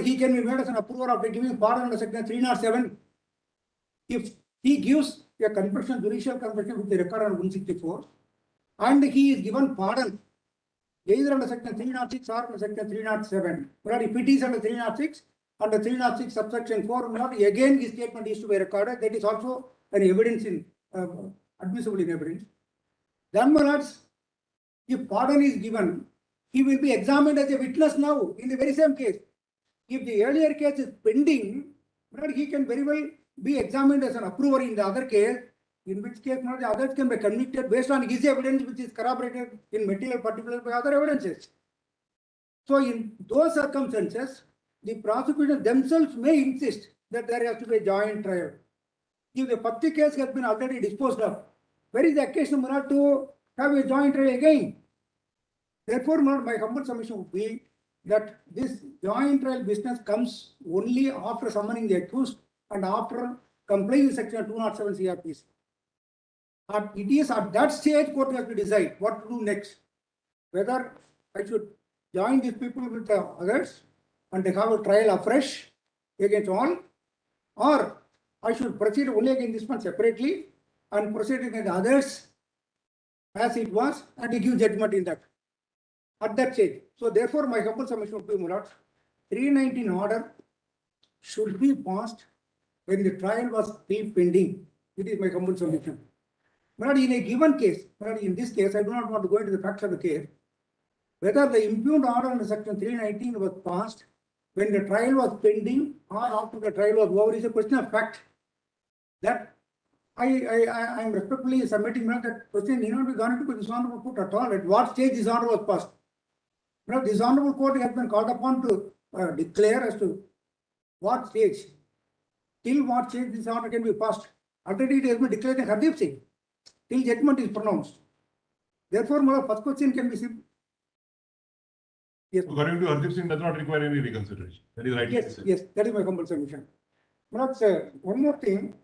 He can be made as an approver after giving pardon under Section 307. If he gives a confession, judicial confession with the record on 164, and he is given pardon either under Section 306 or under Section 307. But if it is under 306, under 306 subsection 4, again his statement is to be recorded. That is also an evidence in admissible in evidence. Then, if pardon is given, he will be examined as a witness now in the very same case. If the earlier case is pending, he can very well be examined as an approver in the other case, in which case the others can be convicted based on his evidence, which is corroborated in material particulars by other evidences. So in those circumstances, the prosecution themselves may insist that there has to be a joint trial. If the Patti case has been already disposed of, where is the occasion to have a joint trial again? Therefore, my humble submission would be that this joint trial business comes only after summoning the accused and after complying with Section 207 CRPC. It is at that stage court has to decide what to do next. Whether I should join these people with the others and have a trial afresh against all, or I should proceed only against this one separately and proceed against others as it was and give judgment in that. At that stage. So therefore, my humble submission would be, 319 order should be passed when the trial was still pending. It is my humble submission. But in a given case, in this case, I do not want to go into the facts of the case, whether the impugned order under Section 319 was passed when the trial was pending or after the trial was over is a question of fact. That I am respectfully submitting that question need not be gone into this honorable court at all. At what stage this order was passed? This honorable court has been called upon to declare as to what stage, till what stage this order can be passed. Already it has been declared in Hardeep Singh, till judgment is pronounced. Therefore, my first question can be simple. Yes. According to Hardeep Singh, does not require any reconsideration. That is right. Yes, yes, that is my humble submission. One more thing.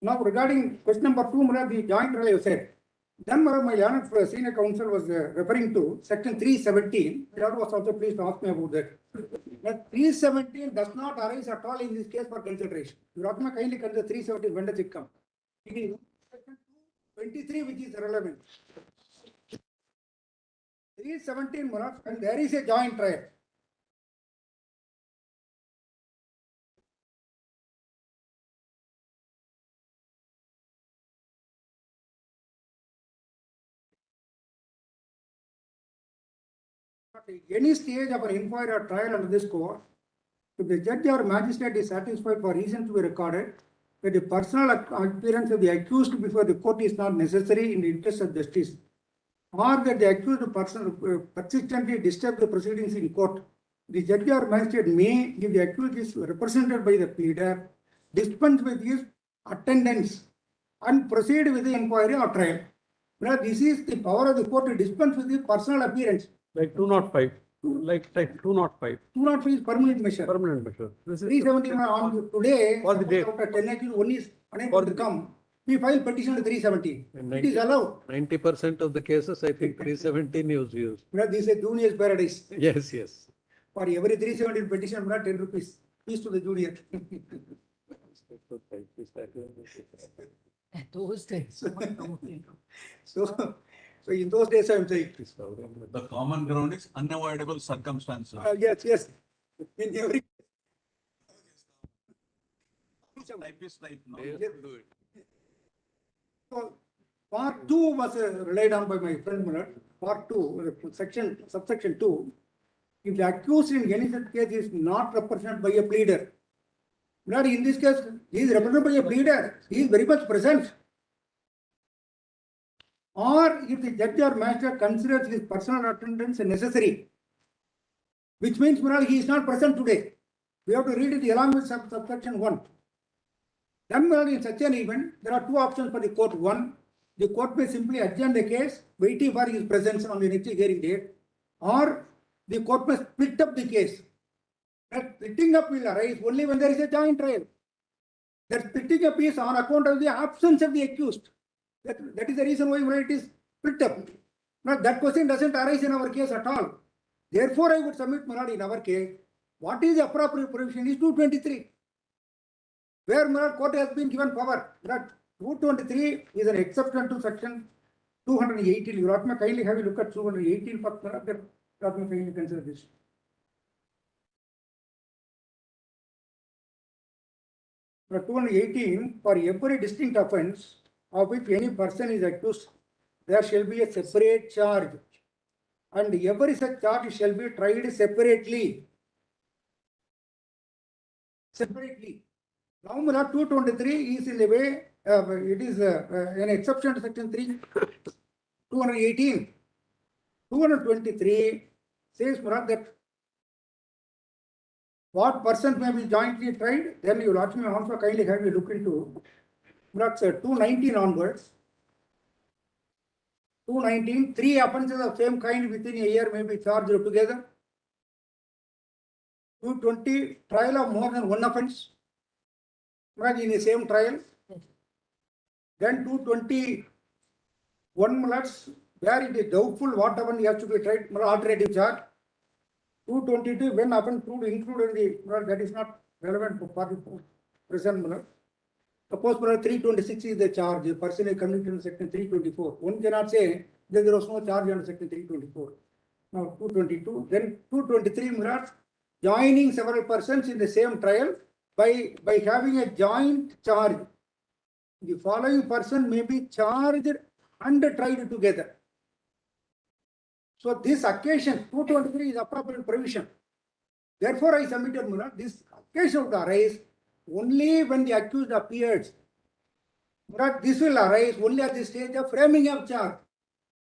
Now regarding question number 2, the joint trial you said. Then my learned senior counsel was referring to Section 317. That was also pleased to ask me about that. That 317 does not arise at all in this case for consideration. You ought to kindly consider 317. When does it come? It is Section 23 which is relevant. 317, and there is a joint trial. At any stage of an inquiry or trial under this court, If the judge or magistrate is satisfied for reason to be recorded that the personal appearance of the accused before the court is not necessary in the interest of justice, or that the accused person persistently disturb the proceedings in court, the judge or magistrate may, if the accused is represented by the pleader, dispense with his attendance and proceed with the inquiry or trial. Now, this is the power of the court to dispense with the personal appearance. Like 205, like type 205, 205 is permanent measure. permanent measure. This is 371 on today, For the day. after 10 actions, one is unable For to the- come. We file petition to 370. And It is allowed. 90% of the cases, I think 317 is used. This is a junior's paradise. Yes, yes. For every 370 petition, 10 rupees. Fees to the junior. Those days. So in those days, I'm saying, The common ground is unavoidable circumstances. yes. In every. Type is type now. So, part 2 was relied on by my friend Munad. Part 2, subsection 2. If the accused in any such case is not represented by a pleader, not in this case, he is represented by a pleader. He is very much present. Or if the judge or magistrate considers his personal attendance necessary, which means Munad, he is not present today. We have to read it along with subsection 1. Then in such an event, there are two options for the court. One, the court may simply adjourn the case, waiting for his presence on the next hearing date, or the court may split up the case. That splitting up will arise only when there is a joint trial. That splitting up is on account of the absence of the accused. That is the reason why it is split up. Now that question doesn't arise in our case at all. Therefore, I would submit, Munad, in our case, what is the appropriate provision is 223. Where Munad court has been given power. That 223 is an exception to section 218. You ought to kindly have a look at 218 for Munad. You ought to kindly consider this. Now 218, for every distinct offence of which any person is accused, there shall be a separate charge, and every such charge shall be tried separately. Now, Munad 223 is in the way, it is an exception to section 218. 223 says, Munad, that what persons may be jointly tried, then you will also kindly have a look into Munad 219 onwards. 219, 3 offences of same kind within a year may be charged together. 220, trial of more than one offence in the same trial. Then 221 minutes, where it is doubtful what offence has to be tried, alternative charge. 222, when offence proved included in the, that is not relevant for present minute. Suppose 326 is the charge, the person is convicted in section 324. One cannot say that there was no charge under section 324. Now 222, then 223 minutes, joining several persons in the same trial by having a joint charge. The following person may be charged and tried together. So this occasion, 223 is appropriate provision. Therefore, I submitted, Munad, this occasion would arise only when the accused appears. Munad, this will arise only at the stage of framing of charge.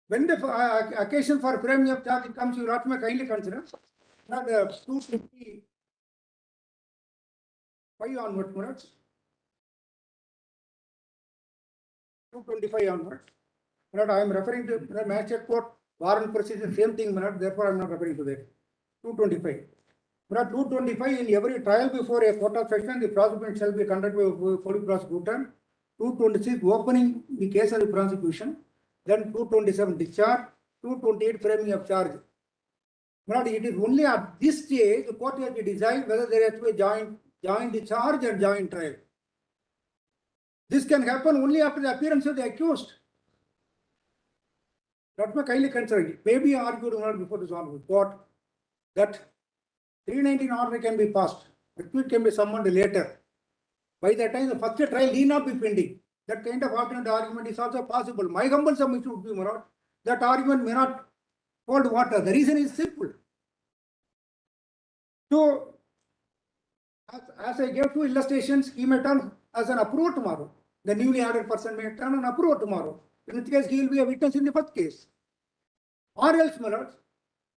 When the occasion for framing of charge comes, you will not kindly consider. Not 255 onwards, Munad. 225 onwards. Munad, I am referring to the magistrate court warrant procedure, same thing, Munad. Therefore, I am not referring to that. 225. Munad, 225, in every trial before a court of session, the prosecution shall be conducted by a police prosecutor. 226, opening the case of the prosecution. Then 227, discharge. 228, framing of charge. Munad, it is only at this stage the court has to decide whether there has to be joint charge and joint trial. This can happen only after the appearance of the accused. That may kindly consider. It may be argued before this honorable court that 319 order can be passed. Accused can be summoned later. By that time, the first trial need not be pending. That kind of alternate argument is also possible. My humble submission would be, Munad, that argument may not hold water. The reason is simple. So, As I gave two illustrations, he may turn as an approved tomorrow. The newly added person may turn an approved tomorrow. In which case, he will be a witness in the first case. Or else, my lords,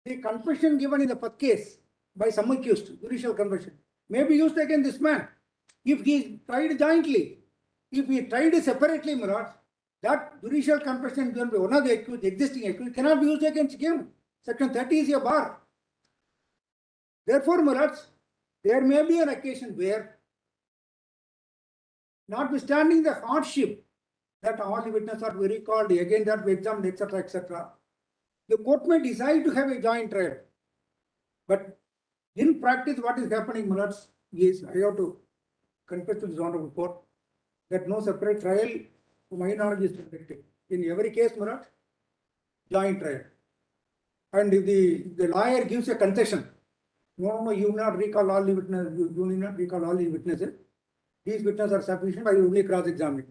the confession given in the first case by some accused, judicial confession, may be used against this man. If he tried jointly, if he tried separately, my lords, that judicial confession given by one of the accused, existing accused, cannot be used against him. Section 30 is a bar. Therefore, my lords, there may be an occasion where, notwithstanding the hardship that all the witnesses are very called, again that we examined, etc., the court may decide to have a joint trial. But in practice, what is happening, my lords, is I have to confess to this honorable court that no separate trial, to my knowledge, is conducted. In every case, my lords, joint trial. And if the lawyer gives a concession, no, you will not recall all the witnesses, you will not recall all the witnesses. These witnesses are sufficient, I will only cross-examine.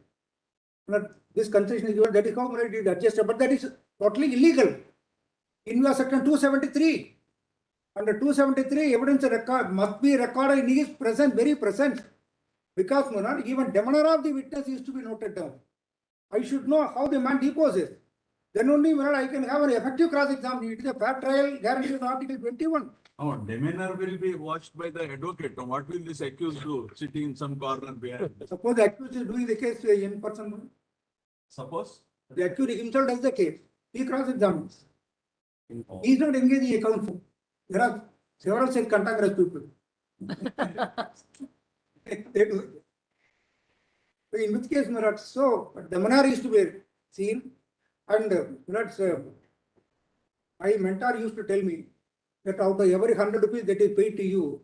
This concession is given, that is how it is adjusted, but that is totally illegal. In section 273, under 273, evidence record must be recorded in his presence, very present. Because even demeanor of the witness is to be noted down. I should know how the man deposes. Then only I can have an effective cross-examination. It is a fair trial guaranteed in Article 21. Oh, demeanor will be watched by the advocate. Now, what will this accused do, sitting in some corner behind? Suppose the accused is doing the case in person. Suppose? The accused himself does the case. He cross-examines. He is not engaging in counsel. There are several such cantankerous people. They do. In which case, so demeanor is to be seen. And my mentor used to tell me that out of every 100 rupees that is paid to you,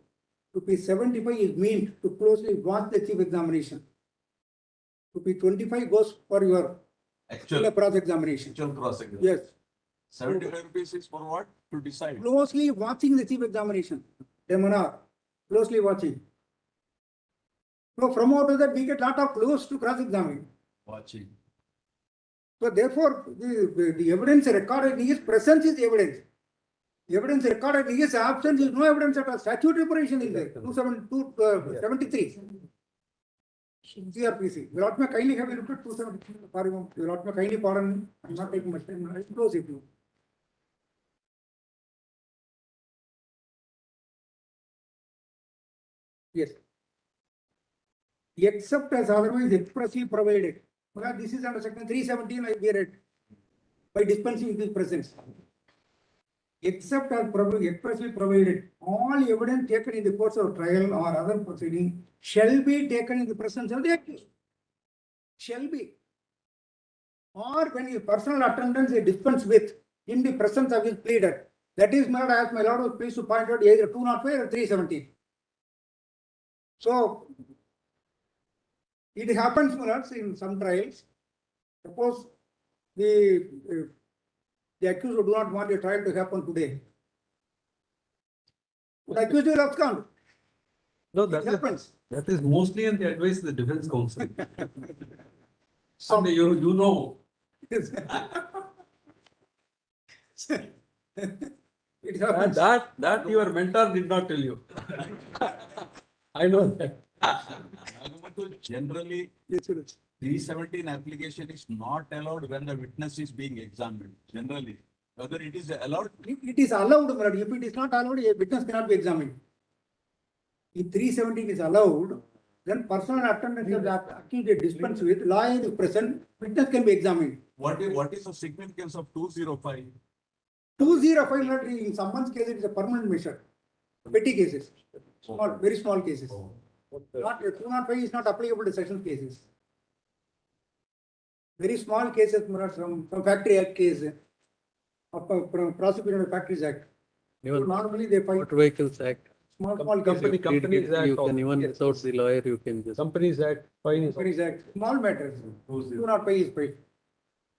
rupees 75 is meant to closely watch the chief examination. Rupees 25 goes for your Actual cross-examination. Actual cross-examination. Yes. 75 rupees is for what? To decide. Closely watching the chief examination. Demeanor. Closely watching. So from out of that, we get lot of clues to cross-examine. Watching. So therefore, the evidence recorded in his presence is evidence. The evidence recorded in his absence is no evidence at all. Statutory provision is there. 273. CRPC. Will not kindly have a look at 273. Will not kindly pardon me. I'm not taking much time. I close it. Yes. Except as otherwise expressly provided. Well, this is under section 317 I read by dispensing his presence. Except as expressly provided, all evidence taken in the course of trial or other proceeding shall be taken in the presence of the accused. Shall be. Or when his personal attendance is dispensed with in the presence of his pleader. That is not, as my lord was pleased to point out, either 205 or 317. So, it happens for us in some trials. Suppose the accused do not want a trial to happen today. The accused will abscond. No, It happens. that is mostly in the advice of the defense counsel. Someday you know. It happens. That your mentor did not tell you. I know that. Generally, Yes, sir. 317 application is not allowed when the witness is being examined. Generally, whether it is allowed. It is allowed, my lord. If it is not allowed, a witness cannot be examined. If 317 is allowed, then personal attendance is accused is dispensed with, lawyer is present, witness can be examined. What is the significance of 205? 205, not in someone's case, it is a permanent measure. Petty cases, small, very small cases. Not 205 is not applicable to section cases. Very small cases, from Factory Act case, from Prosecution of Factories Act. So normally they find Motor Vehicles Act. small Company- cases. Companies Act You can even Yes. without the lawyer, you can just. Companies Act, fine is. Companies Act, small matters. 205 is paid.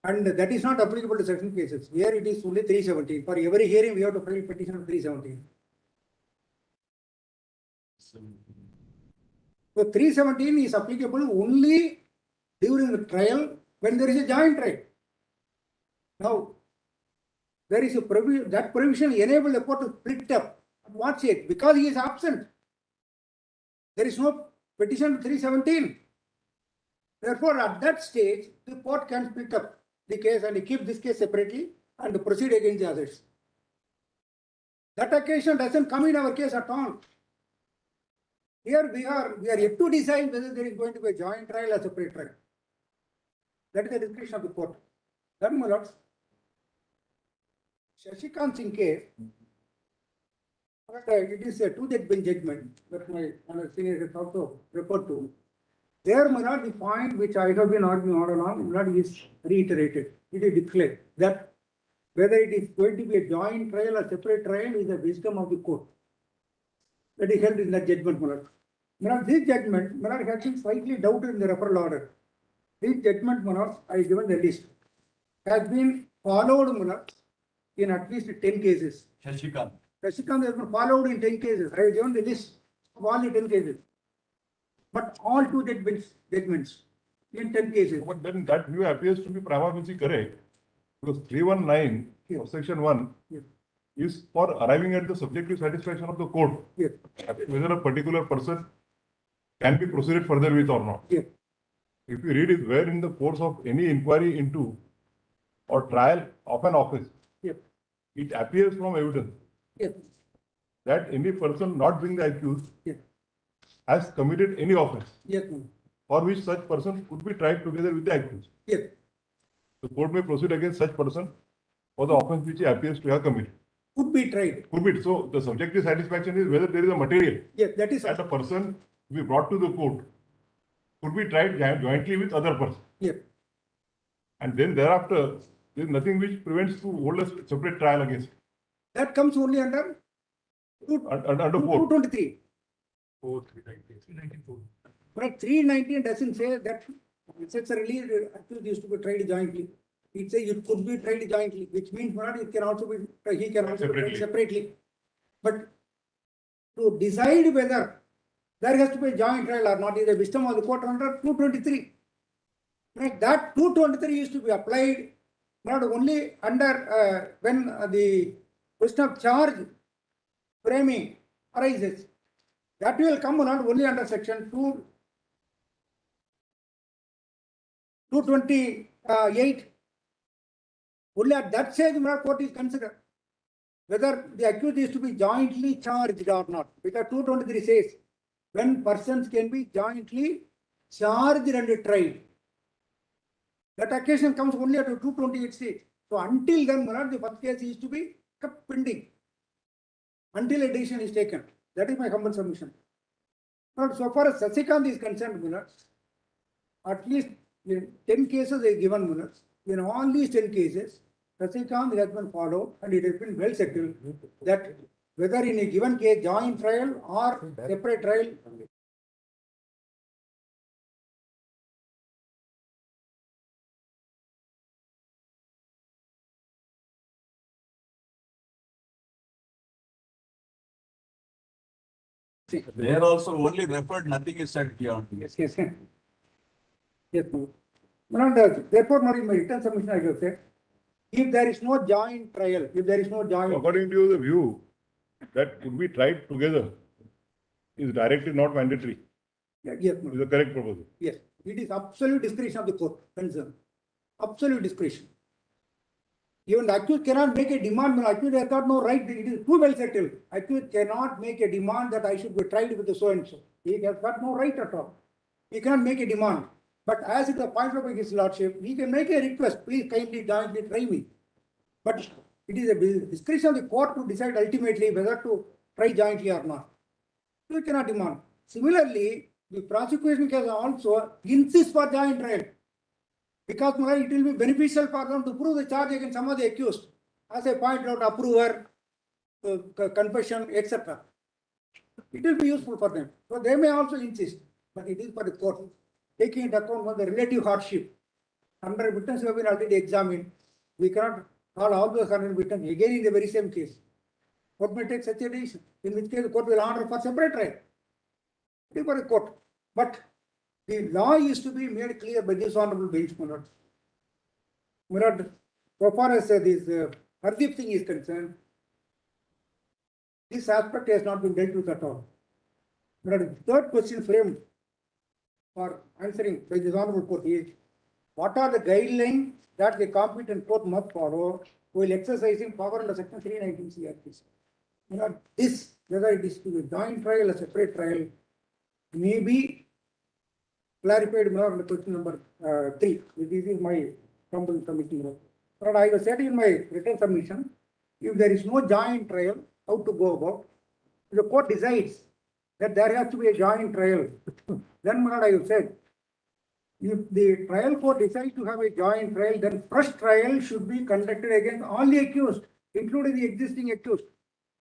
And that is not applicable to section cases. Here it is only 317. For every hearing, we have to file petition of 317. So 317 is applicable only during the trial when there is a joint trial. Now, there is a provision, that provision enables the court to split up. Watch it, because he is absent. There is no petition 317. Therefore, at that stage, the court can pick up the case and keep this case separately and proceed against the others. That occasion doesn't come in our case at all. Here we are yet to decide whether there is going to be a joint trial or separate trial. That is the discretion of the court. Then, my lords, Shashikant Singh case, it is a two-judge bench judgment that my senior has also referred to. There, my lord, the point which I have been arguing all along, my lord, is reiterated. It is declared that whether it is going to be a joint trial or separate trial is the wisdom of the court. That is held in the judgment, my lord. My lord, this judgment, my lord, has been slightly doubted in the referral order. This judgment, my lord, I have given the list, has been followed, my lord, in at least 10 cases. Shashikant. Shashikant has been followed in 10 cases. I have given the list of all the 10 cases. But all two judgments in 10 cases. But then that view appears to be prima facie correct, because 319 of section 1 Yes. is for arriving at the subjective satisfaction of the court, Yes. whether a particular person can be proceeded further with or not. Yes. If you read it, where in the course of any inquiry into or trial of an office, Yes. it appears from evidence Yes. that any person not being the accused Yes. has committed any offence Yes. Ma'am. for which such person could be tried together with the accused. Yes. The court may proceed against such person for the offence which he appears to have committed. Could be tried. Could be. So the subjective satisfaction is whether there is a material Yes, that is. that a person to be brought to the court could be tried jointly with other person. Yes. And then thereafter, there is nothing which prevents to hold a separate trial against it. That comes only under Under 4. 223. 319. But 319 doesn't say that necessarily the accused is to be tried jointly. It says it could be tried jointly, which means not it can also be he can also be tried separately. But to decide whether there has to be a joint trial or not is the wisdom of the court under 223. Right? That 223 is to be applied not only under when the question of charge framing arises. That will come not only under section 228. Only at that stage, the court is considered whether the accused is to be jointly charged or not. Because 223 says when persons can be jointly charged and tried. That occasion comes only at 228 stage. So until then, the first case is to be kept pending until a decision is taken. That is my humble submission. But so far as Shashikant is concerned, at least in 10 cases they given minutes. In all these 10 cases, Shashikant has been followed and it has been well settled that whether in a given case joint trial or separate trial, They are also only referred, nothing is said beyond. yes. Yes, no. Therefore, not in my written submission, I have said, if there is no joint trial, if there is no joint, According to you, the view that could be tried together is directly not mandatory. yes, Is the correct proposal. yes, it is absolute discretion of the court concern, absolute discretion. Even the accused cannot make a demand, the accused has got no right, it is too well settled. Accused cannot make a demand that I should be tried with the so and so. He has got no right at all. He cannot make a demand. But as it is a point of his lordship, he can make a request, please kindly jointly try me. But it is a discretion of the court to decide ultimately whether to try jointly or not. You cannot demand. Similarly, the prosecution can also insist for joint trial. Because it will be beneficial for them to prove the charge against some of the accused. As I pointed out, approver, confession, etc. It will be useful for them. So they may also insist, but it is for the court. Taking into account of the relative hardship. 100 witnesses have been already examined. We cannot call all those 100 witnesses again in the very same case. Court may take such a decision, in which case the court will order for separate trial. It is for the court. But the law is to be made clear by this honorable bench, Murad, so far as this Hardeep Singh is concerned, this aspect has not been dealt with at all. The third question framed for answering by this honorable court is, what are the guidelines that the competent court must follow while exercising power under section 319 CRPC? This, whether it is to be joint trial or separate trial, may be clarified under question number 3. This is my humble submission. But I was said in my written submission, if there is no joint trial, how to go about? If the court decides that there has to be a joint trial, then I have said, if the trial court decides to have a joint trial, then first trial should be conducted against all the accused, including the existing accused.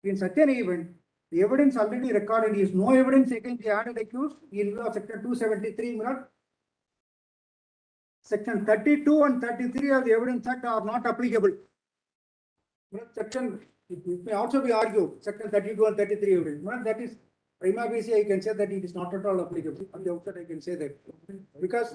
In such an event, the evidence already recorded is no evidence against the added accused in view of section 273, section 32 and 33 of the Evidence Act are not applicable. Section, it may also be argued, section 32 and 33 evidence. That is, prima facie, I can say that it is not at all applicable. On the outset, I can say that. Because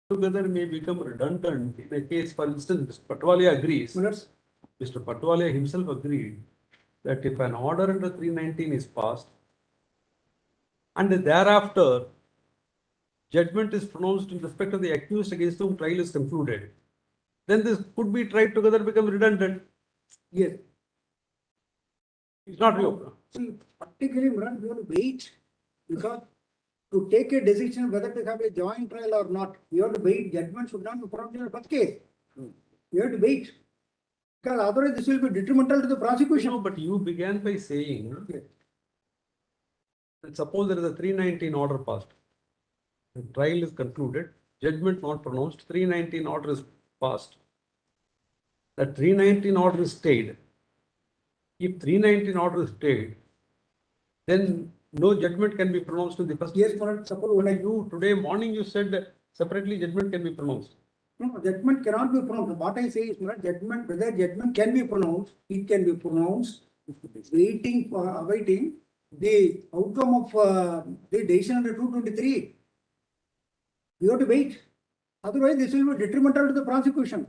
together may become redundant in a case, for instance, Patwalia agrees. Mr. Patwalia himself agreed that if an order under 319 is passed and thereafter judgment is pronounced in respect of the accused against whom trial is concluded, then this could be tried together become redundant. yes, It's not real. see, particularly, we have to wait, because to take a decision whether to have a joint trial or not, you have to wait. Judgment should not be pronounced in the first case. You have to wait, because otherwise this will be detrimental to the prosecution. No, but you began by saying that suppose there is a 319 order passed. The trial is concluded, judgment not pronounced, 319 order is passed. The 319 order is stayed. If 319 order is stayed, then no judgment can be pronounced in the first. Yes, for suppose when I You, today morning you said that separately judgment can be pronounced. no, judgment cannot be pronounced. What I say is not judgment, whether judgment can be pronounced, it can be pronounced, waiting for, awaiting the outcome of the decision under 223. You have to wait. Otherwise, this will be detrimental to the prosecution.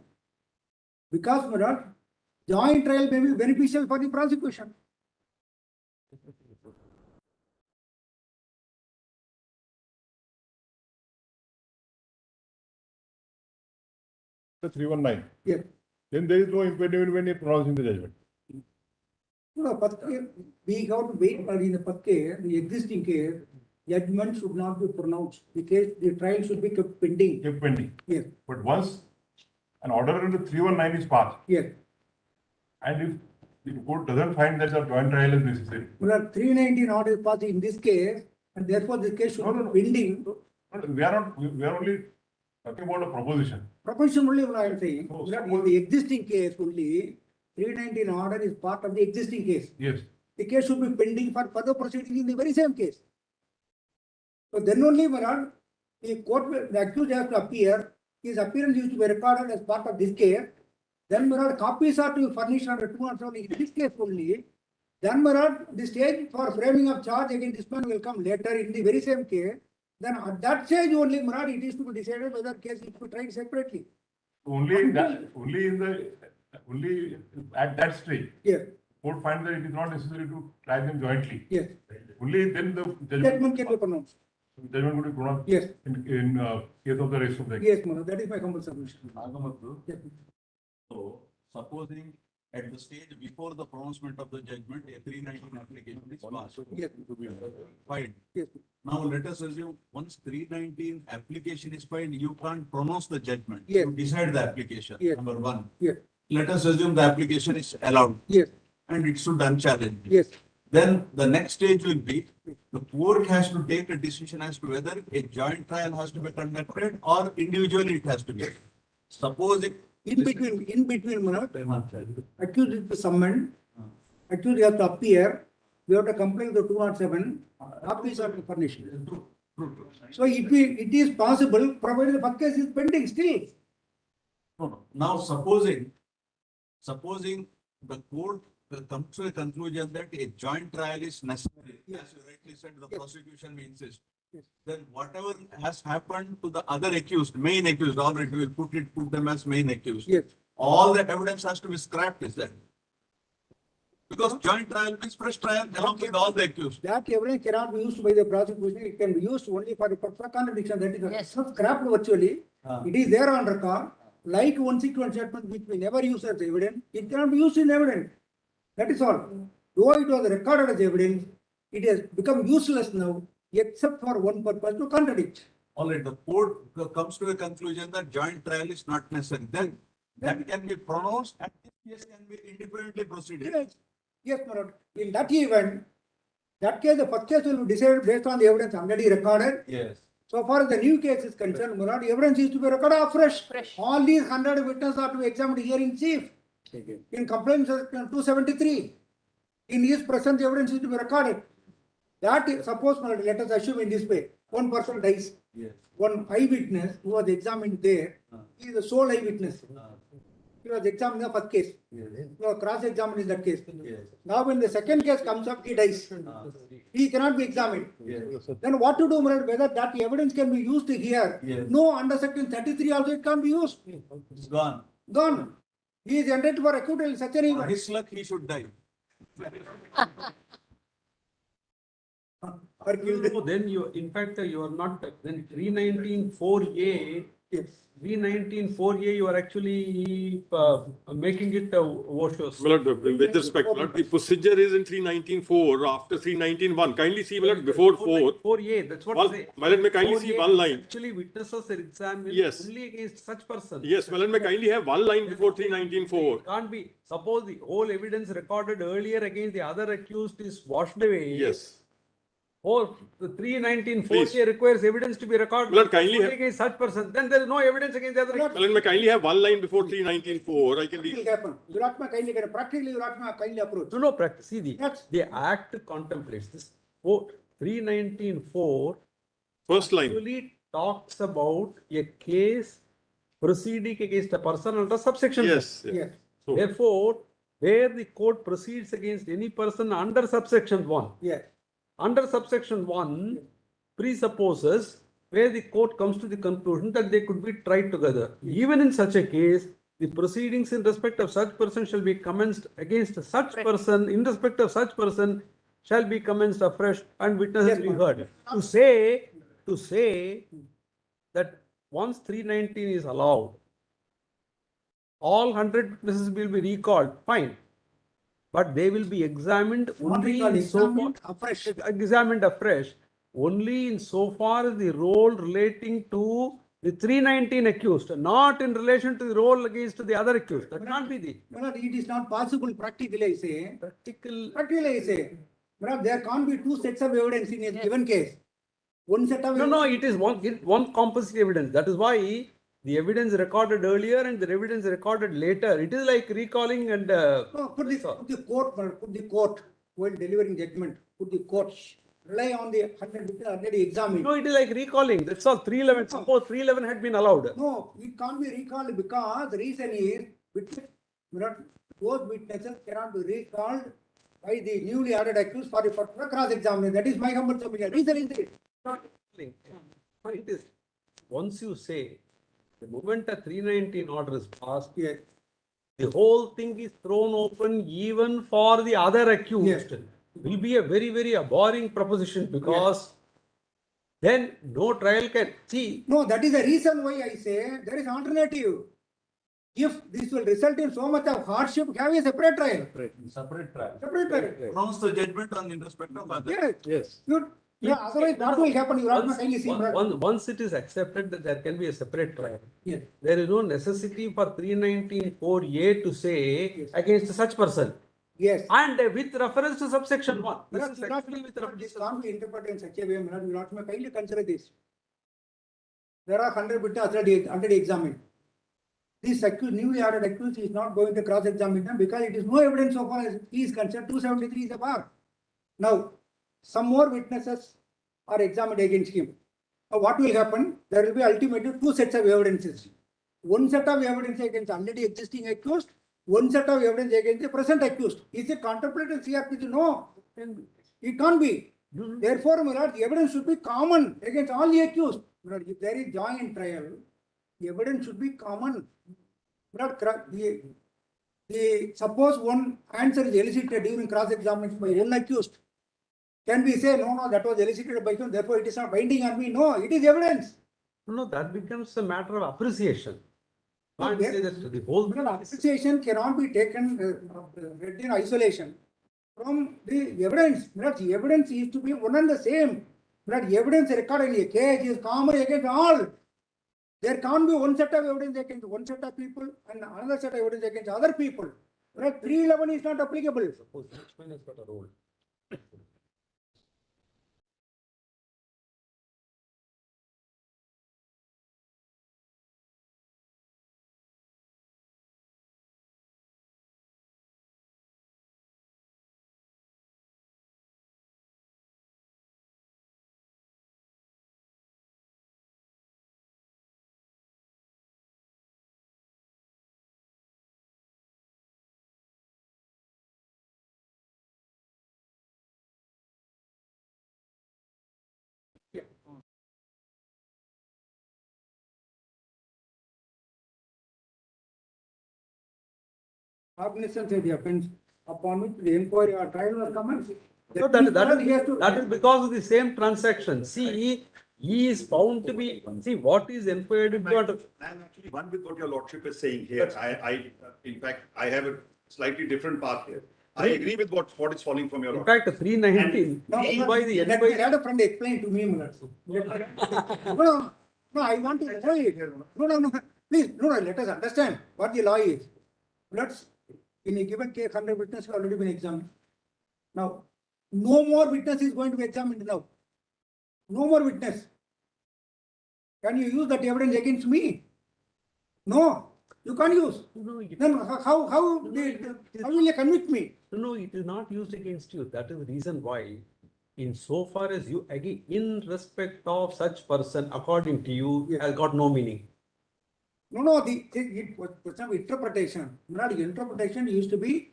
Because, Murad, joint trial may be beneficial for the prosecution. The 319. Yes. Then there is no impediment when you're pronouncing the judgment. No, but we have to wait for in the first case, the existing case, judgment should not be pronounced. The case, the trial should be kept pending. Kept pending. Yes, But once an order under 319 is passed, yes. and if the court doesn't find that a joint trial is necessary, Well, 319 order is passed in this case, and therefore this case should No. be pending. we are only talking about a proposition. Proposition only what I am saying. Oh, That so- in the existing case only, 319 order is part of the existing case. Yes. The case should be pending for further proceedings in the very same case. So then only, Murad, the court, the accused has to appear, his appearance is to be recorded as part of this case. Then, Murad, copies are to be furnished under 207 in this case only. Then, Murad, the stage for framing of charge against this man will come later in the very same case. Then at that stage only, Murad, it is to be decided whether case is to be tried separately. Only at that stage, Yes, court finds that it is not necessary to try them jointly. yes. Only then the Judgment can be pronounced. judgment would be pronounced Yes, in case of the rest of the case. yes, Murad, that is my humble submission. Nagamatu, Yes. so supposing at the stage before the pronouncement of the judgment, a 319 application is passed. Yes, Fine. yes. Now let us assume once 319 application is filed, you can't pronounce the judgment. Yes. You decide the application, Yes. number one. Yes. Let us assume the application is allowed Yes, and it stood unchallenged. yes, then the next stage will be the court has to take a decision as to whether a joint trial has to be conducted or individually it has to be. Supposing. In between, Manoj, accused is summoned, accused has to appear, we have to comply with the 207, copies are furnished. So it is possible, provided the first case is pending still. No. Now, supposing the court comes to a conclusion that a joint trial is necessary, as you rightly said, the prosecution may insist. Yes. Then whatever has happened to the other accused, main accused, already we put them as main accused. Yes. All the evidence has to be scrapped, is that? Because joint trial means fresh trial along with all the accused. That evidence cannot be used by the prosecution, it can be used only for the purpose of contradiction, that is Yes. not scrapped virtually. It is there on record, like 161 statement which we never use as evidence, it cannot be used in evidence. That is all. Though it was recorded as evidence, it has become useless now, except for one purpose, to contradict. All right, the court comes to a conclusion that joint trial is not necessary. Then that can be pronounced and this case can be independently proceeded. Yes, yes, Manoj. In that event, that case, the first case will be decided based on the evidence already recorded. Yes. So far as the new case is concerned, Manoj, evidence is to be recorded afresh. Fresh. All these 100 witnesses are to be examined here in chief. In complaint section 273. In his presence, evidence is to be recorded. That is, suppose, Manoj, let us assume in this way, one person dies. Yes. One eyewitness who was examined there, he is the sole eyewitness. He was examined in the first case. He was cross-examined in that case. Now when the second case comes up, he dies. He cannot be examined. Then what to do, Manoj, whether that evidence can be used here? Yes. No, under section 33 also it can't be used. It's gone. Gone. He is entitled for acquittal in such an For event. his luck, he should die. Or killed. No, then you, in fact, you are not, then 319(4)(a), Yes. 319(4)(a), you are actually making it vocious. Milord, with respect, Milord, the procedure is in 319(4) after 319(1). Kindly see, Milord, before 4. 4)(a), that's what I One, say. Milord, may kindly see 4)(a), one line. Actually, witnesses are examined Yes. only against such person. Yes, Milord, may kindly have one line before 319(4). It can't be, suppose the whole evidence recorded earlier against the other accused is washed away. Yes. Or the 319(4)(a) Please. requires evidence to be recorded Lord, kindly only have- against such person, then there is no evidence against the other accused. Milord, may kindly have one line before 319(4). I can It will read. happen. Your Atma kindly, practically your Atma kindly approach. No, practice, see Yes. the act contemplates this. 319(4) First line. actually talks about a case proceeding against a person under subsection. Yes. Yes. Yes. So, Therefore, where the court proceeds against any person under subsection 1, Yes. under subsection 1 presupposes where the court comes to the conclusion that they could be tried together. Even in such a case, the proceedings in respect of such person shall be commenced against such person, in respect of such person shall be commenced afresh and witnesses Yes, be ma'am. heard. To say that once 319 is allowed, all 100 witnesses will be recalled, fine. But they will be examined only recalled, in so far, examined afresh. examined afresh, only in so far as the role relating to the 319 accused, not in relation to the role against the other accused. That can't be the Manoj, it is not possible practically, I say. practical. Practically, I say. Manoj, there can't be two sets of evidence in a given case. One set of. No, it is one composite evidence. That is why the evidence recorded earlier and the evidence recorded later. It is like recalling and. No, put the court, Manoj, put the court, while delivering judgment, put the court, rely on the 100 witnesses already examined. No, it is like recalling. That's all. 311. Suppose 311 had been allowed. No, it can't be recalled because the reason is, those witnesses cannot be recalled by the newly added accused for the particular cross-examination. That is my humble submission. Reason is this. It is. Once you say, the moment a 319 order is passed, Yes. the whole thing is thrown open even for the other accused. Yes. Will be a very, very abhorring proposition because then no trial can see. No, that is the reason why I say there is alternative. If this will result in so much of hardship, have a separate trial. Separate trial. Separate trial. Pronounce the judgment on in respect of others. Yes. Yes. Otherwise, what will happen? You have to kindly see. Once it is accepted that there can be a separate trial, Yes. there is no necessity for 319(4)(a) to say Yes. against such person. Yes. And with reference to subsection 1. This Not, is not, actually with not, reference this to can't be interpreted in such a way, Milord. You not kindly consider this. There are 100 witnesses already examined. This accused, newly added accused is not going to cross-examine them because it is no evidence so far as he is concerned. 273 is a bar. Now, some more witnesses are examined against him. Now, what will happen? There will be ultimately two sets of evidences. One set of evidence against already existing accused, one set of evidence against the present accused. Is it contemplated CRPC? No, it can't be. Therefore, my lord, the evidence should be common against all the accused. My lord, if there is joint trial, the evidence should be common. My lord, suppose one answer is elicited during cross-examination by one accused. Can we say, no, that was elicited by him, therefore it is not binding on me? No, it is evidence. No, that becomes a matter of appreciation. No, Can't there- say that the whole. Appreciation cannot be taken read in isolation from the evidence. But the evidence is to be one and the same. But evidence recorded in a case is common against all. There can't be one set of evidence against one set of people and another set of evidence against other people. But 311 is not applicable. Suppose each man has got a role. Cognizance of the offence upon which the inquiry or trial was commenced. No, that is because of the same transaction. See, he is found to be, see, what is inferred into. I'm actually one with what your lordship is saying here. In fact, I have a slightly different path here. I agree with what is falling from your In lordship. fact, 319, No, by the let inquiry. me let a friend explain to me, Milord. No, I want to know it. No, please, let us understand what the law is. Let's, in a given case, 100 witnesses have already been examined. Now, no more witness is going to be examined now. No more witness. Can you use that evidence against me? No, you can't use. No, Then how will you convict me? no, it is not used against you. That is the reason why, in so far as you, again, in respect of such person, according to you, has got no meaning. No, it was some interpretation. Not interpretation used to be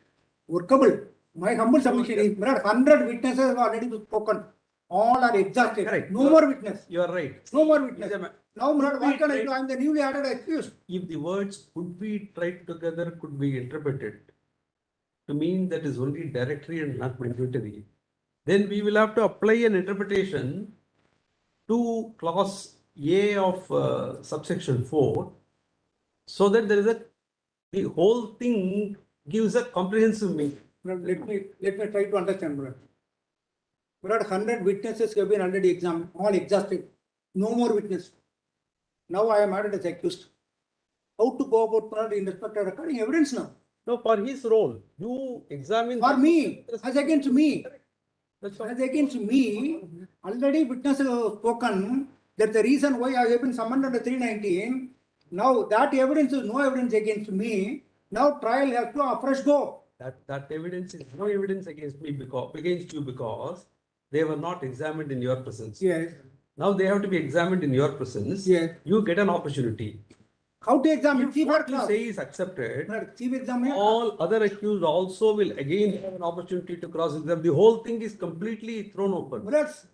workable. My humble submission is, 100 witnesses have already spoken. All are exhausted. Correct. No more witness. You are right. No more witness. Is a- Now, what can I do? I am the newly added accused. If the words could be tried together, could be interpreted to mean that is only directory and not mandatory, then we will have to apply an interpretation to clause A of subsection 4, so that there is the whole thing gives a comprehensive meaning. Let me try to understand, brother. 100 witnesses have been already examined, all exhausted. No more witness. Now I am added as accused. How to go about in respect of recording evidence now? No, for his role, you examine. For me, as against me. That's all. As against me, already witnesses have spoken that the reason why I have been summoned under 319, now that evidence is no evidence against me. Now trial has to afresh go. That evidence is no evidence against me against you because they were not examined in your presence. Yes. Now they have to be examined in your presence. Yes. You get an opportunity. How to examine? If Chief what you class. say is accepted, Chief examiner. all other accused also will again have an opportunity to cross-examine. The whole thing is completely thrown open. But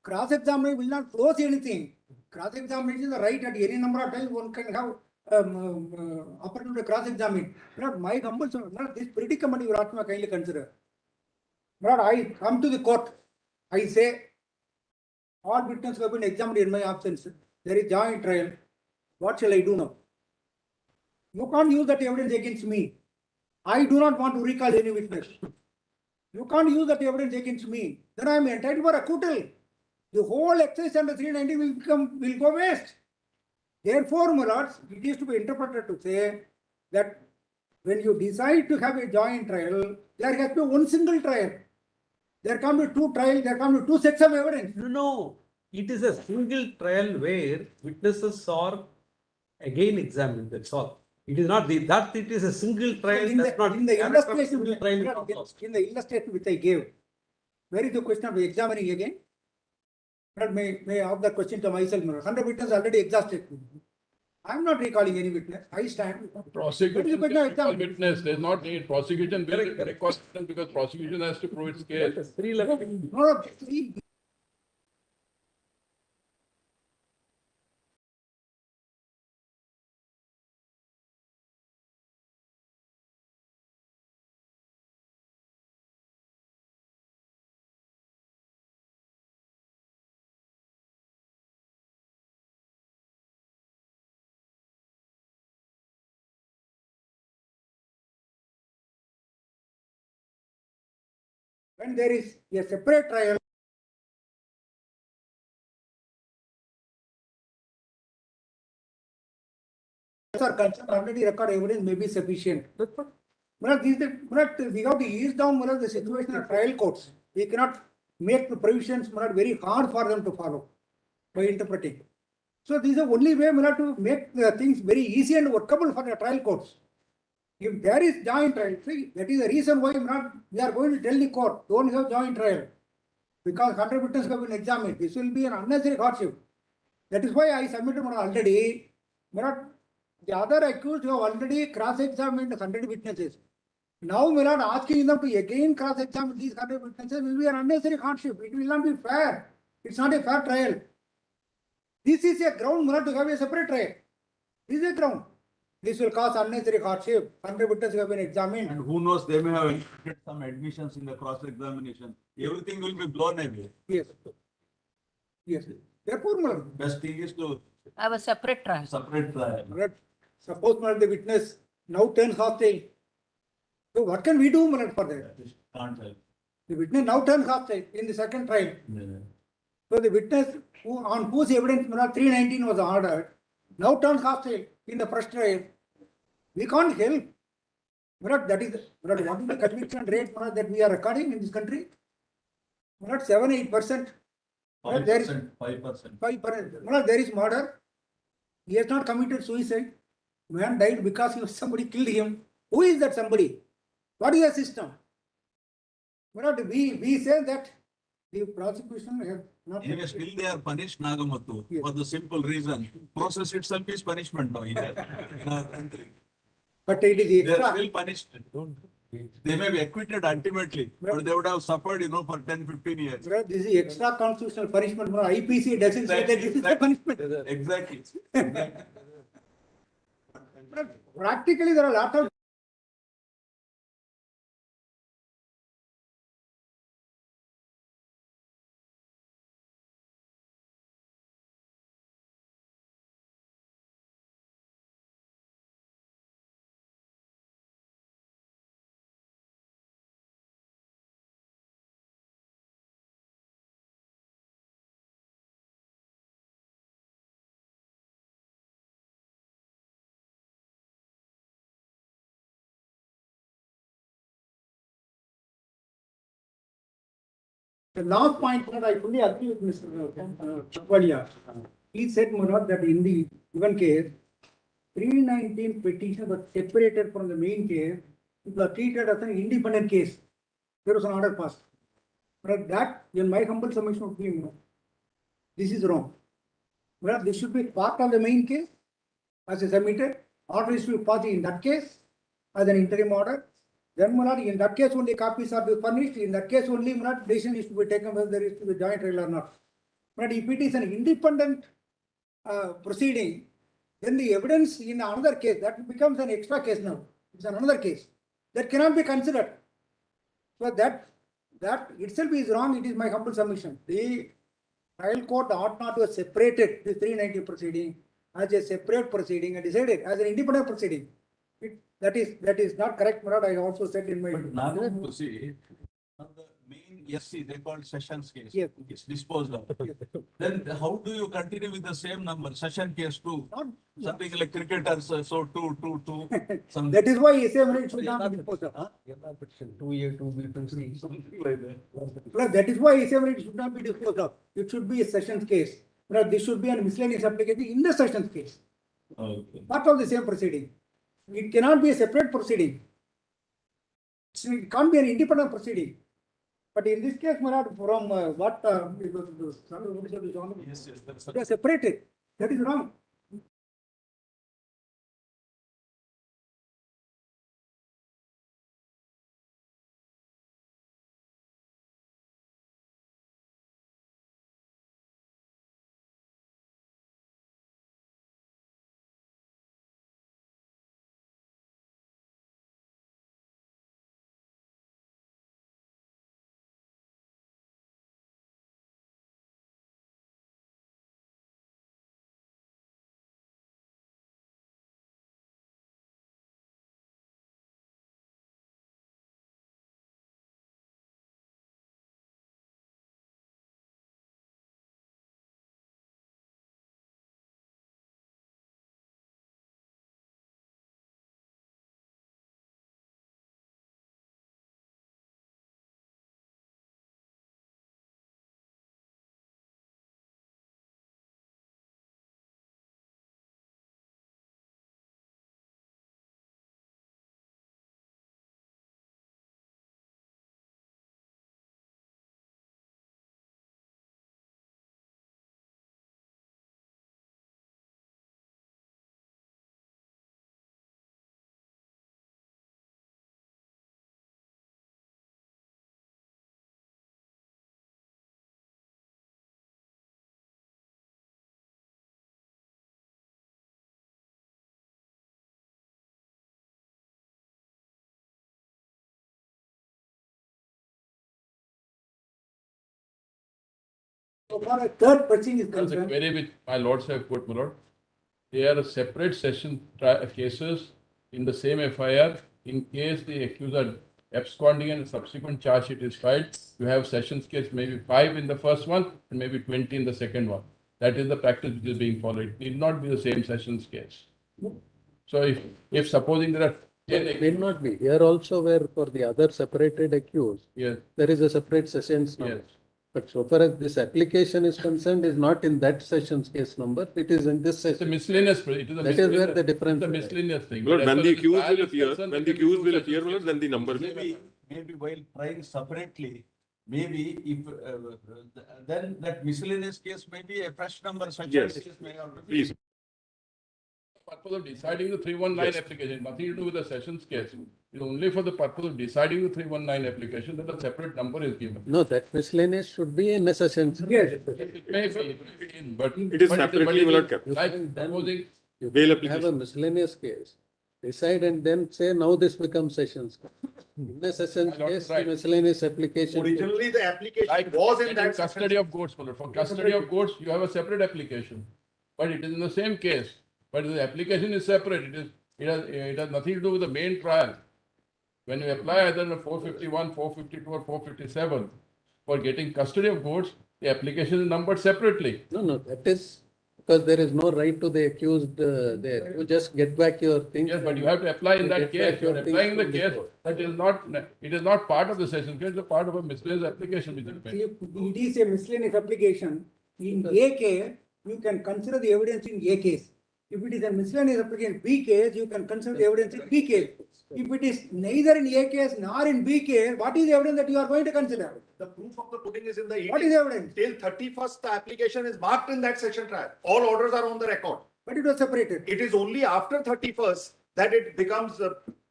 cross-examination will not close anything. Cross-examination is the right at any number of times one can have opportunity to cross-examine. But my humble, this predicament you ask me kindly consider. But I come to the court, I say, all witnesses have been examined in my absence. There is joint trial. What shall I do now? You can't use that evidence against me. I do not want to recall any witness. You can't use that evidence against me. Then I am entitled for acquittal. The whole exercise under 390 will go waste. Therefore, my lords, it is to be interpreted to say that when you decide to have a joint trial, there has to be one single trial. There can't be two trials, there can't be two sets of evidence. No, it is a single trial where witnesses are again examined, that's all. It is not that it is a single trial, In that's the, not. in the character of illustration, single trial is not lost. in the illustration which I gave, where is the question of examining again? But may I ask the question to myself, 100 witnesses already exhausted. I am not recalling any witness, I stand. Prosecution What is the can question of recall witness, there's not need, prosecution will recall witness because prosecution has to prove its case. 311. No, when there is a separate trial, are concerned, already record evidence may be sufficient. But we have to ease down the situation of trial courts. We cannot make the provisions very hard for them to follow by interpreting. So this is the only way to make the things very easy and workable for the trial courts. If there is joint trial, see, that is the reason why we are going to tell the court, don't have joint trial. Because 100 witnesses have been examined. This will be an unnecessary hardship. That is why I submitted already. The other accused have already cross-examined 100 witnesses. Now we are not asking them to again cross-examine these 100 witnesses will be an unnecessary hardship. It will not be fair. It's not a fair trial. This is a ground to have a separate trial. This is a ground. This will cause unnecessary hardship. 100 witnesses have been examined. And who knows, they may have included some admissions in the cross-examination. Everything will be blown away. Yes. Yes. Therefore, Best thing is to Have a separate trial. separate trial. suppose the witness now turns hostile. So what can we do for that? Can't help. The witness now turns hostile in the second trial. Yeah. So the witness on whose evidence 319 was ordered now turns hostile in the first trial. We can't help. That is what is the conviction rate that we are recording in this country? 7-8%. 5%. 5%. There is murder. He has not committed suicide. Man died because somebody killed him. Who is that somebody? What is the system? We say that the prosecution have not. Anyway, still they are punished, Nagamatu, Yes. for the simple reason. Process itself is punishment now in our country. But it is They are extra. still punished. They may be acquitted ultimately, but they would have suffered, for 10-15 years. This is extra constitutional punishment. IPC doesn't say that this is the punishment. Exactly. Practically, there are a lot of. The last point that I fully agree with Mr. Chakwadia. He said, Murad, that in the given case, 319 petitions were separated from the main case. It was treated as an independent case. There was an order passed. But that, in my humble submission would be, this is wrong. Murad, this should be part of the main case as a submitted. Order is to be passed in that case as an interim order. Then, Murad, in that case only copies are to be furnished. In that case only, Murad, decision is to be taken whether there is to be joint trial or not. But if it is an independent proceeding, then the evidence in another case, that becomes an extra case now. It's another case. That cannot be considered. So that itself is wrong. It is my humble submission. The trial court ought not to have separated the 390 proceeding as a separate proceeding and decided as an independent proceeding. That is not correct, Murad. I also said in my. But Nagamatu, see, on the main SC, they call it sessions case. Yes. It's disposed of. Then how do you continue with the same number, session case two? Not- Something like cricketers, so two, some. That is why SA minute should not be disposed of. Petition 2A, 2B, 2C. Something like that. Well, that is why SA minute should not be disposed of. It should be a sessions case. But this should be a miscellaneous application in the sessions case, Okay. part of the same proceeding. It cannot be a separate proceeding. It can't be an independent proceeding. But in this case, Murad, from what it was, Yes, yes, that's. they are separated. That is wrong. So far, a third proceeding is That's a concerned. query which my lords have put, my lord. They are separate session cases in the same FIR. In case the accuser absconding and subsequent charge sheet is filed, you have sessions case maybe 5 in the first one and maybe 20 in the second one. That is the practice which is being followed. It need not be the same sessions case. So if supposing there are 10 It need not be. Here also where for the other separated accused, yes, there is a separate sessions number. yes. But so far as this application is concerned, is not in that sessions case number, it is in this It's a session. miscellaneous, it is a That is where miscellaneous, the difference it's a is. miscellaneous thing. Lord, But when as the far as accused trial will is appear, concerned, when there the can be accused will two appear, sessions well, then the number will be. Maybe while trying separately, maybe if, then that miscellaneous case may be a fresh number, such Yes. as case may not be. Please. Purpose of deciding the 319 Yes. application, nothing to do with the sessions case. It's only for the purpose of deciding the 319 application that a separate number is given. No, that miscellaneous should be in a sessions. Yes. It may be, but. It is but separately but it not is kept. Like You can supposing, You Bail have application. a miscellaneous case, decide and then say now this becomes sessions. In the sessions My lord is case, the right. miscellaneous application. Originally, the application like was in getting that custody section. of goods, my lord. For custody of goods, you have a separate application. But it is in the same case, but the application is separate. It has nothing to do with the main trial. When you apply either in 451, 452 or 457 for getting custody of goods, the application is numbered separately. No, no, that is because there is no right to the accused there. You just get back your things. Yes, but you have to apply in You that get back case. You are your things applying the from the case court. that is not, it is not part of the session case, it is part of a miscellaneous application which is made. If it is a miscellaneous application, in A case, you can consider the evidence in A case. If it is a miscellaneous application B case, you can consider the evidence in B case. If it is neither in A case nor in B case, what is the evidence that you are going to consider? The proof of the pudding is in the What is eating. the evidence? Till 31st, the application is marked in that session trial. All orders are on the record. But it was separated. It is only after 31st that it becomes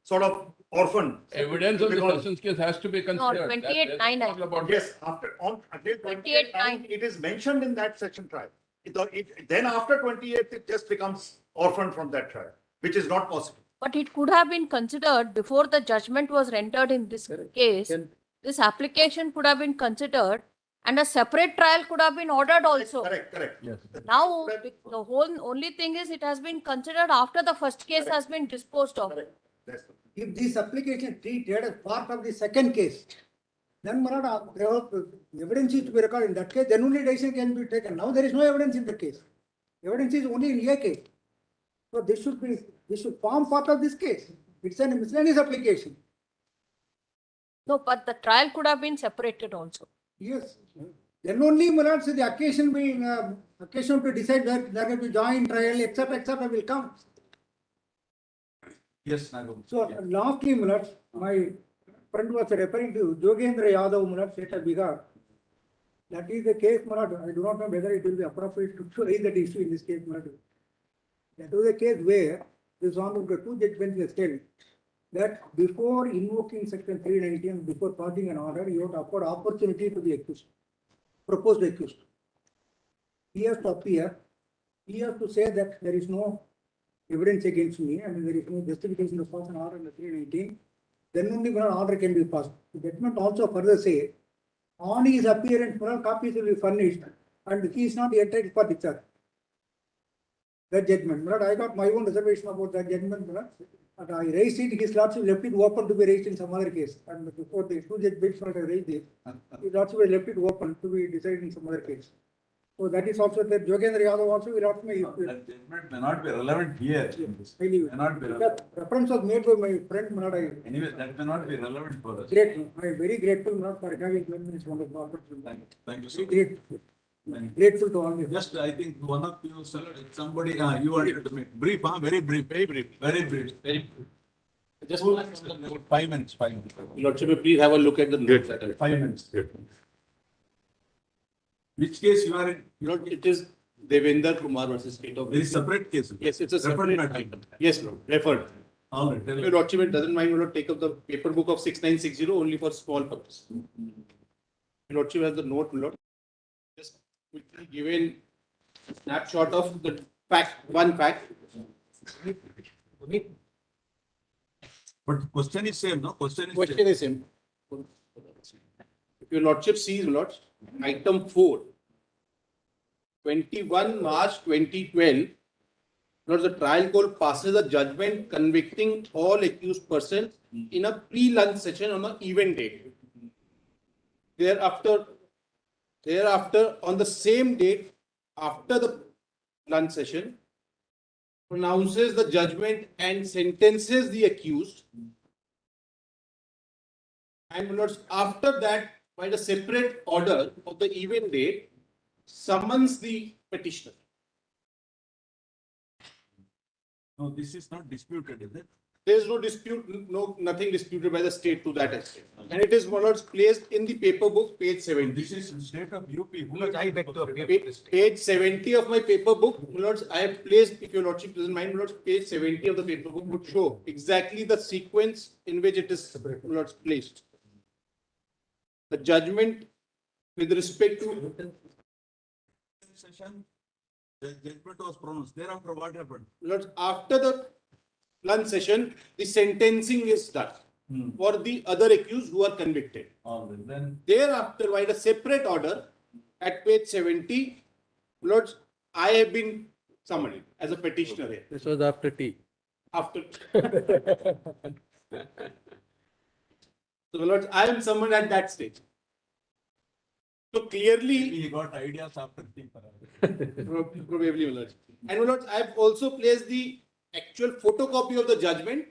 sort of orphan. Evidence of the Because- sessions case has to be considered. 28-9, That is all about- Yes, after, until 28-9. it is mentioned in that section trial. Then after 28th, it just becomes orphan from that trial, which is not possible. But it could have been considered before the judgment was rendered in this Correct. case. Can- This application could have been considered and a separate trial could have been ordered also. Correct. Yes. Now, the whole, only thing is it has been considered after the first case has been disposed of. Correct. That's the- If this application treated as part of the second case, Then there was evidence is to be recorded. In that case, then only decision can be taken. Now there is no evidence in the case. Evidence is only in a case. So this should form part of this case. It's a miscellaneous application. No, but the trial could have been separated also. Yes. Then only the occasion being occasion to decide where they are going to join trial, etc., will come. Yes, Nagam. So lastly, my friend was referring to Jogendra Yadav, State of Bihar. That is the case, I do not know whether it will be appropriate to raise that issue in this case, That was a case where this one of the two judgments stated that before invoking section 319, before passing an order, you have to afford opportunity to the accused, proposed accused. He has to appear, he has to say that there is no evidence against me and there is no justification to pass an order under 319. Then only when an order can be passed. The judgment also further say, on his appearance, copies will be furnished and he is not entitled for discharge. That judgment. I got my own reservation about that judgment. And I raised it, his lordship left it open to be raised in some other case. And before the two judgments I raised it, his lordship left it open to be decided in some other case. So that is also that Jogendra Yadav also will not make it. That judgment may not be relevant here. May not be relevant. Reference was made by my friend Anyway, that may not be relevant for us. Great. I am very grateful for having 12 minutes wonderful opportunity. Thank you so Very much. grateful to all of you. Just, I think one of you, somebody, you wanted to make brief, very brief. Very brief. Very brief. Just 5 minutes, 5 minutes. Lordship, please have a look at the notes. 5 minutes. Which case you are in? It is Devendra Kumar versus State of. There is separate case. Yes, it's a Referred separate matter. item. Yes, Lord, referred. All right. tell Your us. Lordship, it doesn't mind, will not take up the paper book of 6960 only for small purpose. Your Lordship has the note, my Lord. Just quickly given snapshot of the fact, one fact. But question is same, no? Question is Question same. is simple. If your Lordship sees, my Lord, item 4, 21 March 2012, Lord, the trial court passes a judgment convicting all accused persons in a pre-lunch session on an event date. Thereafter, on the same date, after the lunch session, pronounces the judgment and sentences the accused. And my lords, after that, by the separate order of the event date, summons the petitioner. No, this is not disputed, is it? There is no dispute, nothing disputed by the state to that extent. And it is, my lords, placed in the paper book, page 70. This is state of UP. Page 70 of my paper book, my lords, I have placed, if your lordship doesn't mind, my lords, page 70 of the paper book would show exactly the sequence in which it is, my lords, placed. The judgment with respect to Session, the judgment was pronounced. Thereafter, what happened? Lords, after the lunch session, the sentencing is done for the other accused who are convicted. All right, then. Thereafter, by a separate order at page 70, Lords, I have been summoned as a petitioner here. This was after tea. After. So, Lords, I am summoned at that stage. So clearly, He got ideas after tea. probably, Lords. And Lords, I have also placed the actual photocopy of the judgment,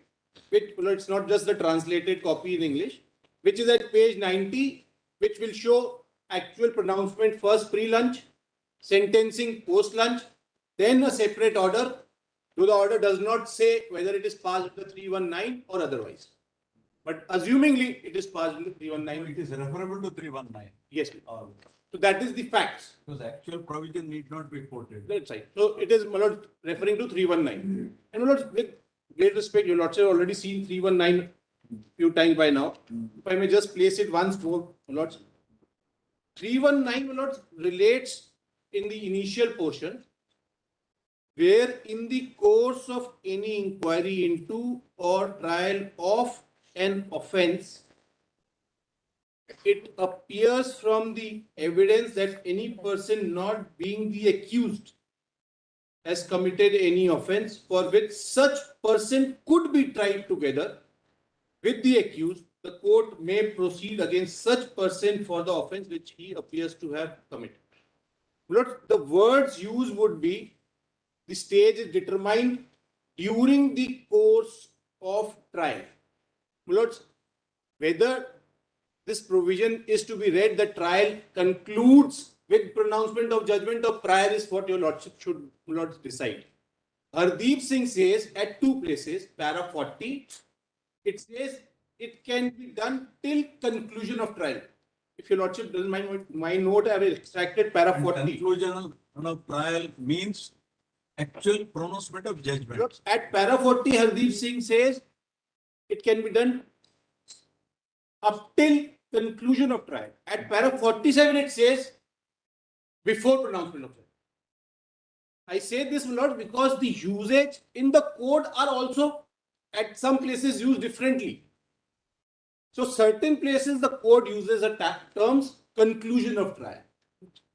which, it's not just the translated copy in English, which is at page 90, which will show actual pronouncement first pre-lunch, sentencing post-lunch, then a separate order. Though the order does not say whether it is passed under 319 or otherwise. But assumingly it is passed under 319. It is referable to 319. Yes. All right. So that is the facts. Because actual provision need not be quoted. That's right. So it is, my lord, referring to 319. And my lord, with great respect, your lordship have already seen 319 few times by now. If I may just place it once more, my lords. 319, my lords, relates in the initial portion, where in the course of any inquiry into or trial of an offence, it appears from the evidence that any person not being the accused has committed any offence for which such person could be tried together with the accused the court may proceed against such person for the offence which he appears to have committed. Look, the words used would be the stage is determined during the course of trial. Look, whether this provision is to be read, the trial concludes with pronouncement of judgment or prior is what your lordship should not decide. Hardeep Singh says at two places, para 40, it says it can be done till conclusion of trial. If your lordship doesn't mind my note, I will extracted para And 40. conclusion of trial means actual pronouncement of judgment. Look, at para 40, Hardeep Singh says it can be done up till conclusion of trial. At para 47, it says before pronouncement of trial. I say this, my lord, because the usage in the code are also at some places used differently. So certain places the code uses a terms conclusion of trial.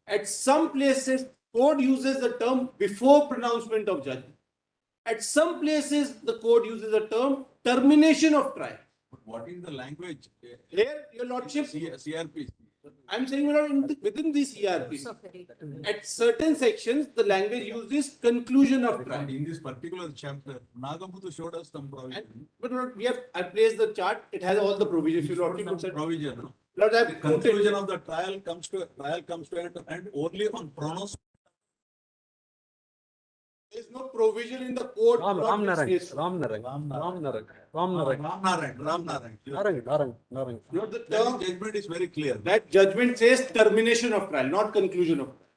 At some places code uses the term before pronouncement of judgment. At some places the code uses the term termination of trial. But what is the language? Here, your lordship, CRP. I'm saying, my lord, within the CRP, at certain sections the language uses conclusion of trial. And in this particular chapter, Nagamuthu showed us some provision. But Lord, I placed the chart. It has all the provisions. If you lordship looks at Provision. No? Lord, I The have conclusion of the trial comes to an end only on pronouncement. there is no provision in the code. Ram Lord, which Narang, says- Ram Narang, Ram Narang, Ram Narang, Ramnaran. Narang. Lord, the That term judgment is very clear. that judgment says termination of trial, not conclusion of trial.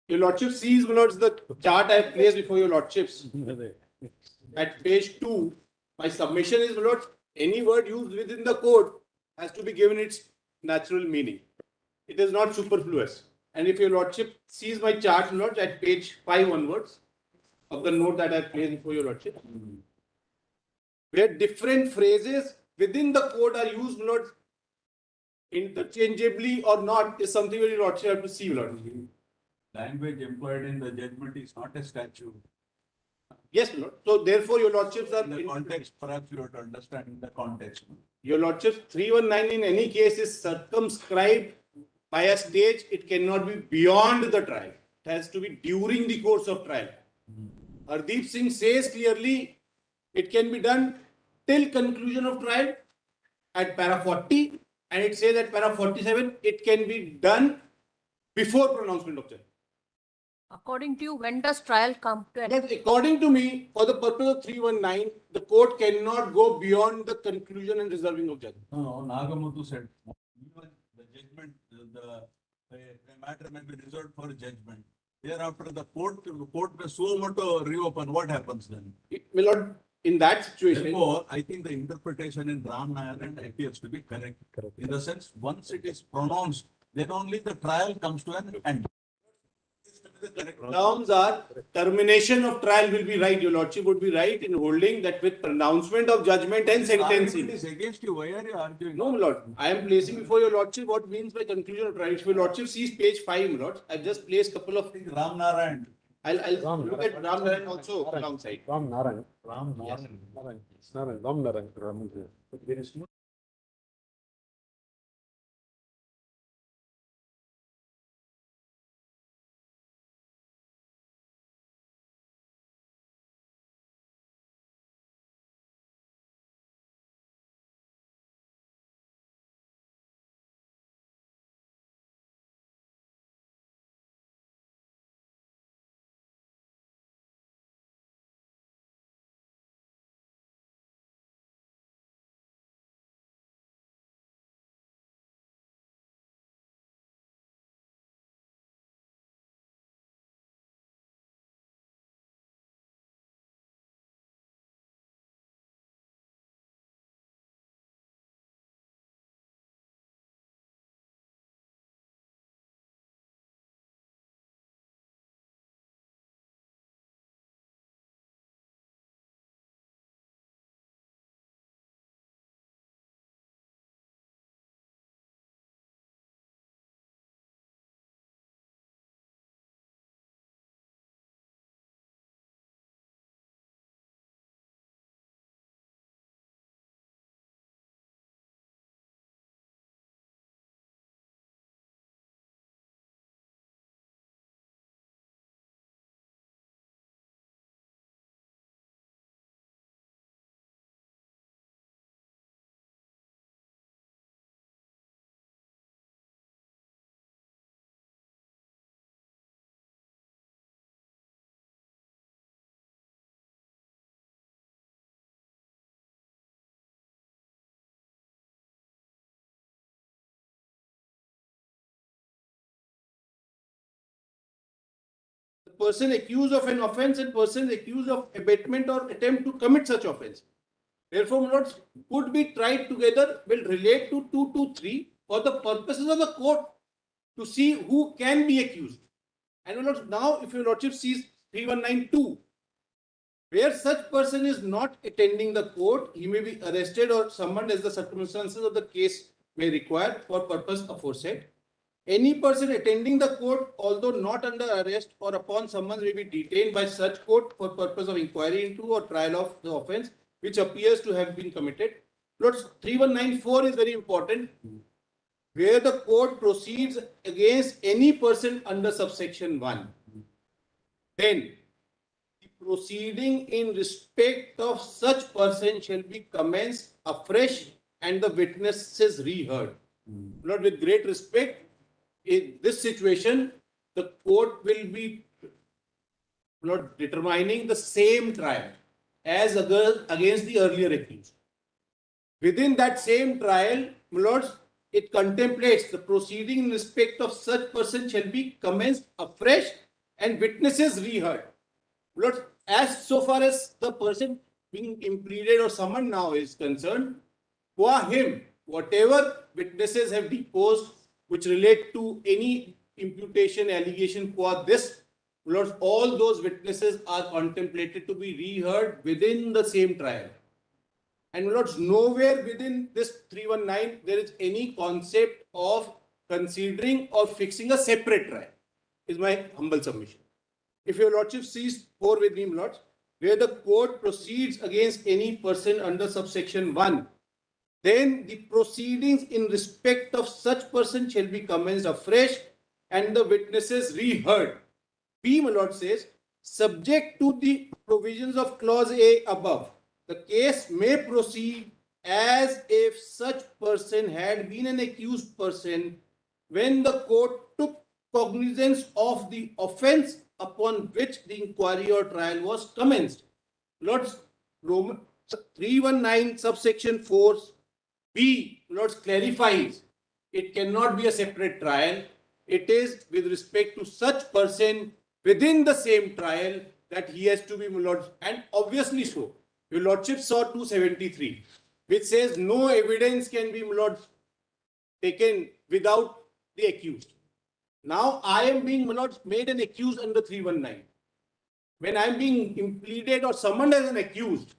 Your lordship sees, my lords, the chart I have placed before your lordships. At page 2, my submission is, my lords, any word used within the code has to be given its natural meaning. It is not superfluous. And if your lordship sees my chart, my lords, at page 5 onwards of the note that I have placed before your lordship, where different phrases within the code are used, my lords, interchangeably or not, is something very lordship have to see, my lords. Language employed in the judgment is not a statute. Yes, my lord. So therefore, your lordships are In the context, perhaps you have to understand in the context. Your lordship 319 in any case is circumscribed by a stage. It cannot be beyond the trial. It has to be during the course of trial. Hardeep Singh says clearly it can be done till conclusion of trial at para 40, and it says at para 47 it can be done before pronouncement of judgment. According to you, when does trial come to an end? But according to me, for the purpose of 319, the court cannot go beyond the conclusion and reserving of judgment. No, Nagamuthu said, even the judgment, the matter may be reserved for judgment. Thereafter, the court may suo motu reopen. What happens then? My lord, in that situation, Therefore, I think the interpretation in Ram Nayaran appears to be correct. In the sense, once it is pronounced, then only the trial comes to an end. terms are termination of trial will be right. Your lordship would be right in holding that with pronouncement of judgment and It sentencing. is against you. Why are you arguing? No, my lord. I am placing before your lordship what means by conclusion of trial. If your lordship sees page 5, my lord, I've just placed couple of. Ram Narayan. I'll look at Ram Naran also alongside. Ram Narang, Ram Yes. Narayan. Ram Narang. There is no person accused of an offence and person accused of abatement or attempt to commit such offence. Therefore, my lords, could be tried together will relate to 223 for the purposes of the court to see who can be accused. And my lords, now if your lordship sees 3192, where such person is not attending the court, he may be arrested or summoned as the circumstances of the case may require for purpose aforesaid. Any person attending the court, although not under arrest or upon summons, may be detained by such court for purpose of inquiry into or trial of the offence which appears to have been committed. Lords, 3194 is very important. Where the court proceeds against any person under subsection 1, then the proceeding in respect of such person shall be commenced afresh and the witnesses reheard. Lord, with great respect, in this situation, the court will be, Lord, determining the same trial as against the earlier accused. Within that same trial, my lords, it contemplates the proceeding in respect of such person shall be commenced afresh and witnesses reheard. Lord, as so far as the person being impleaded or summoned now is concerned, qua him, whatever witnesses have deposed which relate to any imputation, allegation qua this, Lord, all those witnesses are contemplated to be reheard within the same trial. And Lords, nowhere within this 319 there is any concept of considering or fixing a separate trial, is my humble submission. If your Lordship sees 4 with me, Lords, where the court proceeds against any person under subsection 1, then the proceedings in respect of such person shall be commenced afresh and the witnesses reheard. B, my Lord says, subject to the provisions of clause A above, the case may proceed as if such person had been an accused person when the court took cognizance of the offence upon which the inquiry or trial was commenced. Lords, 319 subsection 4 B, Lords, clarifies it cannot be a separate trial. It is with respect to such person within the same trial that he has to be, my Lords, and obviously so. Your Lordship saw 273, which says no evidence can be, my Lords, taken without the accused. Now I am being, my Lords, made an accused under 319. When I am being impleaded or summoned as an accused,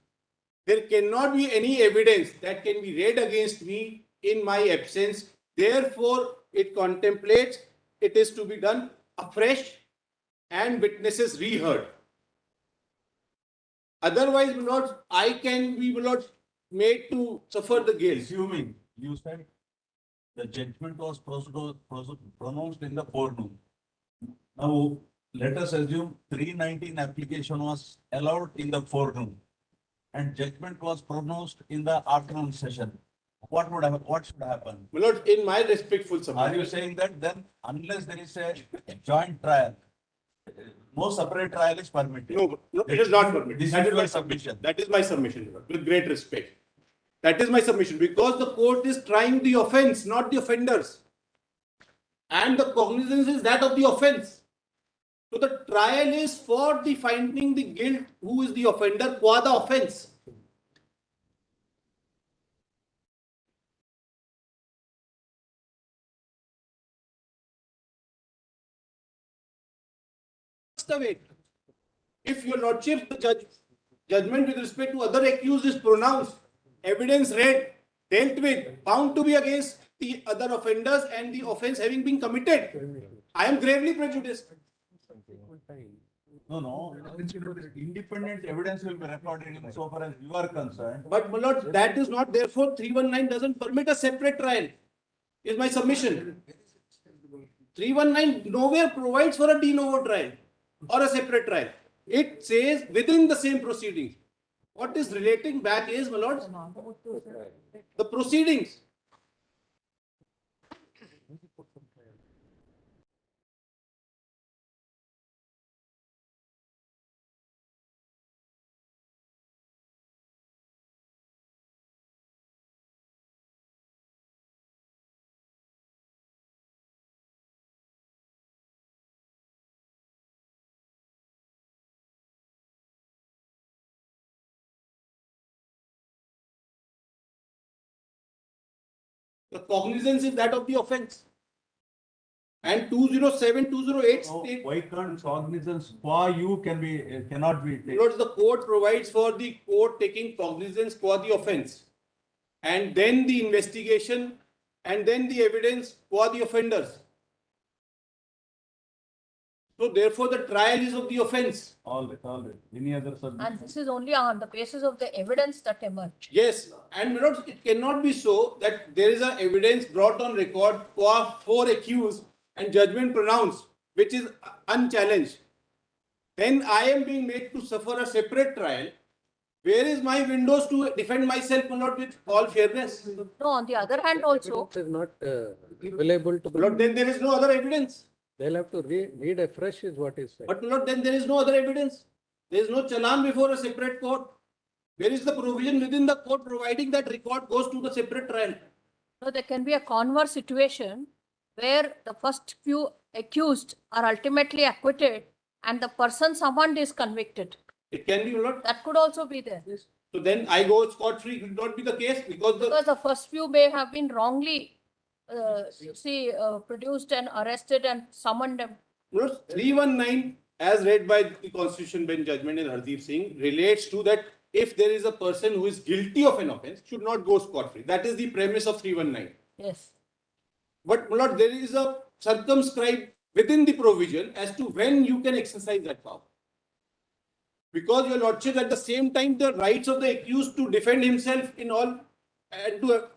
there cannot be any evidence that can be read against me in my absence. Therefore, it contemplates it is to be done afresh and witnesses reheard. Otherwise, my lords, I can be, my lords, made to suffer the guilt. Assuming you said the judgment was pronounced in the forenoon. Now, let us assume 319 application was allowed in the forenoon and judgment was pronounced in the afternoon session. What would happen? What should happen? My lord, in my respectful submission. Are you saying that then unless there is a joint trial, no separate trial is permitted? No, it is not permitted. This That is is my your submission. That is my submission, Lord, with great respect. That is my submission because the court is trying the offence, not the offenders. And the cognizance is that of the offence. So the trial is for the finding the guilt, who is the offender, qua the offence. Await. If your lordship, the judgment with respect to other accused is pronounced, evidence read, dealt with, found to be against the other offenders and the offence having been committed, I am gravely prejudiced. No. Independent evidence will be recorded so far as you are concerned. But my lord, that is not, therefore 319 doesn't permit a separate trial, is my submission. 319 nowhere provides for a de novo trial or a separate trial. It says within the same proceedings. What is relating back is, my lords, the proceedings. The cognizance is that of the offence. And 207, 208 So state, why can't cognizance qua you cannot be taken? because the court provides for the court taking cognizance for the offence. And then the investigation and then the evidence for the offenders. So therefore the trial is of the offence. All right. Any other subject? And this is only on the basis of the evidence that emerged. Yes, and my lords, it cannot be so that there is a evidence brought on record for 4 accused and judgment pronounced, which is unchallenged. Then I am being made to suffer a separate trial. Where is my windows to defend myself, my lord, with all fairness? No, on the other hand also, It is not available to. My lord, then there is no other evidence. They'll have to read afresh is what is said. But my lord, then there is no other evidence. There is no challan before a separate court. Where is the provision within the court providing that record goes to the separate trial? so there can be a converse situation where the first few accused are ultimately acquitted and the person summoned is convicted. It can be, my lord. That could also be there. So then I go scot-free. It will not be the case because Because the first few may have been wrongly, produced and arrested and summoned them. Notice 319, as read by the Constitution Bench judgment in Hardeep Singh, relates to that if there is a person who is guilty of an offence, should not go scot-free. That is the premise of 319. Yes. But my lord, there is a circumscribed within the provision as to when you can exercise that power. Because your lordship, at the same time, the rights of the accused to defend himself in all and to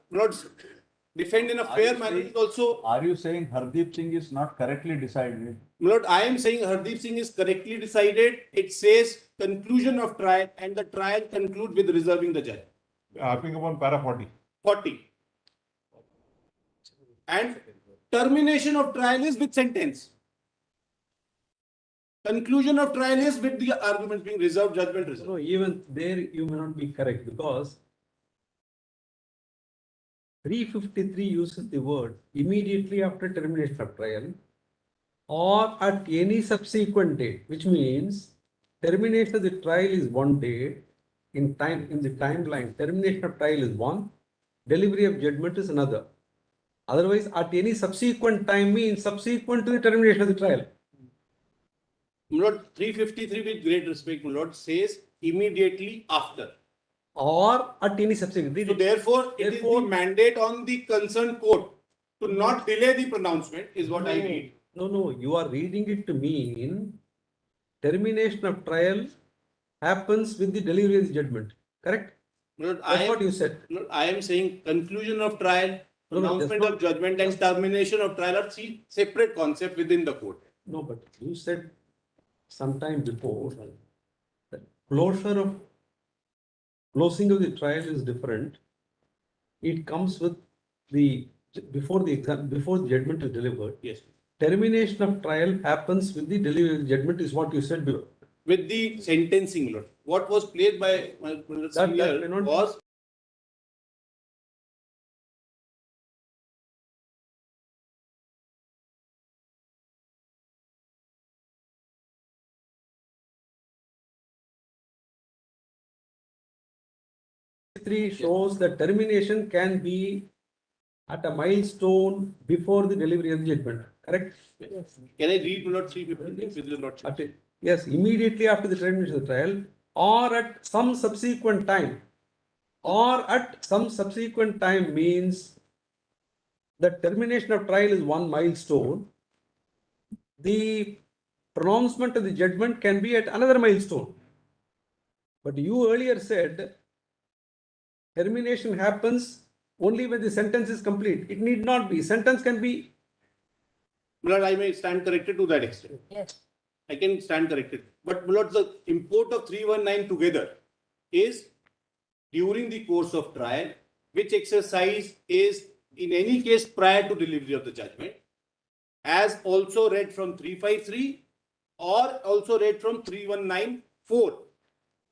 defend in a fair manner is also. Are you saying Hardeep Singh is not correctly decided? My lord, I am saying Hardeep Singh is correctly decided. It says conclusion of trial and the trial conclude with reserving the judge. Harping upon para 40. 40. And termination of trial is with sentence. Conclusion of trial is with the arguments being reserved, judgment reserved. No, even there you may not be correct because 353 uses the word immediately after termination of trial or at any subsequent date, which means termination of the trial is one day in the timeline. Termination of trial is one, delivery of judgment is another. Otherwise, at any subsequent time means subsequent to the termination of the trial. My lord, 353 with great respect, my lord, says immediately after. Or at any subsequent. So therefore, it is the mandate on the concerned court to not delay the pronouncement is what I read. No, you are reading it to mean termination of trial happens with the delivery of the judgment. Correct? My lord, That's what you said. I am saying conclusion of trial, No, no, that's pronouncement not- of judgment and termination of trial are three separate concepts within the court. No, but you said sometime before that closing of the trial is different. It comes with before the judgment is delivered. Yes. Termination of trial happens with the delivery of the judgment is what you said before. With the sentencing, lord. What was played by my That senior may not- was Three shows that termination can be at a milestone before the delivery of the judgment. Correct? Can I read, my lord, 356 with your lordship? Yes, immediately after the termination of the trial or at some subsequent time. Or at some subsequent time means the termination of trial is one milestone. The pronouncement of the judgment can be at another milestone. But you earlier said termination happens only when the sentence is complete. It need not be. Sentence can be. My lord, I may stand corrected to that extent. Yes. I can stand corrected. But my lord, the import of 319 together is during the course of trial, which exercise is in any case prior to delivery of the judgment, as also read from 353 or also read from 3194.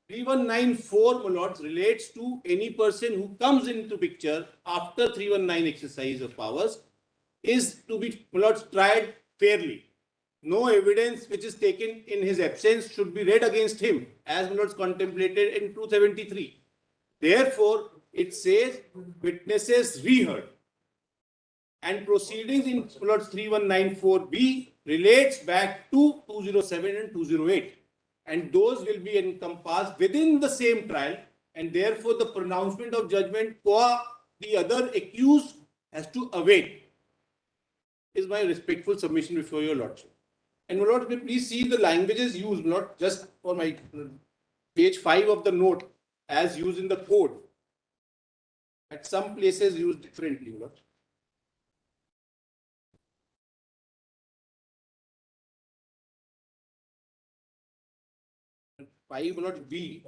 3194, my lords, relates to any person who comes into picture after 319 exercise of powers is to be, my lords, tried fairly. No evidence which is taken in his absence should be read against him, as my lords contemplated in 273. Therefore, it says witnesses reheard. and proceedings in Lord's 3194B relates back to 207 and 208. And those will be encompassed within the same trial, and therefore the pronouncement of judgment for the other accused has to await. Is my respectful submission before your lordship. And my lord, please see the languages used, not just for my page 5 of the note as used in the code. At some places used differently, my lord. 5 will not be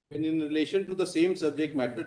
when in relation to the same subject matter.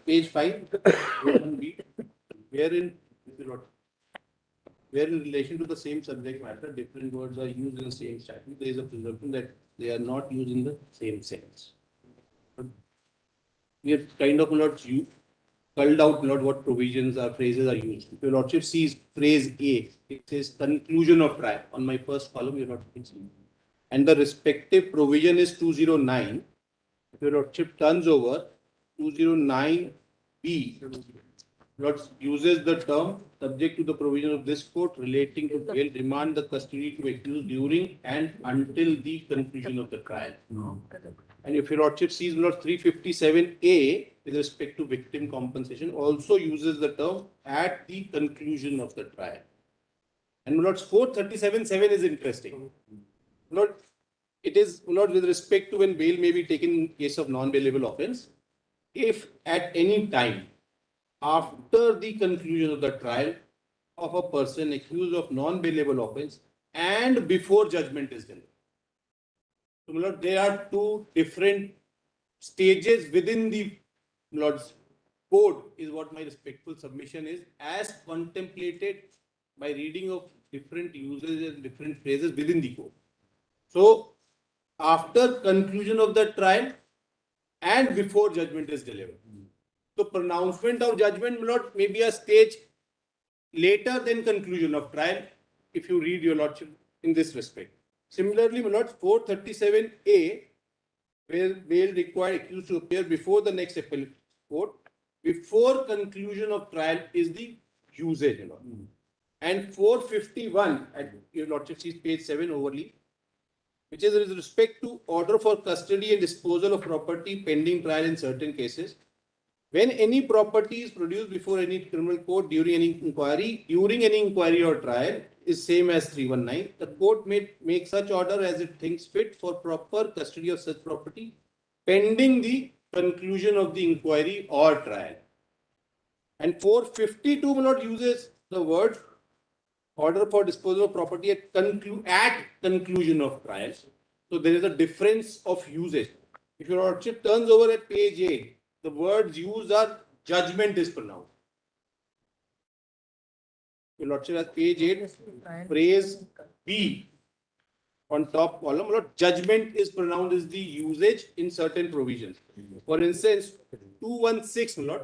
Page 5, wherein where in relation to the same subject matter, different words are used in the same statute, there is a presumption that they are not used in the same sense. We have kind of not culled out not what provisions or phrases are used. If your lordship sees phrase A, it says conclusion of trial. On my first column, you're not seeing. And the respective provision is 209. If your lordship turns over 209B, Lord uses the term subject to the provision of this court relating to bail, remand the custody to accused during and until the conclusion of the trial. And if your lordship sees Lord 357A with respect to victim compensation also uses the term at the conclusion of the trial. And Lord's 437(7) is interesting. Lord, it is Lord with respect to when bail may be taken in case of non-bailable offence, if at any time after the conclusion of the trial of a person accused of non-bailable offence and before judgment is delivered. So, my lord, there are two different stages within the Lord's code is what my respectful submission is as contemplated by reading of different uses and different phrases within the code. So, after conclusion of the trial and before judgment is delivered. So pronouncement of judgment, my lord, may be a stage later than conclusion of trial, if you read your lordship in this respect. Similarly, my lord, 437A, where bail required accused to appear before the next appellate court before conclusion of trial is the usage, my lord. And 451, at your lordship sees page 7 overly, which is with respect to order for custody and disposal of property pending trial in certain cases. When any property is produced before any criminal court during any inquiry or trial is same as 319, the court may make such order as it thinks fit for proper custody of such property pending the conclusion of the inquiry or trial. And 452, my lord, uses the word order for disposal of property at conclusion of trial. So there is a difference of usage. If your lordship turns over at page 8, the words used are judgment is pronounced. Your lordship has page 8, phrase B on top column. Lord, judgment is pronounced as the usage in certain provisions. For instance, 216, Lord.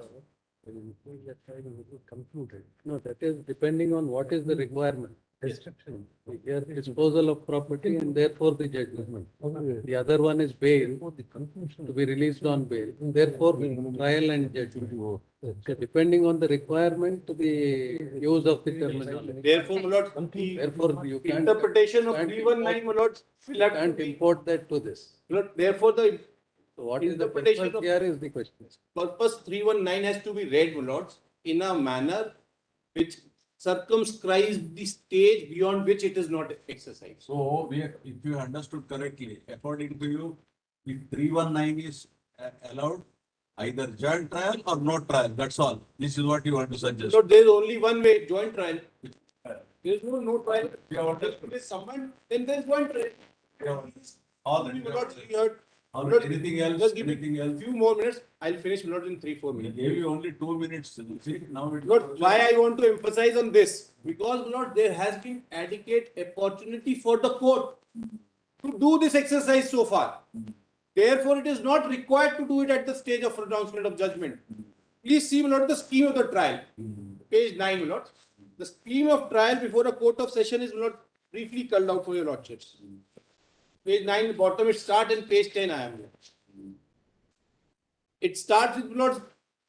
Concluded. No, that is depending on what is the requirement. Restriction. Here disposal of property and therefore the judgment. The other one is bail to be released on bail. Therefore trial and judgment. So depending on the requirement, the use of the terminology. Therefore, my lord, the Therefore you can't. interpretation of can't 319, my lord, will have to Can't be- import that to this. Lord, therefore, the So what is the interpretation purpose of- here is the question. purpose 319 has to be read, my lords, in a manner which circumscribes the stage beyond which it is not exercised. So if you understood correctly, according to you, if 319 is allowed, either joint trial or no trial, that's all. This is what you want to suggest. So there is only one way, joint trial. There is no trial. If it is summoned, then there is one trial. All My lords, we heard. Or My lords, anything else, Just give me anything else? few more minutes. I'll finish, my lord, in 3-4 We minutes. gave you only 2 minutes. See, now it. Lord, why I want to emphasize on this? Because, Lord, there has been adequate opportunity for the court to do this exercise so far. Therefore, it is not required to do it at the stage of pronouncement of judgment. Please see, my lord, the scheme of the trial. Page 9, my lord. The scheme of trial before a court of session is, my lord, briefly called out for your lordships. Page 9, bottom it starts, and page 10 I am here. It starts with, my lord,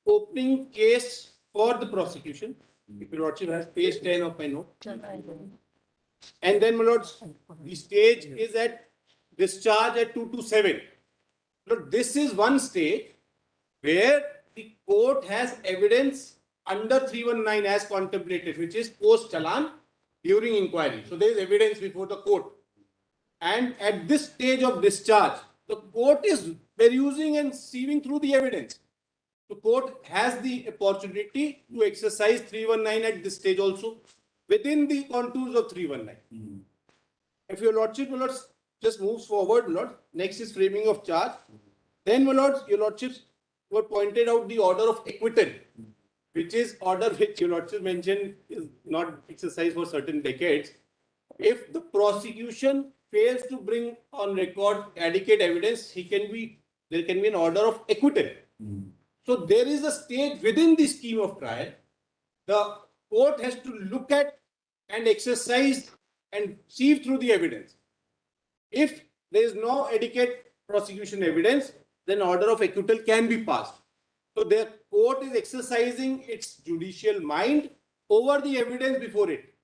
opening case for the prosecution. If your lordship has page 10 of my note. And then, my lords, the stage is at discharge at 227. Look, this is one stage where the court has evidence under 319 as contemplated, which is post challan during inquiry. So there is evidence before the court. And at this stage of discharge, the court is perusing and sieving through the evidence. The court has the opportunity to exercise 319 at this stage also within the contours of 319. If your lordship, my lords, just moves forward, my lord, next is framing of charge. Then, my lords, your lordships were pointed out the order of acquittal, which is order which your lordship mentioned is not exercised for certain decades. If the prosecution fails to bring on record adequate evidence, there can be an order of acquittal. So there is a stage within the scheme of trial. The court has to look at and exercise and sieve through the evidence. If there is no adequate prosecution evidence, then order of acquittal can be passed. So the court is exercising its judicial mind over the evidence before it.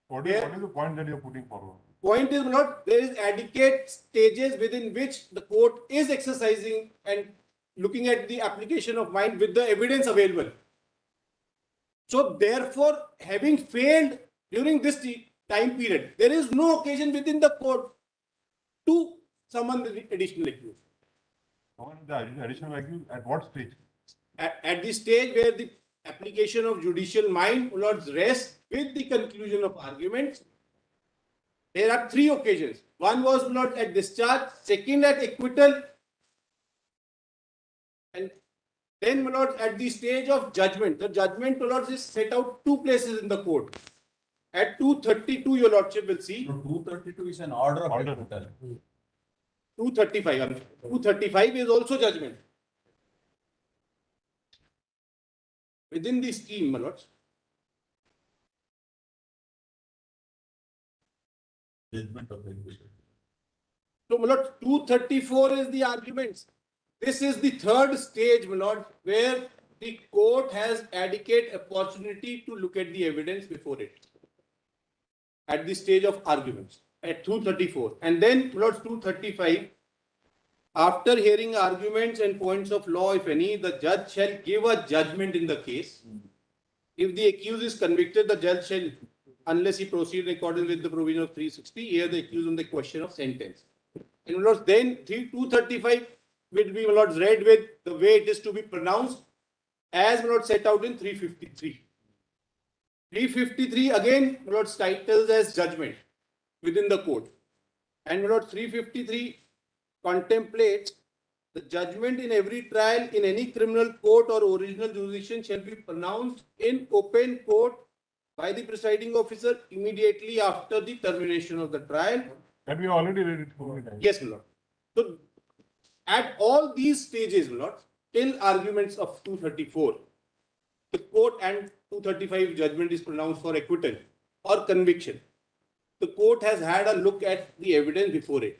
What is the point that you're putting forward? Point is not, there is adequate stages within which the court is exercising and looking at the application of mind with the evidence available. So therefore, having failed during this time period, there is no occasion within the court to summon the additional accused. The additional accused at what stage? At the stage where the application of judicial mind will not rest with the conclusion of arguments, there are 3 occasions. One was not at discharge, second at acquittal, and then, my lord, at the stage of judgment. The judgment, my lord, is set out 2 places in the court. At 232, your lordship will see. No, 232 is an order of Order. acquittal. 235. 235 is also judgment. Within the scheme, my lords. Judgment of execution. So, my lord, 234 is the arguments. This is the third stage, my lord, where the court has adequate opportunity to look at the evidence before it. At the stage of arguments, at 234. And then, my lord, 235, after hearing arguments and points of law, if any, the judge shall give a judgment in the case. If the accused is convicted, the judge shall, unless he proceed in accordance with the provision of 360, hear the accused on the question of sentence. And my lords, then 235 will be, my lords, read with the way it is to be pronounced, as my lord set out in 353. 353 again, my lords, titles as judgment within the court. And my lord, 353 contemplates the judgment in every trial in any criminal court or original jurisdiction shall be pronounced in open court by the presiding officer immediately after the termination of the trial. And we already read it so many times. Yes, my lord. So, at all these stages, my lord, till arguments of 234, the court and 235 judgment is pronounced for acquittal or conviction. The court has had a look at the evidence before it.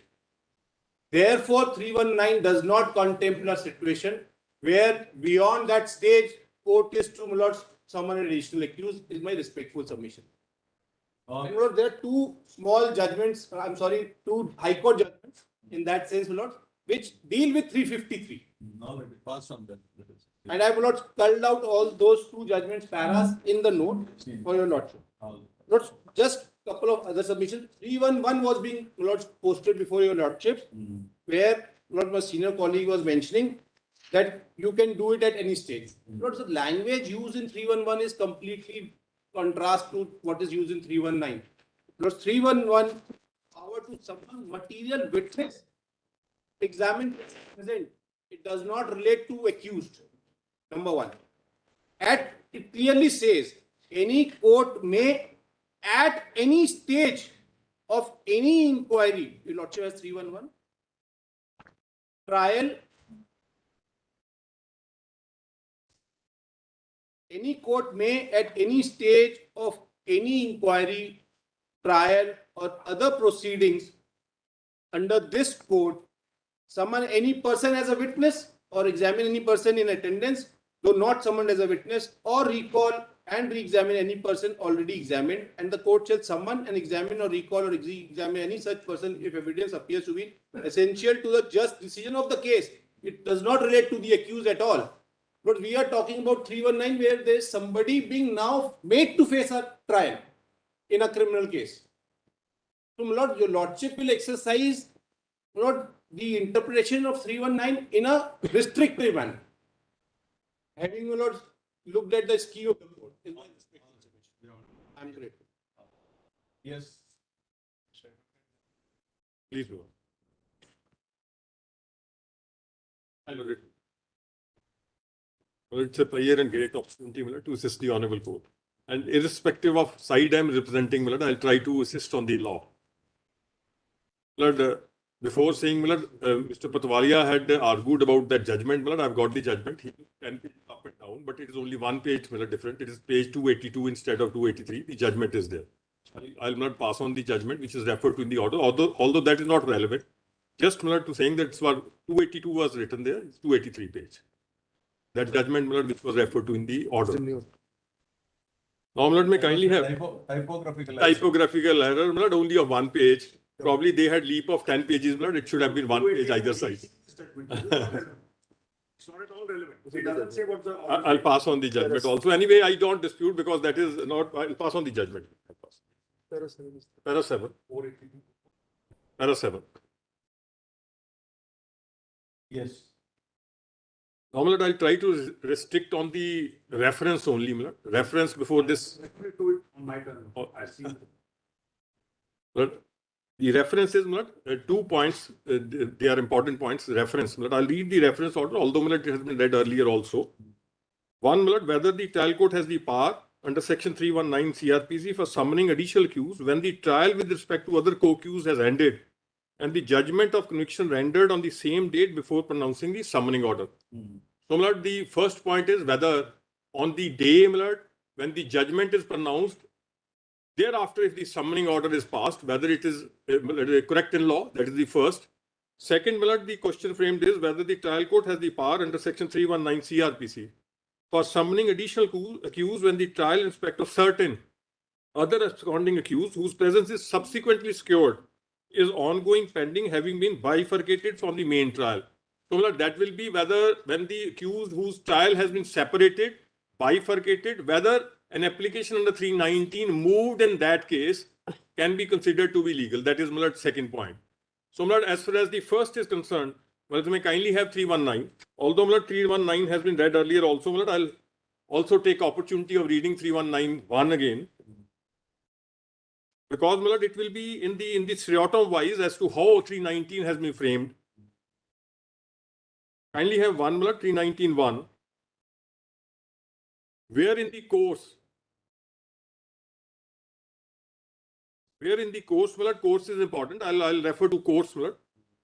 Therefore, 319 does not contemplate a situation where beyond that stage, court is to, my lord, summon an additional accused, is my respectful submission. And, my lord, there are two small judgments, two high court judgments in that sense, my lord, which deal with 353. Now let me pass on that. And I have not culled out all those two judgments paras in the note for your lordship. Lords, just couple of other submissions. 311 was being, lords, posted before your lordship, where lord, my senior colleague was mentioning that you can do it at any stage. Lords, the language used in 311 is completely contrast to what is used in 319. Lords, 311, power to summon material witness, examine, present. It does not relate to accused. Number one. It clearly says any court may at any stage of any inquiry, your lordship has 311, trial, any court may at any stage of any inquiry, trial or other proceedings under this code summon any person as a witness or examine any person in attendance, though not summoned as a witness, or recall and re-examine any person already examined, and the court shall summon and examine or recall or examine any such person if evidence appears to be essential to the just decision of the case. It does not relate to the accused at all. But we are talking about 319 where there is somebody being now made to face a trial in a criminal case. So, my lord, your lordship will exercise, my lord, the interpretation of 319 in a restrictive manner. Having, my lord, looked at the scheme of the court, is my respectful submission. I'm grateful. Yes. Please go on. Well, it's a prior and great opportunity, my lord, to assist the honorable court. And irrespective of side I'm representing, my lord, I'll try to assist on the law. My lord, before saying, my lord, Mr. Patwalia had argued about that judgment, my lord, I've got the judgment. He can be up and down, but it is only one page, my lord, different. It is page 282 instead of 283. The judgment is there. I'll not pass on the judgment, which is referred to in the order, although that is not relevant. Just, my lord, to saying that 282 was written there, it's 283 page. That judgment, my lord, which was referred to in the order. Now, my lord, may kindly have typographical error, my lord, only of one page. Probably they had leap of 10 pages, my lord. It should have been one page either side. It's not at all relevant. It doesn't say what the. I'll pass on the judgment also. Anyway, I don't dispute because that is not, I'll pass on the judgment. Para 7. Para 7. Yes. Now, my lord, I'll try to restrict on the reference only, my lord. Reference before this. Do it on my turn. I see. But the references, my lord, 2 points, they are important points. Reference, my lord. I'll read the reference order, although, my lord, it has been read earlier also. One, my lord, whether the trial court has the power under section 319 CRPC for summoning additional accused when the trial with respect to other co-accused has ended and the judgment of conviction rendered on the same date before pronouncing the summoning order. So, my lord, the first point is whether on the day, my lord, when the judgment is pronounced, thereafter, if the summoning order is passed, whether it is correct in law, that is the first. Second, my lord, the question framed is whether the trial court has the power under section 319 CRPC for summoning additional accused when the trial in respect of certain other absconding accused whose presence is subsequently secured is ongoing pending, having been bifurcated from the main trial. So, my lord, that will be whether when the accused whose trial has been separated, bifurcated, whether an application under 319 moved in that case can be considered to be legal. That is, my lord, second point. So, my lord, as far as the first is concerned, well, may kindly have 319. Although, my lord, 319 has been read earlier also, my lord, I'll also take opportunity of reading 319(1) again. Because, my lord, it will be in the seriatim wise as to how 319 has been framed. Kindly have one, my lord, 319(1). Where in the course, my lord, course is important. I'll refer to course, my lord.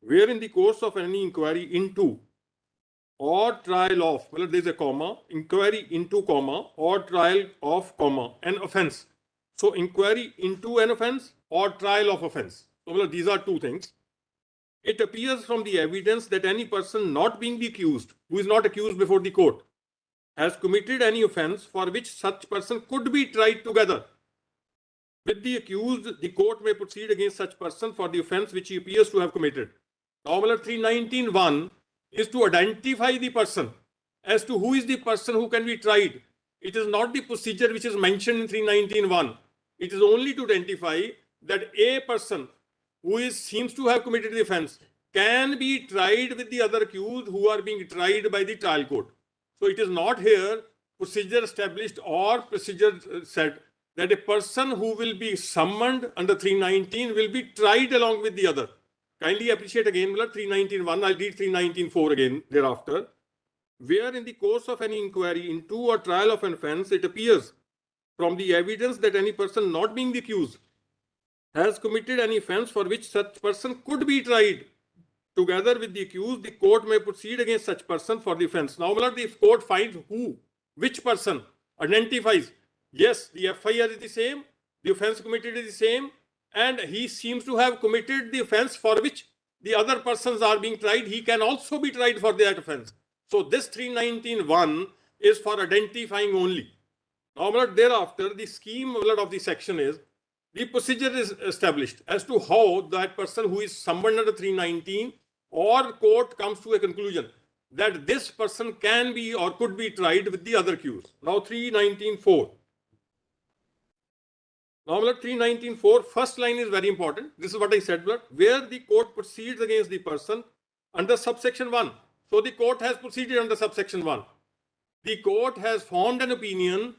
Where in the course of any inquiry into or trial of, well, there's a comma, inquiry into comma or trial of comma, an offense. So inquiry into an offense or trial of offense. So, well, these are two things. It appears from the evidence that any person not being the accused, who is not accused before the court, has committed any offense for which such person could be tried together with the accused, the court may proceed against such person for the offense which he appears to have committed. Now, 319(1) is to identify the person as to who is the person who can be tried. It is not the procedure which is mentioned in 319(1). It is only to identify that a person who seems to have committed the offense can be tried with the other accused who are being tried by the trial court. So it is not here procedure established or procedure said that a person who will be summoned under 319 will be tried along with the other. Kindly appreciate again, 319(1). I'll read 319(4) again thereafter. Where in the course of any inquiry into or trial of an offense, it appears from the evidence that any person not being the accused has committed any offense for which such person could be tried together with the accused, the court may proceed against such person for the offense. Now, the court finds which person, identifies, yes, the FIR is the same, the offense committed is the same, and he seems to have committed the offense for which the other persons are being tried. He can also be tried for that offense. So this 319(1) is for identifying only. Now, thereafter, the scheme of the section is, the procedure is established as to how that person who is summoned under 319 or court comes to a conclusion that this person can be or could be tried with the other accused. Now 319(4). Now, 319(4), first line is very important. This is what I said, where the court proceeds against the person under subsection 1. So the court has proceeded under subsection 1. The court has formed an opinion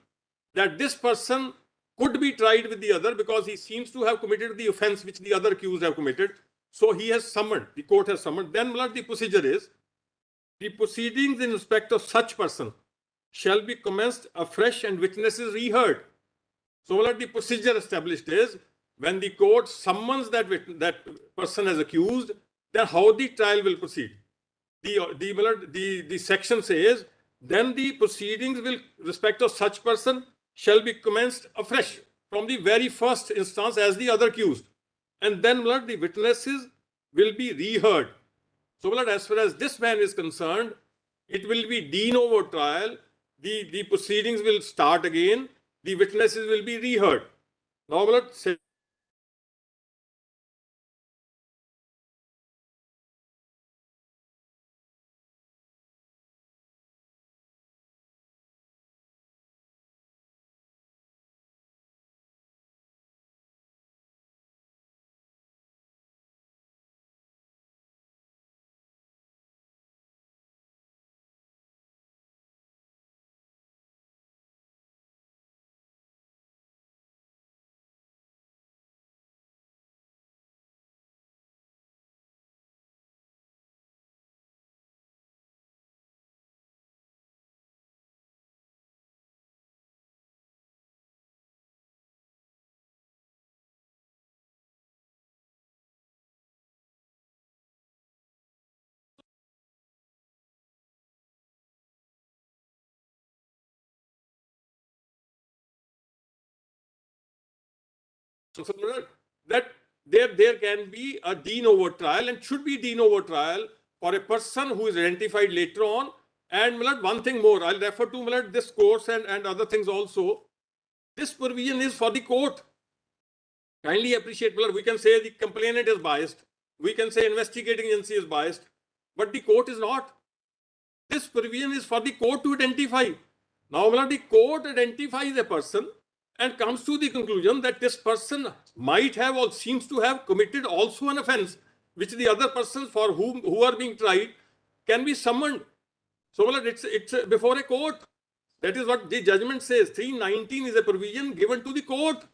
that this person could be tried with the other because he seems to have committed the offense which the other accused have committed. So he has summoned, the court has summoned. Then, the procedure is, the proceedings in respect of such person shall be commenced afresh and witnesses reheard. So, the procedure established is, when the court summons that person as accused, then how the trial will proceed. The section says, then the proceedings will respect of such person shall be commenced afresh from the very first instance as the other accused. And then, the witnesses will be reheard. So, as far as this man is concerned, it will be de novo trial. The proceedings will start again. The witnesses will be reheard. Now, So, that there can be a de novo trial and should be de novo trial for a person who is identified later on. And one thing more, I'll refer to this course and other things also. This provision is for the court. Kindly appreciate, we can say the complainant is biased. We can say investigating agency is biased, but the court is not. This provision is for the court to identify. Now, the court identifies a person and comes to the conclusion that this person might have or seems to have committed also an offense, which the other persons for who are being tried can be summoned. So, it's before a court. That is what the judgment says. 319 is a provision given to the court.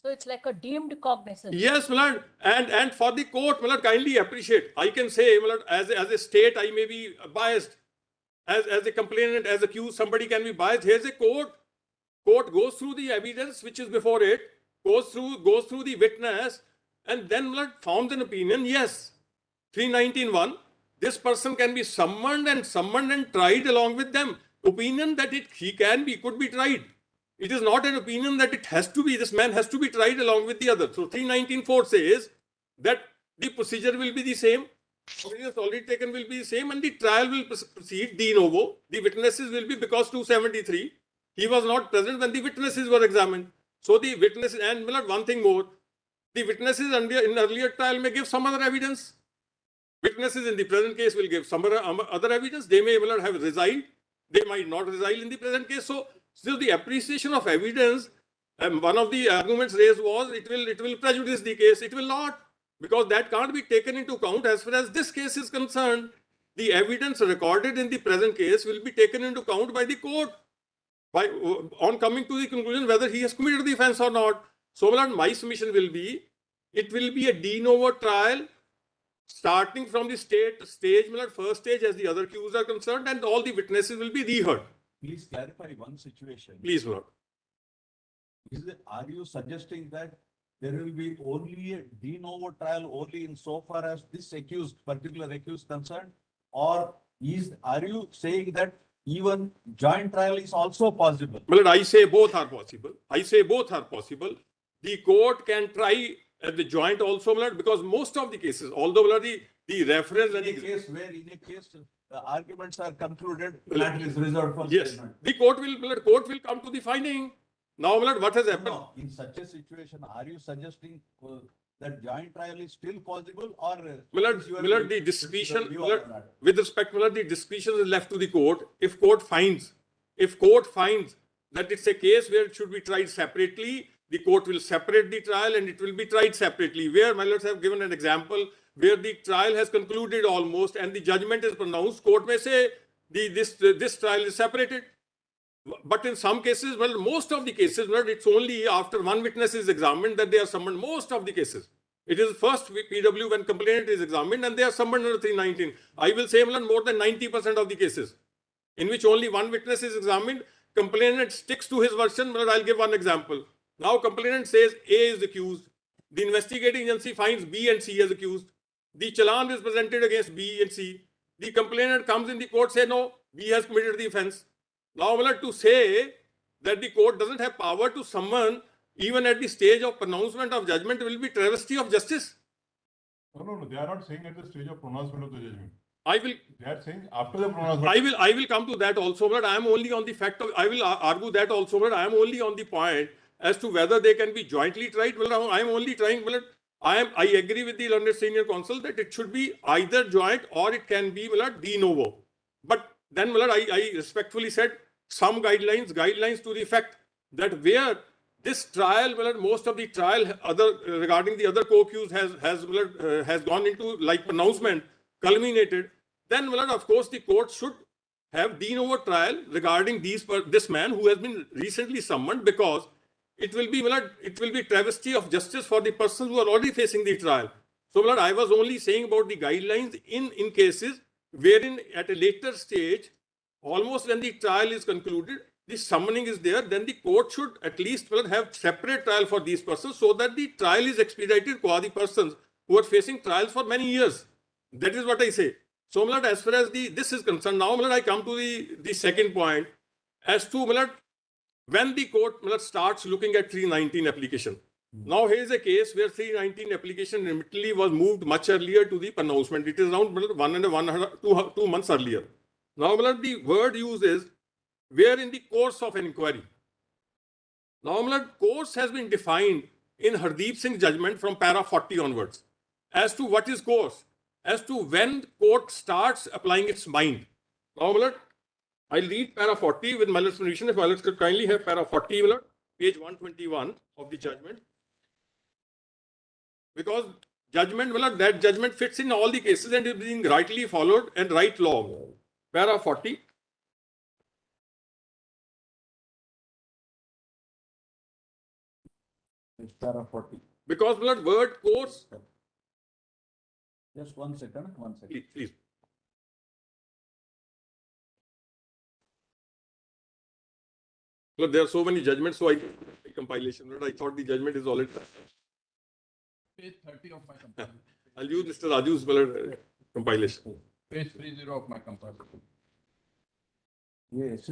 So it's like a deemed cognizance. Yes, Milad. And for the court, Milad, kindly appreciate. I can say, Milad, as a state, I may be biased. As a complainant, as accused, somebody can be biased. Here's a court. Court goes through the evidence which is before it, goes through the witness, and then Milad forms an opinion. Yes, 319(1). This person can be summoned and tried along with them. Opinion that could be tried. It is not an opinion that it has to be, this man has to be tried along with the other. So 319(4) says that the procedure will be the same, evidence already taken will be the same, and the trial will proceed de novo. The witnesses will be, because 273, he was not present when the witnesses were examined. So the witnesses, and one thing more, the witnesses in earlier trial may give some other evidence. Witnesses in the present case will give some other evidence. They may have resigned. They might not reside in the present case. So the appreciation of evidence, one of the arguments raised was it will prejudice the case. It will not, because that can't be taken into account as far as this case is concerned. The evidence recorded in the present case will be taken into account by the court on coming to the conclusion whether he has committed the offense or not. So my submission will be, it will be a de novo trial starting from the first stage as the other accused are concerned, and all the witnesses will be reheard. Please clarify one situation. Please, Lord. Are you suggesting that there will be only a de novo trial only insofar as this particular accused concerned? Or are you saying that even joint trial is also possible? Well, I say both are possible. The court can try at the joint also, because most of the cases, although the reference and in a case the arguments are concluded, that is reserved for yes, statement. the court will come to the finding. Now, what has happened? No, in such a situation, are you suggesting that joint trial is still possible, or the discretion, with respect, the discretion is left to the court. If court finds that it's a case where it should be tried separately, the court will separate the trial and it will be tried separately. Where my lords have given an example where the trial has concluded almost and the judgment is pronounced, court may say this trial is separated. But in some cases, most of the cases, it's only after one witness is examined that they are summoned. Most of the cases, it is first PW when complainant is examined and they are summoned under 319. I will say more than 90% of the cases in which only one witness is examined, complainant sticks to his version. I'll give one example. Now, complainant says A is accused. The investigating agency finds B and C as accused. The challan is presented against B and C. The complainant comes in the court, say no, B has committed the offense. Now, to say that the court doesn't have power to summon even at the stage of pronouncement of judgment will be travesty of justice. No, they are not saying at the stage of pronouncement of the judgment. They are saying after the pronouncement. I will come to that also, but I am only on the fact of, I will argue that also, but I am only on the point as to whether they can be jointly tried. Well, I am only trying, I agree with the learned senior counsel that it should be either joint or it can be de novo. But then I respectfully said some guidelines to the effect that where this trial, most of the trial regarding the other co-accused has gone into like pronouncement, culminated, then of course the court should have de novo trial regarding this man who has been recently summoned, because it will be travesty of justice for the persons who are already facing the trial. So I was only saying about the guidelines in cases wherein at a later stage, almost when the trial is concluded, the summoning is there, then the court should at least have separate trial for these persons so that the trial is expedited for the persons who are facing trials for many years. That is what I say. So as far as this is concerned, now I come to the second point as to when the court starts looking at 319 application. Now here is a case where 319 application admittedly was moved much earlier to the pronouncement. It is around 2 months earlier. Now the word used is where in the course of an inquiry. Now course has been defined in Hardeep Singh's judgment from para 40 onwards. As to what is course, as to when court starts applying its mind. Now I'll read para 40 with Muller's permission. If Muller could kindly have para 40, Muller, page 121 of the judgment. Because judgment, Muller, that judgment fits in all the cases and is being rightly followed and right law. Para 40. It's para 40. Because Muller, word course. Just 1 second, 1 second. Please. Look, there are so many judgments, so I compilation. I thought the judgment is already. Page 30 of my comparison. I'll use Mr. Raju's compilation. Page 30 of my comparison. Yes.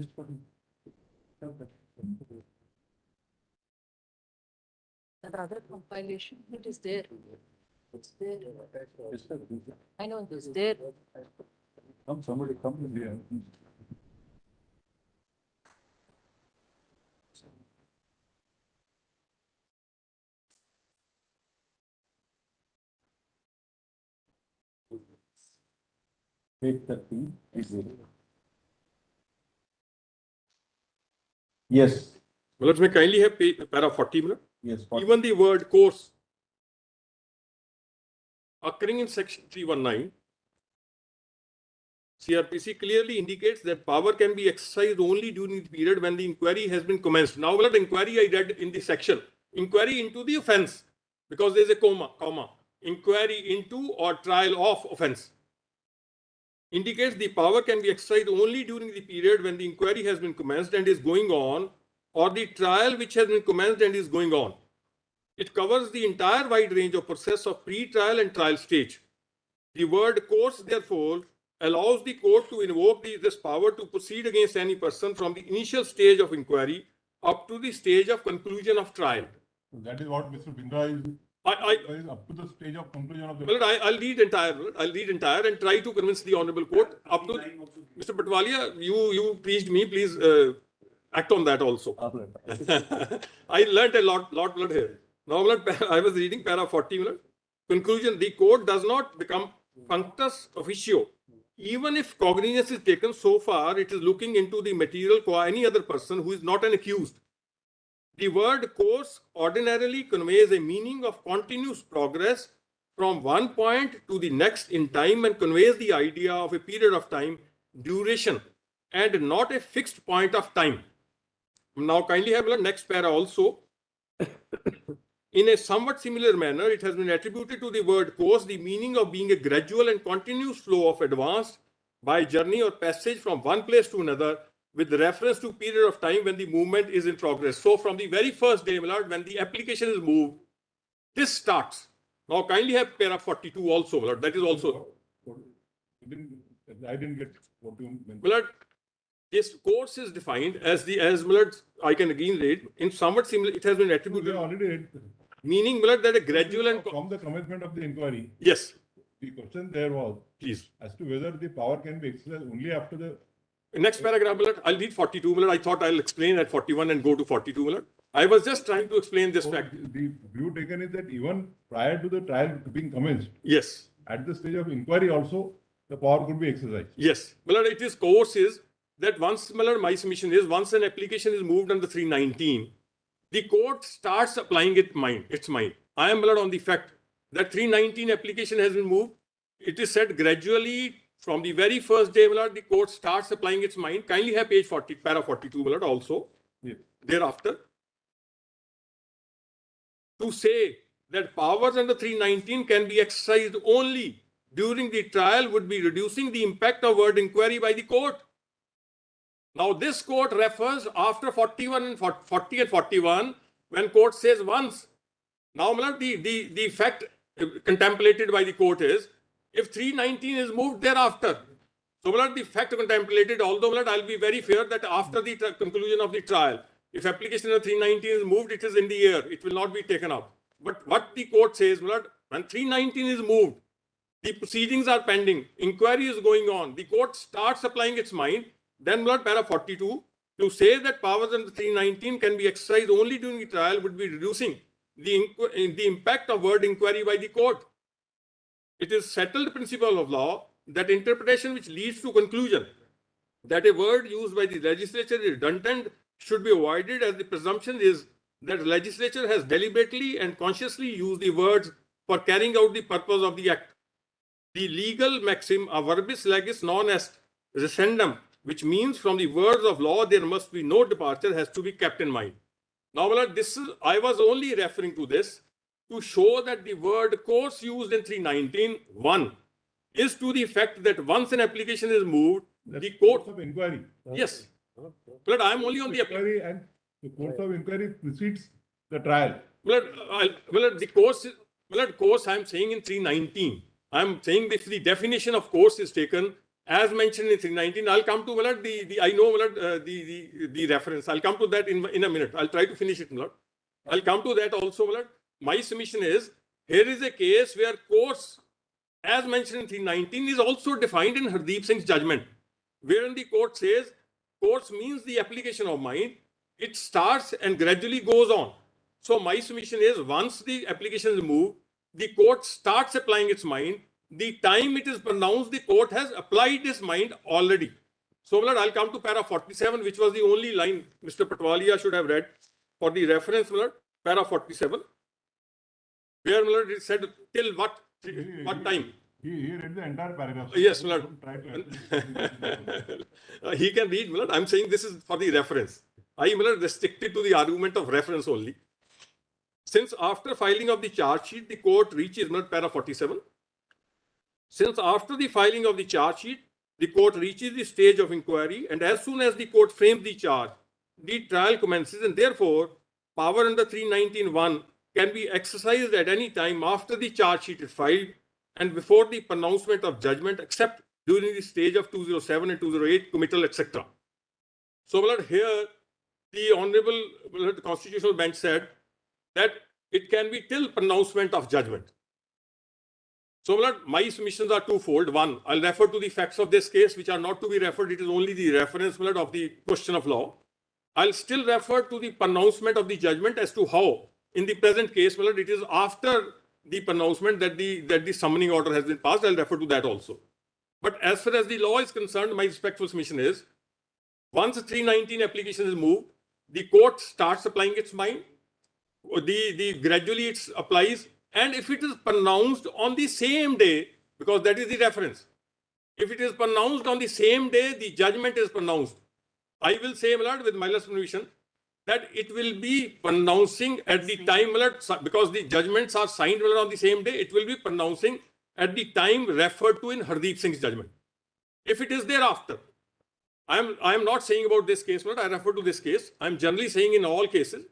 That other compilation, it is there. It's there. I know it's there. Somebody come here. Page 30 is there. Yes, Well, let me kindly have para 40 minutes. yes. Even the word course occurring in section 319, CRPC clearly indicates that power can be exercised only during the period when the inquiry has been commenced. Now, what inquiry I read in the section, inquiry into the offence, because there is a comma, inquiry into or trial of offence, indicates the power can be exercised only during the period when the inquiry has been commenced and is going on, or the trial which has been commenced and is going on. It covers the entire wide range of process of pre-trial and trial stage. The word course, therefore, allows the court to invoke this power to proceed against any person from the initial stage of inquiry up to the stage of conclusion of trial. So that is what Mr. Bindra is up to the stage of conclusion of the. Well, I'll read entire and try to convince the honorable court up to Mr. Patwalia. You pleased me. Please act on that also. I learnt a lot here. Now, I was reading para 40. Conclusion: the court does not become functus officio, even if cognizance is taken. So far, it is looking into the material for any other person who is not an accused. The word course ordinarily conveys a meaning of continuous progress from one point to the next in time and conveys the idea of a period of time, duration, and not a fixed point of time. Now, kindly have a next para also. In a somewhat similar manner, it has been attributed to the word course the meaning of being a gradual and continuous flow of advance by journey or passage from one place to another, with reference to period of time when the movement is in progress. So from the very first day, Millard, when the application is moved, this starts. Now kindly have para 42 also, Millard. That is also. I didn't get what you meant. Millard, this course is defined as Millard, I can again read, in somewhat similar, it has been They attributed, already read. meaning, Millard, that a gradual and. From the commencement of the inquiry, Yes, the question there was please. as to whether the power can be exercised only after the. Next paragraph, Millard, I'll read 42, Millard. I thought I'll explain at 41 and go to 42, Millard. I was just trying to explain this So fact. the view taken is that even prior to the trial being commenced, Yes, at the stage of inquiry also, the power could be exercised. yes. Millard, it is course is that once, Millard, my submission is once an application is moved under 319, the court starts applying its mind. I am, Millard, on the fact that 319 application has been moved. It is said gradually from the very first day, Millard, the court starts applying its mind. Kindly have page 40, para 42, Millard, also. Yes. Thereafter, to say that powers under 319 can be exercised only during the trial would be reducing the impact of word inquiry by the court. Now, this court refers after 41 and 40 and 41 when court says once. Now, Millard, the fact contemplated by the court is if 319 is moved thereafter. So, Millard, the fact contemplated, although, Millard, I'll be very fair that after the conclusion of the trial, If application number 319 is moved, it is in the air. It will not be taken up. But what the court says, my lord, when 319 is moved, the proceedings are pending, inquiry is going on, the court starts applying its mind, then my lord, para 42, to say that powers under 319 can be exercised only during the trial would be reducing the impact of word inquiry by the court. It is settled principle of law that interpretation which leads to conclusion that a word used by the legislature is redundant should be avoided, as the presumption is that the legislature has deliberately and consciously used the words for carrying out the purpose of the act. The legal maxim a verbis legis non est rescindum, which means from the words of law there must be no departure, has to be kept in mind. Now, my lord, I was only referring to this to show that the word course used in 319(1) is to the effect that once an application is moved, the court of inquiry. Yes. But I am only on the Inquiry, and the course of inquiry precedes the trial. The course I am saying in 319. I am saying if the definition of course is taken as mentioned in 319, I'll come to the reference. I'll come to that in a minute. I'll try to finish it, Lord. I'll come to that also, Lord. My submission is, here is a case where course, as mentioned in 319, is also defined in Hardeep Singh's judgment, wherein the court says, course means the application of mind. It starts and gradually goes on. So my submission is, once the application is moved, the court starts applying its mind. The time it is pronounced, the court has applied its mind already. So, Lord, I'll come to para 47, which was the only line Mr. Patwalia should have read for the reference, Lord, para 47, where, Lord, it said till what time? He read the entire paragraph. Yes, Lord. Try to He can read, Lord. I'm saying this is for the reference. I am restricted to the argument of reference only. Since after filing of the charge sheet, the court reaches, para 47. Since after the filing of the charge sheet, the court reaches the stage of inquiry, and as soon as the court frames the charge, the trial commences, and therefore, power under 319(1) can be exercised at any time after the charge sheet is filed and before the pronouncement of judgment, except during the stage of 207 and 208 committal, etc. So, Lord, here the Honorable Constitutional Bench said that it can be till pronouncement of judgment. So, Lord, my submissions are twofold. One, I'll refer to the facts of this case, which are not to be referred. It is only the reference, Lord, of the question of law. I'll still refer to the pronouncement of the judgment as to how, in the present case, Lord, it is after the pronouncement that the summoning order has been passed. I'll refer to that also. But as far as the law is concerned, my respectful submission is, once a 319 application is moved, the court starts applying its mind. Gradually it applies. And if it is pronounced on the same day, because that is the reference, if it is pronounced on the same day, the judgment is pronounced. I will say, my lord, with my last permission, that it will be pronouncing at the time, my lord, because the judgments are signed on the same day, it will be pronouncing at the time referred to in Hardeep Singh's judgment. If it is thereafter, I am not saying about this case, my lord, I refer to this case. I am generally saying in all cases,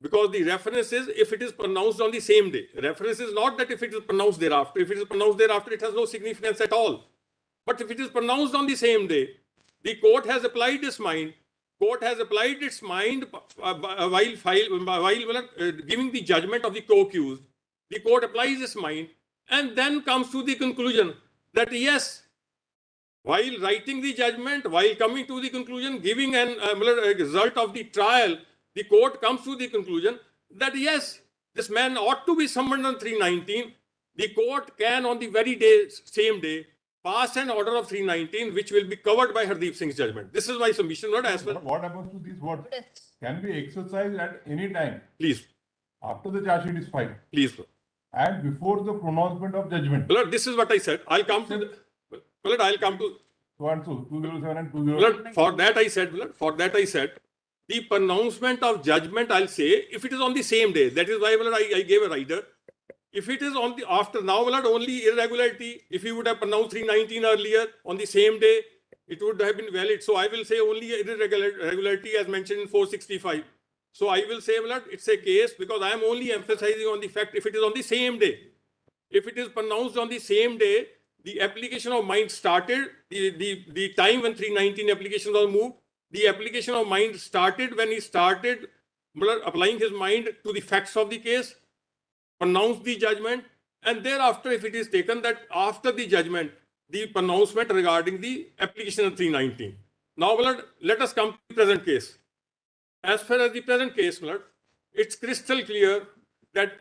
because the reference is if it is pronounced on the same day. Reference is not that if it is pronounced thereafter. If it is pronounced thereafter, it has no significance at all. But if it is pronounced on the same day, the court has applied its mind. Court has applied its mind while giving the judgment of the co-accused. The court applies its mind and then comes to the conclusion that yes, while writing the judgment, while coming to the conclusion, giving a result of the trial, the court comes to the conclusion that yes, this man ought to be summoned on 319. The court can on the very day, same day, pass an order of 319, which will be covered by Hardeep Singh's judgment. This is my submission, not as well. What happens to these words? Can be exercised at any time. Please. After the charge sheet is filed. Please, Lord. And before the pronouncement of judgment. Lord, this is what I said. I'll come to Lord, I'll come to 207 and 208. Lord, for that I said, the pronouncement of judgment, I'll say, if it is on the same day, that is why, Lord, I gave a rider. If it is on the after, now, Lord, only irregularity. If you would have pronounced 319 earlier on the same day, it would have been valid. So I will say only irregularity as mentioned in 465. So I will say, Lord, it's a case because I am only emphasizing on the fact if it is on the same day. If it is pronounced on the same day, the application of mind started, the time when 319 applications are moved, the application of mind started when he started applying his mind to the facts of the case, pronounced the judgment, and thereafter, if it is taken that after the judgment, the pronouncement regarding the application of 319. Now, let us come to the present case. As far as the present case, it's crystal clear that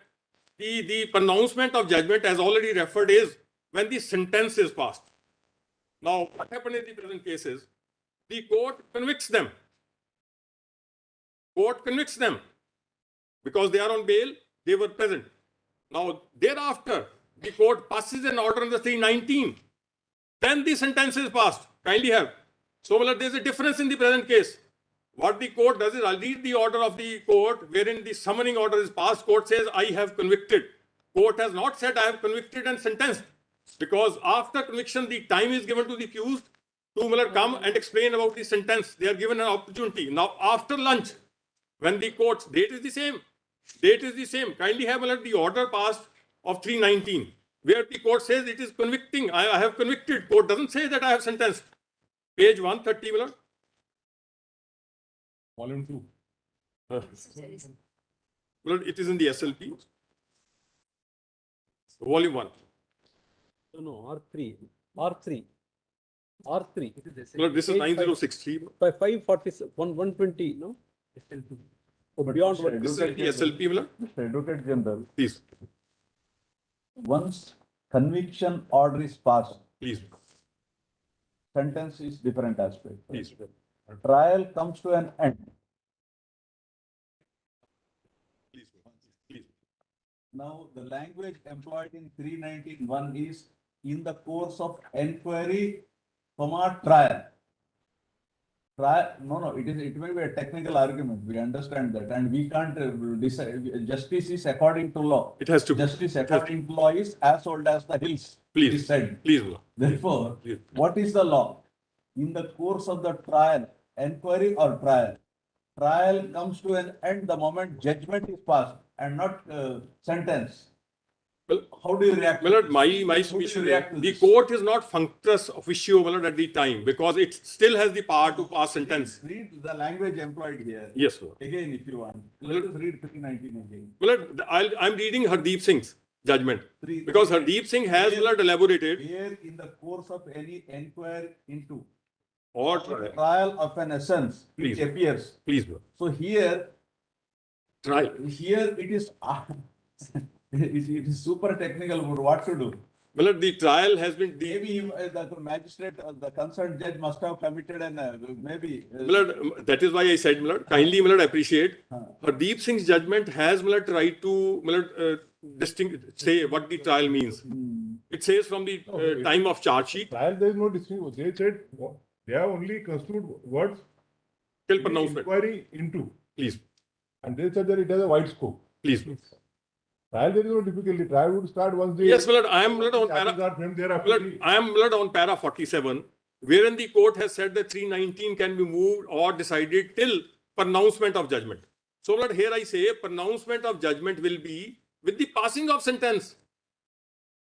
the pronouncement of judgment, as already referred, is when the sentence is passed. Now, what happened in the present case is the court convicts them. Court convicts them because they are on bail, they were present. Now, thereafter, the court passes an order on the 319. Then the sentence is passed. Kindly have. So, there is a difference in the present case. What the court does is, I'll read the order of the court wherein the summoning order is passed. Court says, I have convicted. Court has not said, I have convicted and sentenced. Because after conviction, the time is given to the accused to come and explain about the sentence. They are given an opportunity. Now, after lunch, when the court's date is the same, kindly have the order passed of 319, where the court says it is convicting. I have convicted. Court doesn't say that I have sentenced. Page 130, Volume 2. It is in the SLP. Volume 1. No, R3. This is 9063. By 547, 120, no? Oh, beyond what? This is the SLP, Mr. Advocate General, Please, once conviction order is passed, please, sentence is different aspect. please. Trial comes to an end. Please. Now, the language employed in 319(1) is in the course of enquiry, trial. No, it may be a technical argument. We understand that, and we can't decide. Justice is according to law. It has to be. Justice according to law is as old as the hills. Please. It is said. Please. Therefore, Please. what is the law? In the course of the trial, enquiry or trial, trial comes to an end the moment judgment is passed and not sentence. Well, how do you react? My submission is the court is not functus officio at the time because it still has the power to pass sentence. Read the language employed here. Yes, sir. Again, if you want. Let us read 319 again. I'm reading Hardeep Singh's judgment Three- because Hardeep Singh has elaborated Where in the course of any enquiry into or trial of an essence, Please. which appears. please, So here it is it is super technical about what to do. the trial has been Maybe the magistrate, the concerned judge must have committed an maybe. that is why I said kindly appreciate Hardeep Singh's judgment has tried to say what the trial means. It says from the time of charge sheet Trial, there is no distinction. They said they have only construed words till pronouncement. inquiry into, Please, and they said that it has a wide scope. please. Trial, there is no difficulty. Trial would start once they. Yes, I am on charges are framed thereafter. I am on para 47, wherein the court has said that 319 can be moved or decided till pronouncement of judgment. So, here I say pronouncement of judgment will be with the passing of sentence.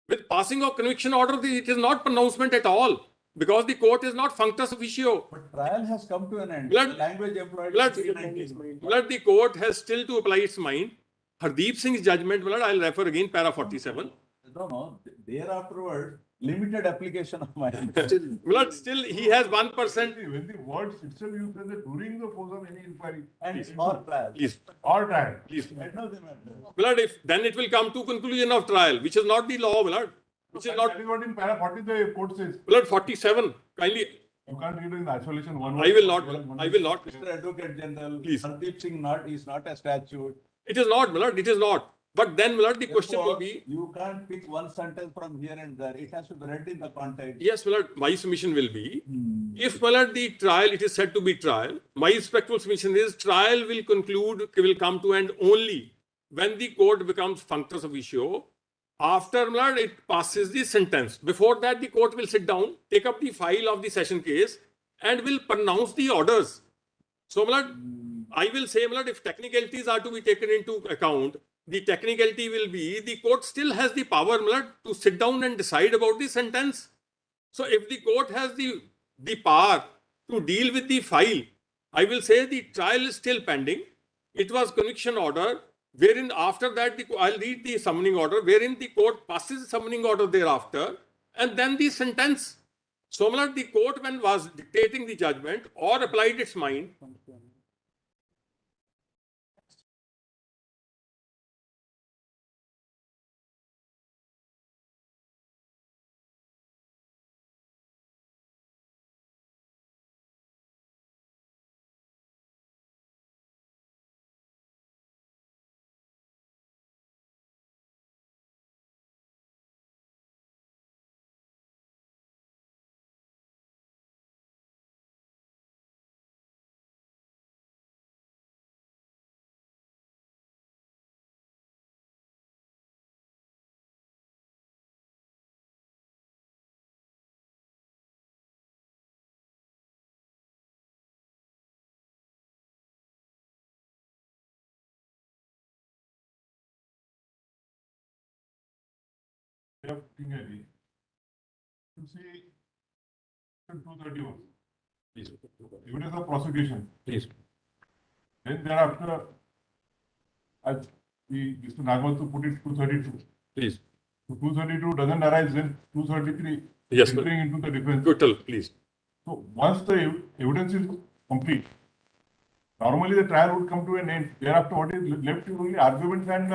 With passing of conviction order, it is not pronouncement at all because the court is not functus officio. But trial has come to an end. Blood- The language employed. blood- in 319. The court has still to apply its mind. Hardeep Singh's judgment, I'll refer again, para 47. No. Thereafterward, limited application of mind. Still he has 1%. When the words itself you say that during the course of any inquiry And or trial. Please, or trial. please. End of the matter. Then it will come to conclusion of trial, which is not the law, which is not, That is what in para 40 the court says. 47. Kindly, You can't read it in isolation. One I will not. Mr. Advocate General, Please. Hardeep Singh is not a statute. It is not, it is not. But then, the question will Therefore, be, you can't pick one sentence from here and there. It has to be read in the context. yes, my submission will be, if the trial, it is said to be trial, my respectful submission is trial will come to end only when the court becomes functus officio, after it passes the sentence. Before that, the court will sit down, take up the file of the session case and will pronounce the orders. So, I will say, if technicalities are to be taken into account, the technicality will be the court still has the power to sit down and decide about the sentence. So if the court has the power to deal with the file I will say the trial is still pending. It was conviction order, wherein after that, I'll read the summoning order, wherein the court passes the summoning order thereafter, and then the sentence. So, my lord, the court, when was dictating the judgment or applied its mind, We have Tingali. You see, 231. please, Evidence of prosecution. please. Then thereafter, as Mr. Nagwal put it 232. Please. So 232 doesn't arise, then 233 Yes, sir. entering into the defense. Total, please. So once the evidence is complete, normally the trial would come to an end. Thereafter, what is left is only arguments and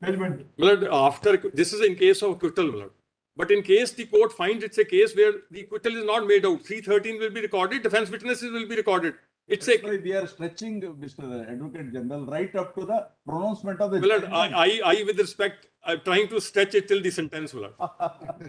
judgment. My lord, after, this is in case of acquittal, my lord. But in case the court finds it's a case where the acquittal is not made out, 313 will be recorded, defense witnesses will be recorded. It's a, That's why we are stretching, Mr. Advocate General, right up to the pronouncement of the my lord, judgment. I, with respect, I'm trying to stretch it till the sentence, my lord.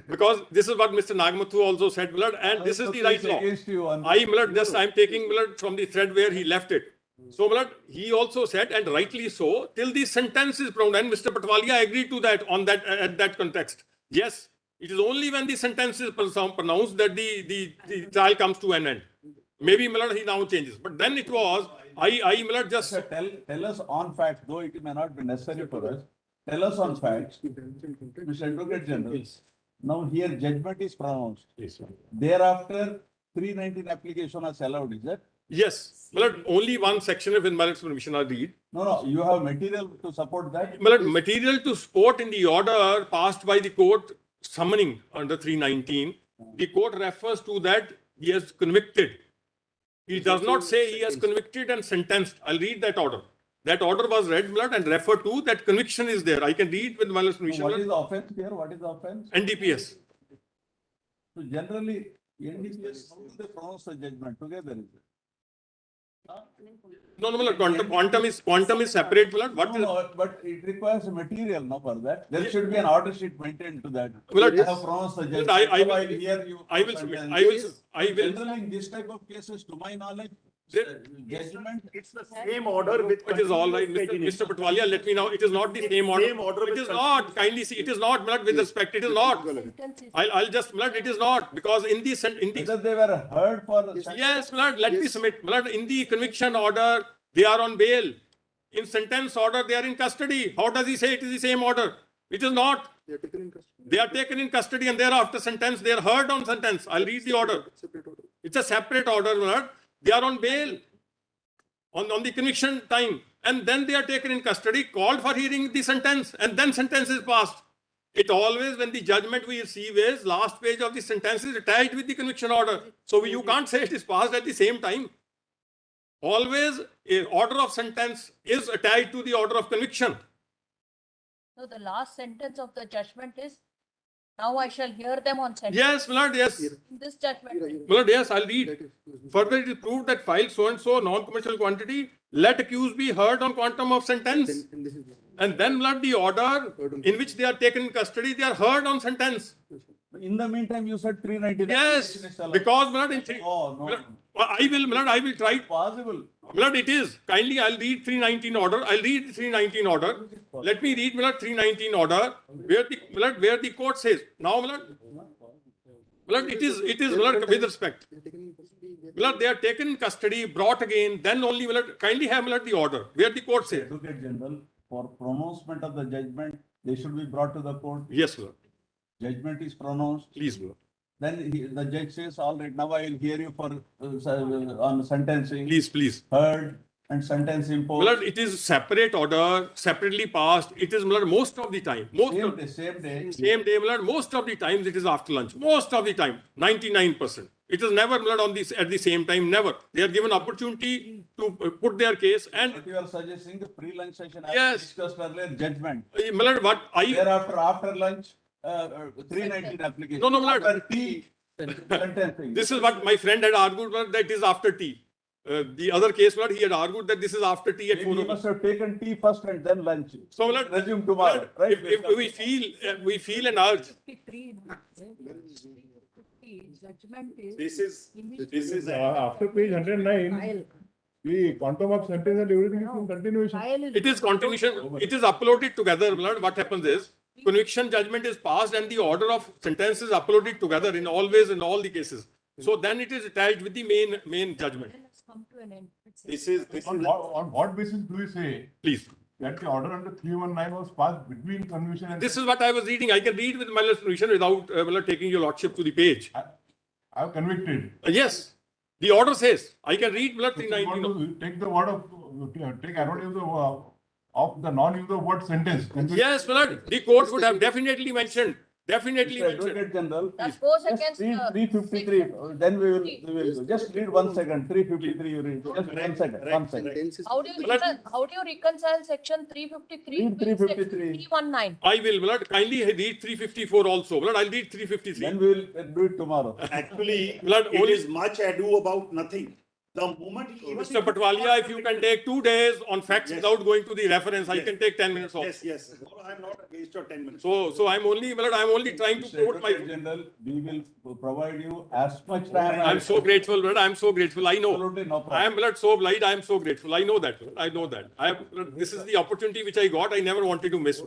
Because this is what Mr. Nagamathu also said, my lord, and this is the right law. Against you on My lord, just I'm taking, my lord, from the thread where he left it. So, my lord, he also said, and rightly so, till the sentence is pronounced, and Mr. Patwalia agreed to that on that, at that context. Yes, it is only when the sentence is pronounced that the trial comes to an end. Maybe, my lord, he now changes. But then it was, my lord, just, Sir, tell us on facts, though it may not be necessary for us. Tell us on facts, Mr. Advocate General. Now here judgment is pronounced. Thereafter, 319 application is allowed, is it? yes, my lord, only one section of invalid permission I read. No, you have material to support that? My lord, material to support in the order passed by the court summoning under 319, the court refers to that he has convicted. He does not say he has convicted and sentenced. I'll read that order. That order was read, my lord, and refer to that conviction is there. I can read with invalid permission. What my is lord. the offense here? What is the offense? NDPS. So generally, NDPS, how do they pronounce the judgment together? Is it? No, my lord, quantum is separate, my lord. What is, No, but it requires material, no, for that. There should be an order sheet maintained to that. Well, I have pronounced the judgment. I So will- hear you. I will submit. I will. Generally, in this type of cases, to my knowledge, There- judgment. It's the same order with. It is all right, Mr. Patwalia, let me know. It is not the same order. Same order It with is not. Kindly see, it is not, my lord, with respect. It is not. I'll just, my lord, it is not, because in the, Whether they were heard for. yes, my lord, let me submit. My lord, in the conviction order, they are on bail. In sentence order, they are in custody. How does he say it is the same order? It is not. They are taken in custody and thereafter sentence, they are heard on sentence. I'll read the order. It's a separate order, my lord. They are on bail on the conviction time, and then they are taken in custody, called for hearing the sentence, and then sentence is passed. It always, when the judgment we receive is, last page of the sentence is attached with the conviction order. So you can't say it is passed at the same time. Always, a order of sentence is attached to the order of conviction. So the last sentence of the judgment is, now I shall hear them on sentence. Yes, my lord, yes. In this judgment. My lord, yes, I'll read. Further, it is proved that file so-and-so, non-commercial quantity, let accused be heard on quantum of sentence. And then, my lord, the order in which they are taken in custody, they are heard on sentence. In the meantime, you said 399. Yes, because, my lord, in Oh, no, my lord, I will try. possible. My lord, it is. Kindly, I'll read 319 order. I'll read 319 order. Let me read, my lord, 319 order, where the court says, now, my lord, it is, my lord, with respect. My lord, they are taken in custody, brought again, then only, my lord, kindly have, my lord, the order, where the court says. Advocate General, for pronouncement of the judgment, they should be brought to the court. Yes, my lord. Judgment is pronounced. Please, my lord. then the judge says, all right, now I will hear you for, on sentencing. Please. Heard and sentence imposed. Well, it is separate order, separately passed. It is most of the time. Same day. Same day, most of the times it is after lunch. Most of the time, 99%. It is never on this at the same time, never. They are given opportunity to put their case and But you are suggesting the pre-lunch session as Yes. discussed earlier, judgment. what I Thereafter, after lunch, 319 application. No, my lord. After tea, sentencing. this is what my friend had argued that it is after tea. The other case, he had argued that this is after tea at Maybe 4 you o'clock. must have taken tea first and then lunch. So, Resume tomorrow, right? if we feel an urge. Judgment is. This is. After page 109, the quantum of sentence and everything is in continuation. It is continuation. It is uploaded together. What happens is conviction judgment is passed and the order of sentence is uploaded together in all the cases. So then it is attached with the main judgment. Let's come to an end. This is. On what basis do we say Please. that the order under 319 was passed between conviction and? This is what I was reading. I can read with my permission without taking your lordship to the page. I have convicted. Yes, the order says I can read So you 319. want to take the word of, take advantage of the non-use of word sentence. Yes, the court would have definitely mentioned. Mr. Advocate General, That goes just against read the. 353, then we will, just read 1 second, 353 you read, just 1 second, 1 second. How do you reconcile section 353? Read 353. 319. I will, kindly read 354 also. I'll read 353. Then we will do it tomorrow. Actually, Blood it only- is much ado about nothing. The moment. Mr. Patwalia, if you can take 2 days on facts Yes. without going to the reference, I Yes. can take 10 minutes off. Yes. No, I'm not against your 10 minutes. So I'm only trying to Mr. quote my. Advocate General, we will provide you as much time. I'm so grateful, I'm so grateful. I know. Absolutely no problem. I am so obliged. I am so grateful. I know that. This is the opportunity which I got. I never wanted to miss.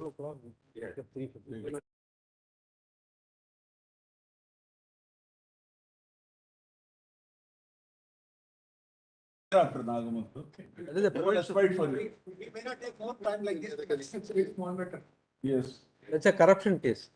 After Nagamatu. Let's fight for you. We may not take more time like this because it's a small matter. Yes. That's a corruption case.